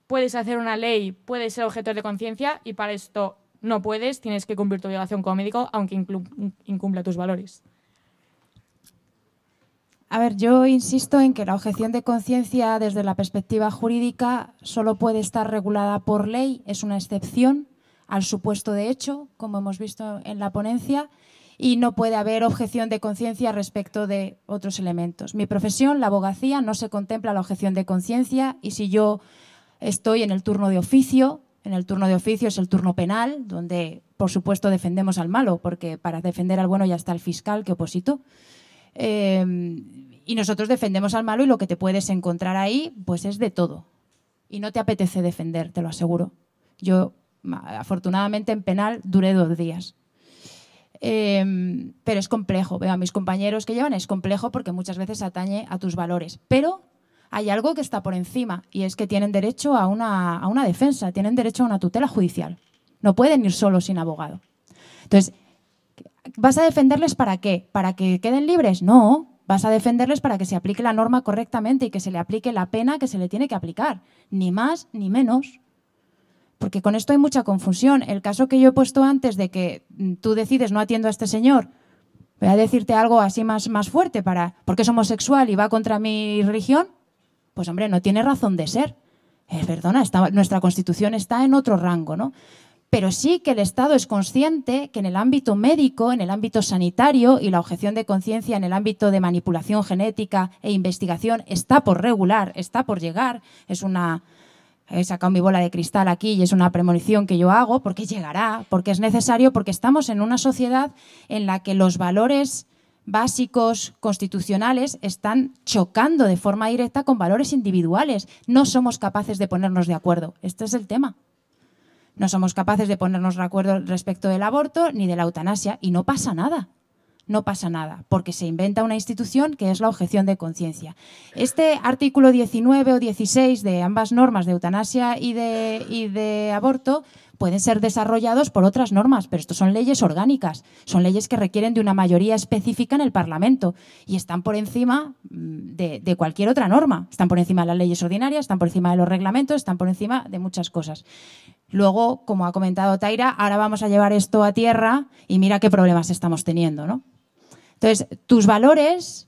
Puedes hacer una ley, puedes ser objetor de conciencia y para esto no puedes, tienes que cumplir tu obligación como médico, aunque incumpla tus valores. A ver, yo insisto en que la objeción de conciencia desde la perspectiva jurídica solo puede estar regulada por ley, es una excepción al supuesto de hecho, como hemos visto en la ponencia, y no puede haber objeción de conciencia respecto de otros elementos. Mi profesión, la abogacía, no se contempla la objeción de conciencia y si yo estoy en el turno de oficio, en el turno de oficio es el turno penal, donde por supuesto defendemos al malo, porque para defender al bueno ya está el fiscal que opositó. Y nosotros defendemos al malo y lo que te puedes encontrar ahí pues es de todo. Y no te apetece defender, te lo aseguro. Yo, afortunadamente, en penal duré 2 días. Pero es complejo. Veo a mis compañeros que llevan, es complejo porque muchas veces atañe a tus valores. Pero hay algo que está por encima y es que tienen derecho a una defensa, tienen derecho a una tutela judicial. No pueden ir solos sin abogado. Entonces, ¿vas a defenderles para qué? ¿Para que queden libres? No, vas a defenderles para que se aplique la norma correctamente y que se le aplique la pena que se le tiene que aplicar. Ni más ni menos. Porque con esto hay mucha confusión. El caso que yo he puesto antes de que tú decides no atiendo a este señor, voy a decirte algo así más fuerte porque es homosexual y va contra mi religión, pues hombre, no tiene razón de ser. Perdona, nuestra Constitución está en otro rango, ¿no? Pero sí que el Estado es consciente que en el ámbito médico, en el ámbito sanitario y la objeción de conciencia en el ámbito de manipulación genética e investigación está por regular, está por llegar. He sacado mi bola de cristal aquí y es una premonición que yo hago porque llegará, porque es necesario, porque estamos en una sociedad en la que los valores básicos constitucionales están chocando de forma directa con valores individuales. No somos capaces de ponernos de acuerdo. Este es el tema. No somos capaces de ponernos de acuerdo respecto del aborto ni de la eutanasia y no pasa nada. No pasa nada, porque se inventa una institución que es la objeción de conciencia. Este artículo 19 o 16 de ambas normas de eutanasia y de aborto pueden ser desarrollados por otras normas, pero estos son leyes orgánicas, son leyes que requieren de una mayoría específica en el Parlamento y están por encima de cualquier otra norma. Están por encima de las leyes ordinarias, están por encima de los reglamentos, están por encima de muchas cosas. Luego, como ha comentado Taira, ahora vamos a llevar esto a tierra y mira qué problemas estamos teniendo, ¿no? Entonces, tus valores,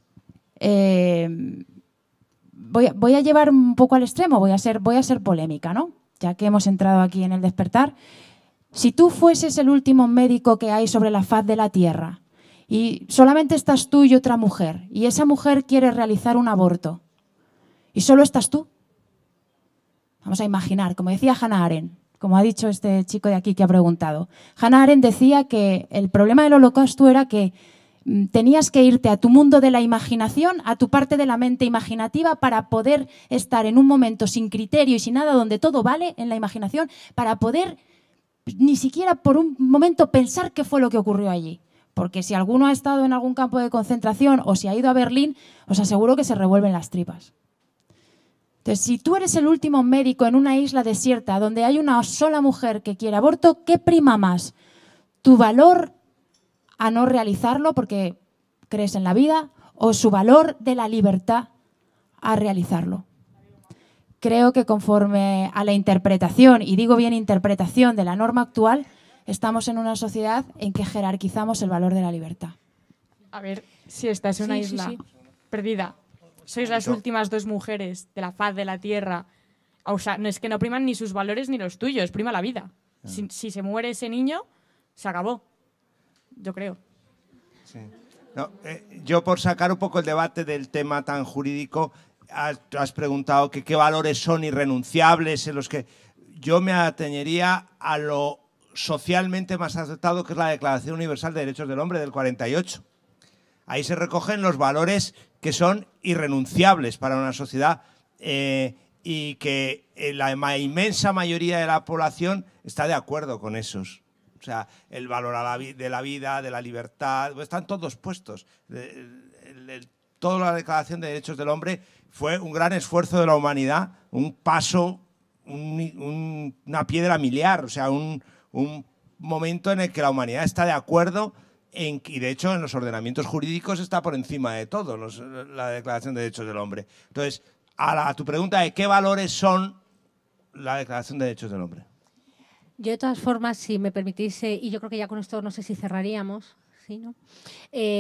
voy a llevar un poco al extremo, voy a ser polémica, ¿no? Ya que hemos entrado aquí en el despertar. Si tú fueses el último médico que hay sobre la faz de la tierra y solamente estás tú y otra mujer y esa mujer quiere realizar un aborto y solo estás tú, vamos a imaginar, como decía Hannah Arendt, como ha dicho este chico de aquí que ha preguntado. Hannah Arendt decía que el problema del holocausto era que tenías que irte a tu mundo de la imaginación, a tu parte de la mente imaginativa para poder estar en un momento sin criterio y sin nada donde todo vale en la imaginación, para poder ni siquiera por un momento pensar qué fue lo que ocurrió allí. Porque si alguno ha estado en algún campo de concentración o si ha ido a Berlín, os aseguro que se revuelven las tripas. Entonces, si tú eres el último médico en una isla desierta donde hay una sola mujer que quiere aborto, ¿qué prima más? ¿Tu valor a no realizarlo porque crees en la vida o su valor de la libertad a realizarlo? Creo que conforme a la interpretación, y digo bien interpretación, de la norma actual, estamos en una sociedad en que jerarquizamos el valor de la libertad. A ver, si estás en una isla perdida, sois las últimas 2 mujeres de la faz de la tierra, o sea, no es que no priman ni sus valores ni los tuyos, prima la vida. Si se muere ese niño, se acabó. Yo creo. Sí. No, yo por sacar un poco el debate del tema tan jurídico, has preguntado que qué valores son irrenunciables en los que yo me atañería a lo socialmente más aceptado, que es la Declaración Universal de Derechos del Hombre del 48. Ahí se recogen los valores que son irrenunciables para una sociedad y que la inmensa mayoría de la población está de acuerdo con esos. O sea, el valor de la vida, de la libertad, están todos puestos. Toda la Declaración de Derechos del Hombre fue un gran esfuerzo de la humanidad, un paso, una piedra miliar, o sea, un momento en el que la humanidad está de acuerdo y de hecho en los ordenamientos jurídicos está por encima de todo la Declaración de Derechos del Hombre. Entonces, a tu pregunta de qué valores son la Declaración de Derechos del Hombre. Yo, de todas formas, si me permitís, y yo creo que ya con esto no sé si cerraríamos, ¿sí, no?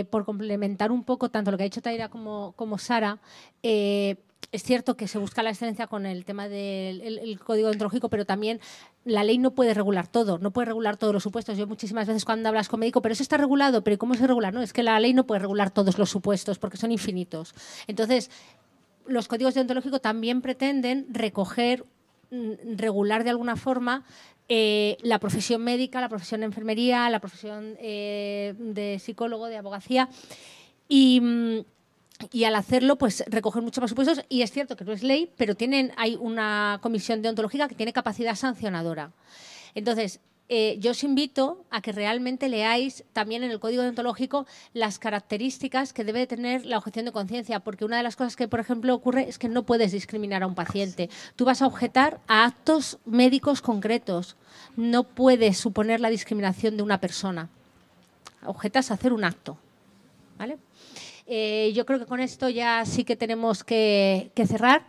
Por complementar un poco tanto lo que ha dicho Taira como Sara, es cierto que se busca la excelencia con el tema del código deontológico, pero también la ley no puede regular todo, no puede regular todos los supuestos. Yo muchísimas veces cuando hablas con médico, pero eso está regulado, pero ¿cómo se regula? No, es que la ley no puede regular todos los supuestos porque son infinitos. Entonces, los códigos deontológicos también pretenden recoger, regular de alguna forma la profesión médica, la profesión de enfermería, la profesión de psicólogo, de abogacía y al hacerlo, pues recoger muchos más supuestos. Y es cierto que no es ley, pero hay una comisión deontológica que tiene capacidad sancionadora. Entonces, yo os invito a que realmente leáis también en el código deontológico las características que debe tener la objeción de conciencia, porque una de las cosas que, por ejemplo, ocurre es que no puedes discriminar a un paciente. Tú vas a objetar a actos médicos concretos. No puedes suponer la discriminación de una persona. Objetas a hacer un acto, ¿vale? Yo creo que con esto ya sí que tenemos que cerrar.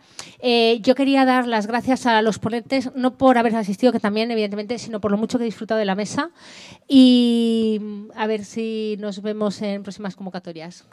Yo quería dar las gracias a los ponentes, no por haber asistido, que también, evidentemente, sino por lo mucho que he disfrutado de la mesa. Y a ver si nos vemos en próximas convocatorias.